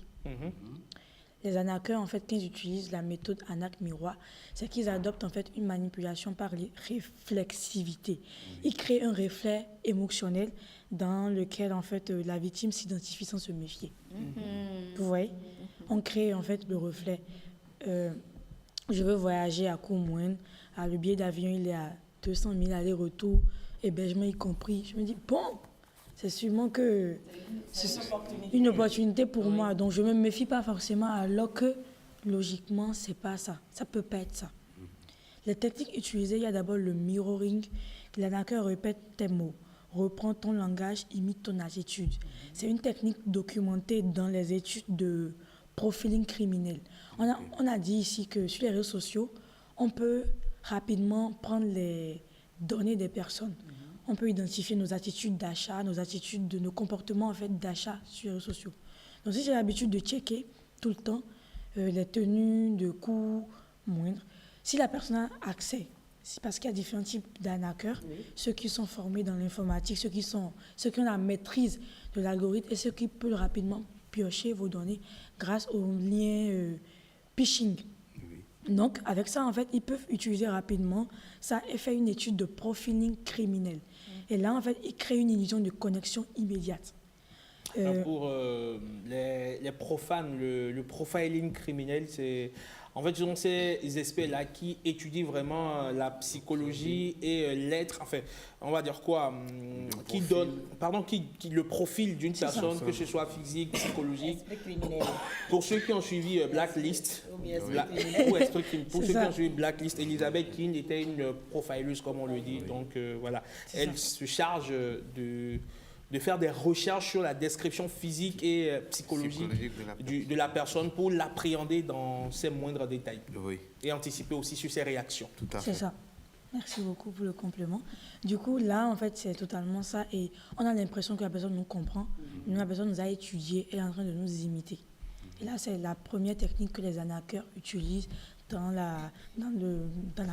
S13: Les ANAQeurs, en fait, quand ils utilisent la méthode ANAQ miroir, c'est qu'ils adoptent en fait une manipulation par réflexivité. Ils créent un reflet émotionnel dans lequel en fait la victime s'identifie sans se méfier. Vous voyez? On crée en fait le reflet. Je veux voyager à coût moindre. Le billet d'avion il est à 200 000 aller-retour, hébergement y compris. Je me dis bon. C'est sûrement que c'est une opportunité pour moi. Donc, je ne me méfie pas forcément alors que, logiquement, ce n'est pas ça. Ça ne peut pas être ça. Les techniques utilisées, il y a d'abord le mirroring. L'ANAQeur répète tes mots, reprend ton langage, imite ton attitude. C'est une technique documentée dans les études de profiling criminel. On a dit ici que sur les réseaux sociaux, on peut rapidement prendre les données des personnes. On peut identifier nos attitudes d'achat, nos attitudes de nos comportements en fait, d'achat sur les réseaux sociaux. Donc, si j'ai l'habitude de checker tout le temps les tenues de coûts moindres, si la personne a accès, c'est parce qu'il y a différents types d'arnaqueurs, ceux qui sont formés dans l'informatique, ceux qui ont la maîtrise de l'algorithme et ceux qui peuvent rapidement piocher vos données grâce aux liens phishing. Donc, avec ça, en fait, ils peuvent utiliser rapidement ça et faire une étude de profiling criminel. Et là, en fait, ils créent une illusion de connexion immédiate.
S3: Pour les profanes, le profiling criminel, c'est... En fait, ce sont ces experts-là qui étudient vraiment la psychologie et l'être, enfin, on va dire quoi, qui donne, le profil d'une personne, que ce soit physique, psychologique. Pour ceux qui ont suivi Blacklist, Elizabeth King était une profileuse, comme on le dit. Donc voilà, elle se charge de faire des recherches sur la description physique et psychologique de la personne pour l'appréhender dans ses moindres détails. Et anticiper aussi sur ses réactions.
S13: Tout à fait. C'est ça. Merci beaucoup pour le complément. Du coup, là, en fait, c'est totalement ça. Et on a l'impression que la personne nous comprend, la personne nous a étudié et est en train de nous imiter. Et là, c'est la première technique que les arnaqueurs utilisent dans la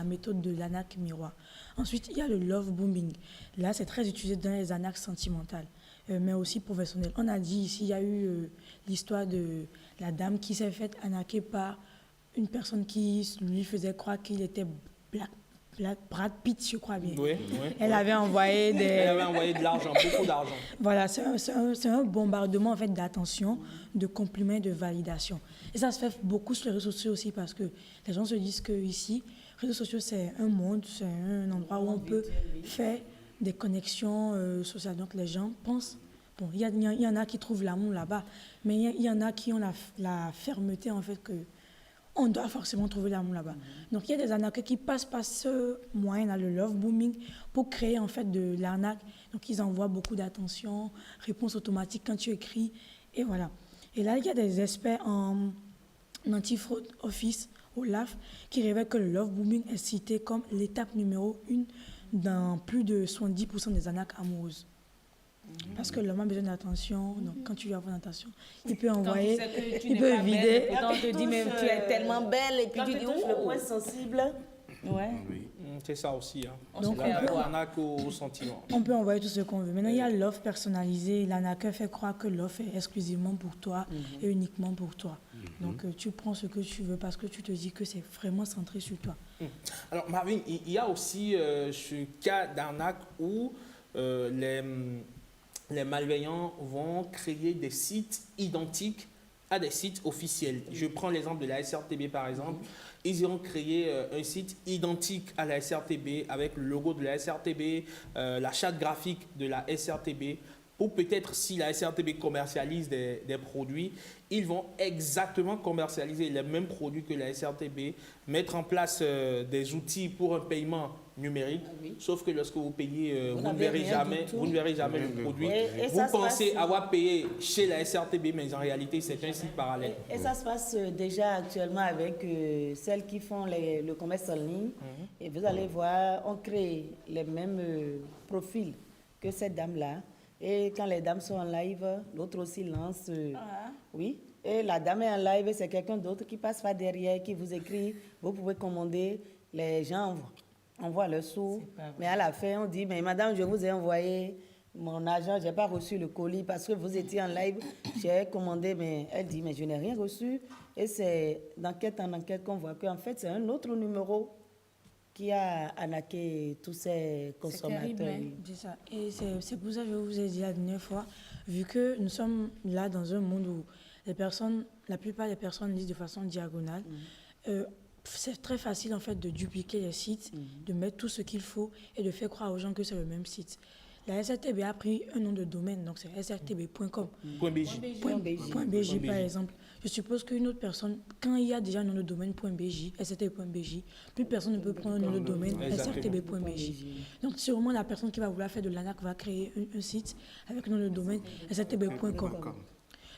S13: méthode de l'arnaque miroir. Ensuite, il y a le love bombing. Là, c'est très utilisé dans les arnaques sentimentales, mais aussi professionnelles. On a dit ici, il y a eu l'histoire de la dame qui s'est faite arnaquer par une personne qui lui faisait croire qu'il était Brad Pitt, je crois bien. Elle avait envoyé
S3: de l'argent, beaucoup d'argent.
S13: Voilà, c'est un bombardement en fait, d'attention, de compliments, de validation. Et ça se fait beaucoup sur les réseaux sociaux aussi parce que les gens se disent qu'ici, les réseaux sociaux, c'est un monde, c'est un endroit où on peut faire des connexions sociales. Donc les gens pensent, bon, il y en a qui trouvent l'amour là-bas, mais il y en a qui ont la fermeté en fait que on doit forcément trouver l'amour là-bas. Donc, il y a des arnaqueurs qui passent par ce moyen, le love booming, pour créer en fait de l'arnaque. Donc, ils envoient beaucoup d'attention, réponse automatique quand tu écris, et voilà. Et là, il y a des experts en anti-fraud office, OLAF, qui révèlent que le love booming est cité comme l'étape numéro 1 dans plus de 70% des arnaques amoureuses. Parce que l'homme a besoin d'attention, donc quand tu lui as besoin d'attention, il peut envoyer, il peut vider.
S5: Quand on te dit, mais tu es tellement belle, et puis tu dis, le point sensible.
S13: Ouais.
S3: C'est ça aussi.
S13: Donc,
S3: l'arnaque au sentiment.
S13: On peut envoyer tout ce qu'on veut. Maintenant, il y a l'offre personnalisée. L'arnaqueur fait croire que l'offre est exclusivement pour toi et uniquement pour toi. Donc, tu prends ce que tu veux parce que tu te dis que c'est vraiment centré sur toi.
S3: Alors, Marvin, il y a aussi ce cas d'arnaque où les malveillants vont créer des sites identiques à des sites officiels. Je prends l'exemple de la SRTB par exemple. Ils iront créer un site identique à la SRTB avec le logo de la SRTB, la charte graphique de la SRTB. Ou peut-être si la SRTB commercialise des produits, ils vont exactement commercialiser les mêmes produits que la SRTB, mettre en place des outils pour un paiement numérique, sauf que lorsque vous payez, vous ne verrez jamais le produit. Vous pensez avoir payé chez la SRTB, mais en réalité, c'est un site parallèle.
S5: Et ça se passe déjà actuellement avec celles qui font le commerce en ligne. Et vous allez voir, on crée les mêmes profils que cette dame-là. Et quand les dames sont en live, l'autre aussi lance. Oui. Et la dame est en live, c'est quelqu'un d'autre qui passe par derrière, qui vous écrit. Vous pouvez commander. Les gens envoient le sous. Mais à la fin, on dit, mais madame, je vous ai envoyé mon argent, je n'ai pas reçu le colis parce que vous étiez en live. J'ai commandé, mais elle dit, mais je n'ai rien reçu. Et c'est d'enquête en enquête qu'on voit qu'en fait, c'est un autre numéro qui a arnaqué tous ces consommateurs.
S13: C'est terrible, c'est ça. Et c'est pour ça que je vous ai dit la dernière fois, vu que nous sommes là dans un monde où la plupart des personnes lisent de façon diagonale, c'est très facile en fait de dupliquer les sites, de mettre tout ce qu'il faut et de faire croire aux gens que c'est le même site. La SRTB a pris un nom de domaine, donc c'est srtb.com. .bj par exemple. Je suppose qu'une autre personne, quand il y a déjà un nom de domaine .bj, srtb.bj, plus personne ne peut prendre un nom de domaine srtb.bj. Donc sûrement la personne qui va vouloir faire de l'arnaque va créer un site avec un nom de domaine srtb.com.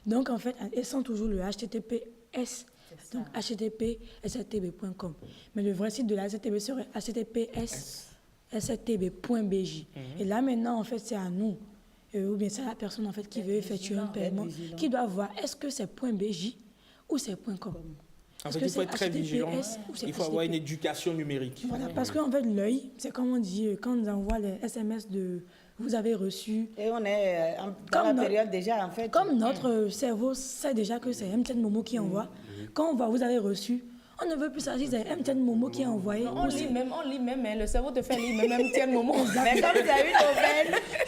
S13: Donc en fait, elles sont toujours le https. Donc http srtb.com. Mais le vrai site de la SRTB serait https srtb.bj. Et là maintenant, en fait, c'est à nous ou bien c'est la personne en fait qui veut effectuer un paiement, qui doit voir est-ce que c'est .bj ou c'est .com.
S3: En fait, il faut être très vigilant. Il faut avoir une éducation numérique.
S13: Voilà, parce qu'en fait, l'œil, c'est comme on dit, quand on envoie les SMS de vous avez reçu.
S5: Et on est dans la période déjà, en fait.
S13: Comme notre cerveau sait déjà que c'est MTN Momo qui envoie, quand on voit vous avez reçu, on ne veut plus ça, c'est MTN Momo qui a envoyé.
S6: Non, on lit même, hein, le cerveau te fait lire même MTN Momo.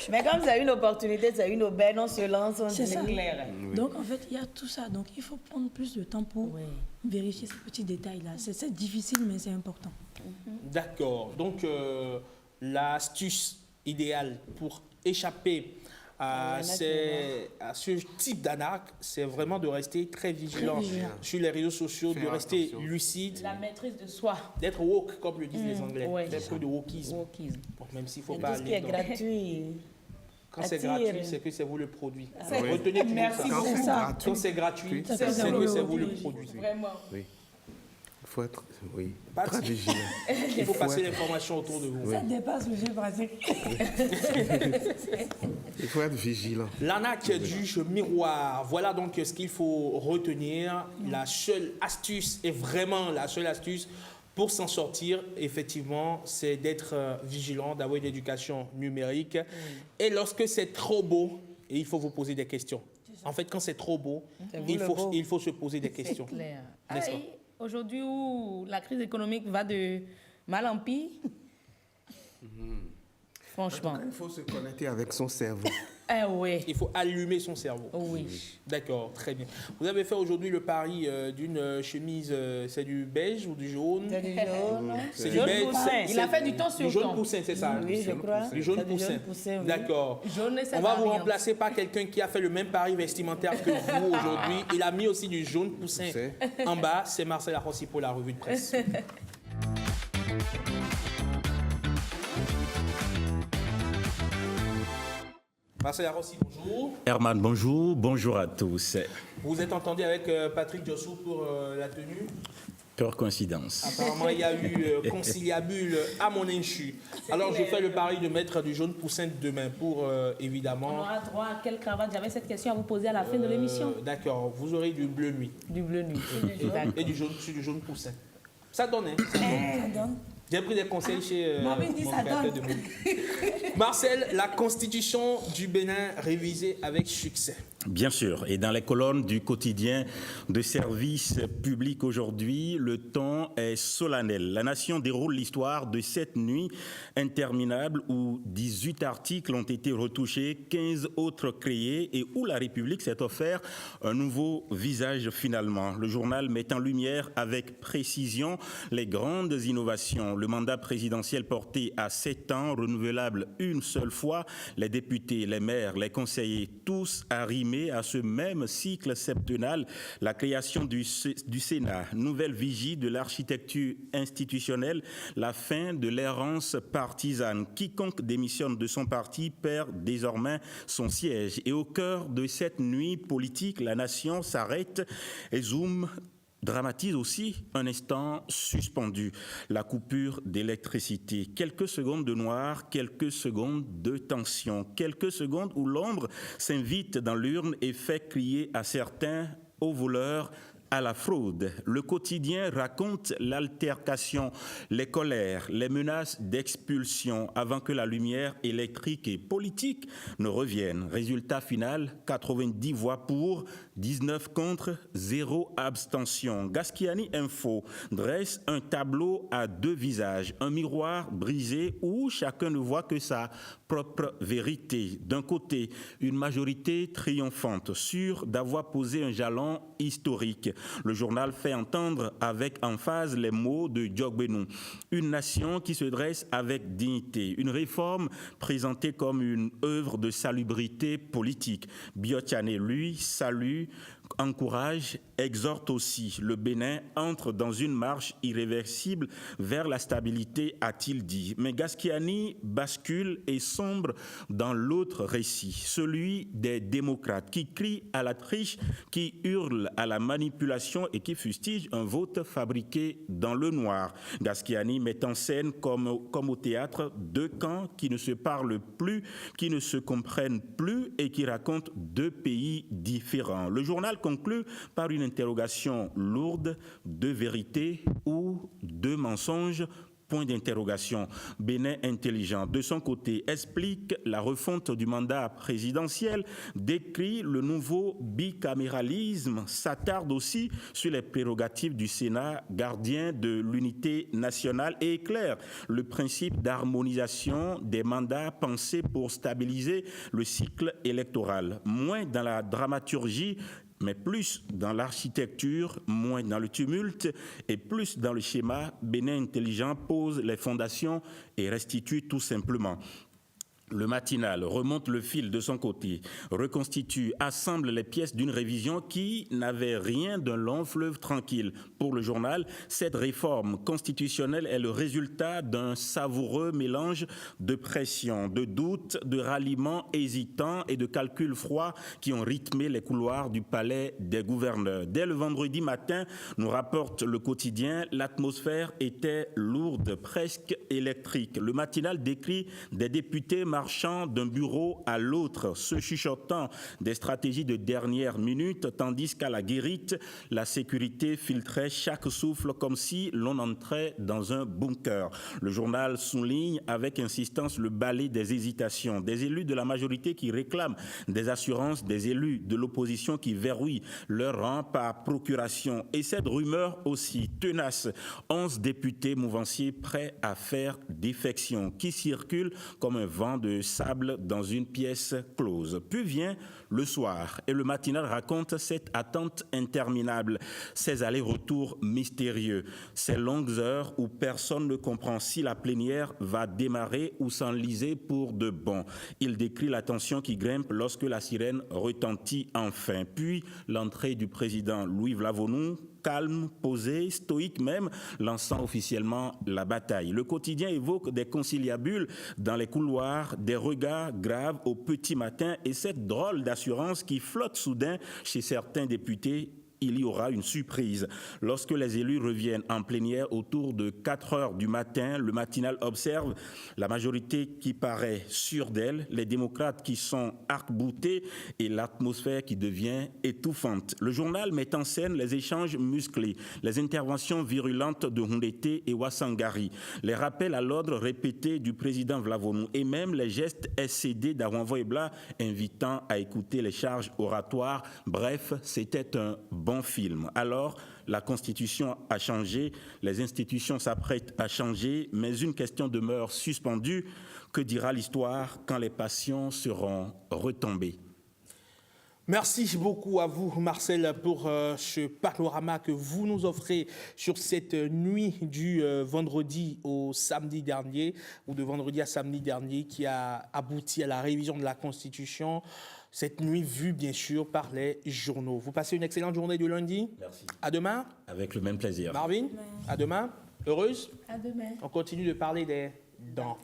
S5: Mais comme ça a une opportunité, ça a une aubaine, on se lance, on
S13: c'est
S5: clair.
S13: Donc en fait, il y a tout ça. Donc il faut prendre plus de temps pour vérifier ces petits détails-là. C'est difficile, mais c'est important.
S3: D'accord. Donc l'astuce idéale pour échapper à ce type d'arnaque, c'est vraiment de rester très vigilant sur les réseaux sociaux, de rester lucide.
S6: La maîtrise de soi.
S3: D'être woke, comme le disent les Anglais. D'être de wokisme. Bon, même s'il ne faut pas aller.
S5: Tout ce qui est gratuit.
S3: Quand c'est gratuit, c'est que c'est vous le produit. Retenez toujours ça. Quand c'est gratuit, c'est que c'est vous le produit.
S6: Vraiment.
S7: Oui. Il faut être très vigilant.
S3: Il faut passer l'information autour de vous.
S13: Ça dépasse le jeu pratique.
S7: Il faut être vigilant.
S3: L'arnaque du miroir. Voilà donc ce qu'il faut retenir. La seule astuce, et vraiment la seule astuce pour s'en sortir, effectivement, c'est d'être vigilant, d'avoir une éducation numérique. Et lorsque c'est trop beau, il faut vous poser des questions. En fait, quand c'est trop beau, il faut se poser des questions.
S6: C'est clair. Aujourd'hui où la crise économique va de mal en pire, franchement.
S7: Il faut se connecter avec son cerveau.
S6: Oui.
S3: Il faut allumer son cerveau.
S6: Oui.
S3: D'accord, très bien. Vous avez fait aujourd'hui le pari d'une chemise, c'est du beige ou du jaune?
S5: C'est du jaune.
S3: C'est du beige.
S6: Il a fait du temps sur
S3: du jaune poussin, c'est ça?
S5: Oui, je crois.
S3: Du jaune poussin. D'accord. On va vous remplacer par quelqu'un qui a fait le même pari vestimentaire que vous aujourd'hui. Il a mis aussi du jaune poussin en bas. C'est Marcel Arrossi pour la revue de presse. Marcel Arrossi, bonjour.
S4: Herman, bonjour. Bonjour à tous.
S3: Vous êtes entendu avec Patrick Diossou pour la tenue?
S4: Pure coïncidence.
S3: Apparemment, il y a eu conciliabule à mon insu. Alors, je fais le pari de mettre du jaune poussin demain pour, évidemment...
S6: On aura droit à quelle cravate? J'avais cette question à vous poser à la fin de l'émission.
S3: D'accord. Vous aurez du bleu nuit.
S6: Du bleu nuit.
S3: Et du jaune poussin. Ça donne, hein? Ça donne. J'ai pris des conseils chez mon créateur de mots. Marcel, la constitution du Bénin révisée avec succès.
S4: Bien sûr. Et dans les colonnes du quotidien de service public aujourd'hui, le ton est solennel. La nation déroule l'histoire de cette nuit interminable où 18 articles ont été retouchés, 15 autres créés et où la République s'est offert un nouveau visage finalement. Le journal met en lumière avec précision les grandes innovations. Le mandat présidentiel porté à 7 ans, renouvelable une seule fois, les députés, les maires, les conseillers, tous arrimés à ce même cycle septennal, la création du Sénat, nouvelle vigie de l'architecture institutionnelle, la fin de l'errance partisane. Quiconque démissionne de son parti perd désormais son siège. Et au cœur de cette nuit politique, la nation s'arrête et zoome, dramatise aussi un instant suspendu, la coupure d'électricité. Quelques secondes de noir, quelques secondes de tension, quelques secondes où l'ombre s'invite dans l'urne et fait crier à certains, aux voleurs, à la fraude. Le quotidien raconte l'altercation, les colères, les menaces d'expulsion avant que la lumière électrique et politique ne revienne. Résultat final, 90 voix pour, 19 contre, 0 abstention. Gaskiani Info dresse un tableau à deux visages, un miroir brisé où chacun ne voit que sa propre vérité. D'un côté, une majorité triomphante, sûre d'avoir posé un jalon historique. Le journal fait entendre avec emphase les mots de Diogbenou. Une nation qui se dresse avec dignité. Une réforme présentée comme une œuvre de salubrité politique. Biotiane, lui, salue
S17: encourage, exhorte aussi. Le Bénin entre dans une marche irréversible vers la stabilité, a-t-il dit. Mais Gasquiani bascule et sombre dans l'autre récit, celui des démocrates qui crient à la triche, qui hurlent à la manipulation et qui fustigent un vote fabriqué dans le noir. Gasquiani met en scène, comme au théâtre, deux camps qui ne se parlent plus, qui ne se comprennent plus et qui racontent deux pays différents. Le journal conclut par une interrogation lourde, deux vérités ou deux mensonges. Point d'interrogation. Bénin intelligent, de son côté, explique la refonte du mandat présidentiel, décrit le nouveau bicaméralisme, s'attarde aussi sur les prérogatives du Sénat, gardien de l'unité nationale, et éclaire le principe d'harmonisation des mandats pensés pour stabiliser le cycle électoral. Moins dans la dramaturgie, mais plus dans l'architecture, moins dans le tumulte et plus dans le schéma. Bénin intelligent pose les fondations et restitue tout simplement. Le matinal remonte le fil de son côté, reconstitue, assemble les pièces d'une révision qui n'avait rien d'un long fleuve tranquille. Pour le journal, cette réforme constitutionnelle est le résultat d'un savoureux mélange de pression, de doutes, de ralliements hésitants et de calculs froids qui ont rythmé les couloirs du palais des gouverneurs. Dès le vendredi matin, nous rapporte le quotidien, l'atmosphère était lourde, presque électrique. Le matinal décrit des députés marchant d'un bureau à l'autre, se chuchotant des stratégies de dernière minute, tandis qu'à la guérite, la sécurité filtrait chaque souffle comme si l'on entrait dans un bunker. Le journal souligne avec insistance le balai des hésitations, des élus de la majorité qui réclament des assurances, des élus de l'opposition qui verrouillent leur rang par procuration. Et cette rumeur aussi tenace, 11 députés mouvanciers prêts à faire défection, qui circulent comme un vent de sable dans une pièce close. Puis vient le soir et le matinal raconte cette attente interminable, ces allers-retours mystérieux, ces longues heures où personne ne comprend si la plénière va démarrer ou s'enliser pour de bon. Il décrit la tension qui grimpe lorsque la sirène retentit enfin. Puis l'entrée du président Louis Vlavonou, calme, posé, stoïque même, lançant officiellement la bataille. Le quotidien évoque des conciliabules dans les couloirs, des regards graves au petit matin et cette drôle d'assurance qui flotte soudain chez certains députés. Il y aura une surprise. Lorsque les élus reviennent en plénière autour de 4 heures du matin, le matinal observe la majorité qui paraît sûre d'elle, les démocrates qui sont arc-boutés et l'atmosphère qui devient étouffante. Le journal met en scène les échanges musclés, les interventions virulentes de Hundete et Wassangari, les rappels à l'ordre répétés du président Vlavonou et même les gestes SCD d'Awanvoebla invitant à écouter les charges oratoires. Bref, c'était un bon film. Alors, la Constitution a changé, les institutions s'apprêtent à changer, mais une question demeure suspendue. Que dira l'histoire quand les passions seront retombées?
S3: Merci beaucoup à vous, Marcel, pour ce panorama que vous nous offrez sur cette nuit du vendredi au samedi dernier, ou de vendredi à samedi dernier, qui a abouti à la révision de la Constitution. Cette nuit vue, bien sûr, par les journaux. Vous passez une excellente journée de lundi.
S17: Merci.
S3: À demain.
S17: Avec le même plaisir.
S3: Marvin, à demain. Heureuse?
S5: À demain.
S3: On continue de parler des dents.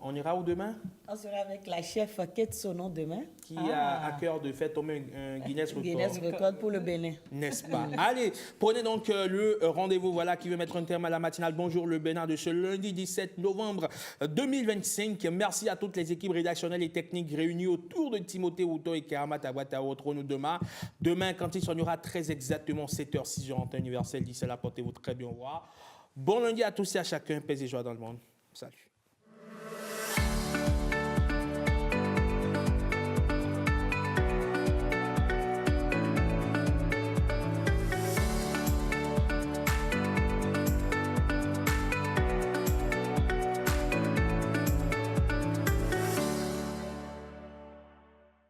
S3: On ira où demain?
S5: On sera avec la chef Kate Sonon demain.
S3: Qui a à cœur de faire tomber un Guinness Record.
S5: Guinness Record pour le Bénin.
S3: N'est-ce pas? Allez, prenez donc le rendez-vous, voilà, qui veut mettre un terme à la matinale. Bonjour le Bénin de ce lundi 17 novembre 2025. Merci à toutes les équipes rédactionnelles et techniques réunies autour de Timothée Houto et Keramat Awata. Retrouvons-nous demain. Demain, quand il sonnera très exactement 7h, 6h en temps universel. D'ici là, portez-vous très bien. Au revoir. Bon lundi à tous et à chacun. Paix et joie dans le monde. Salut.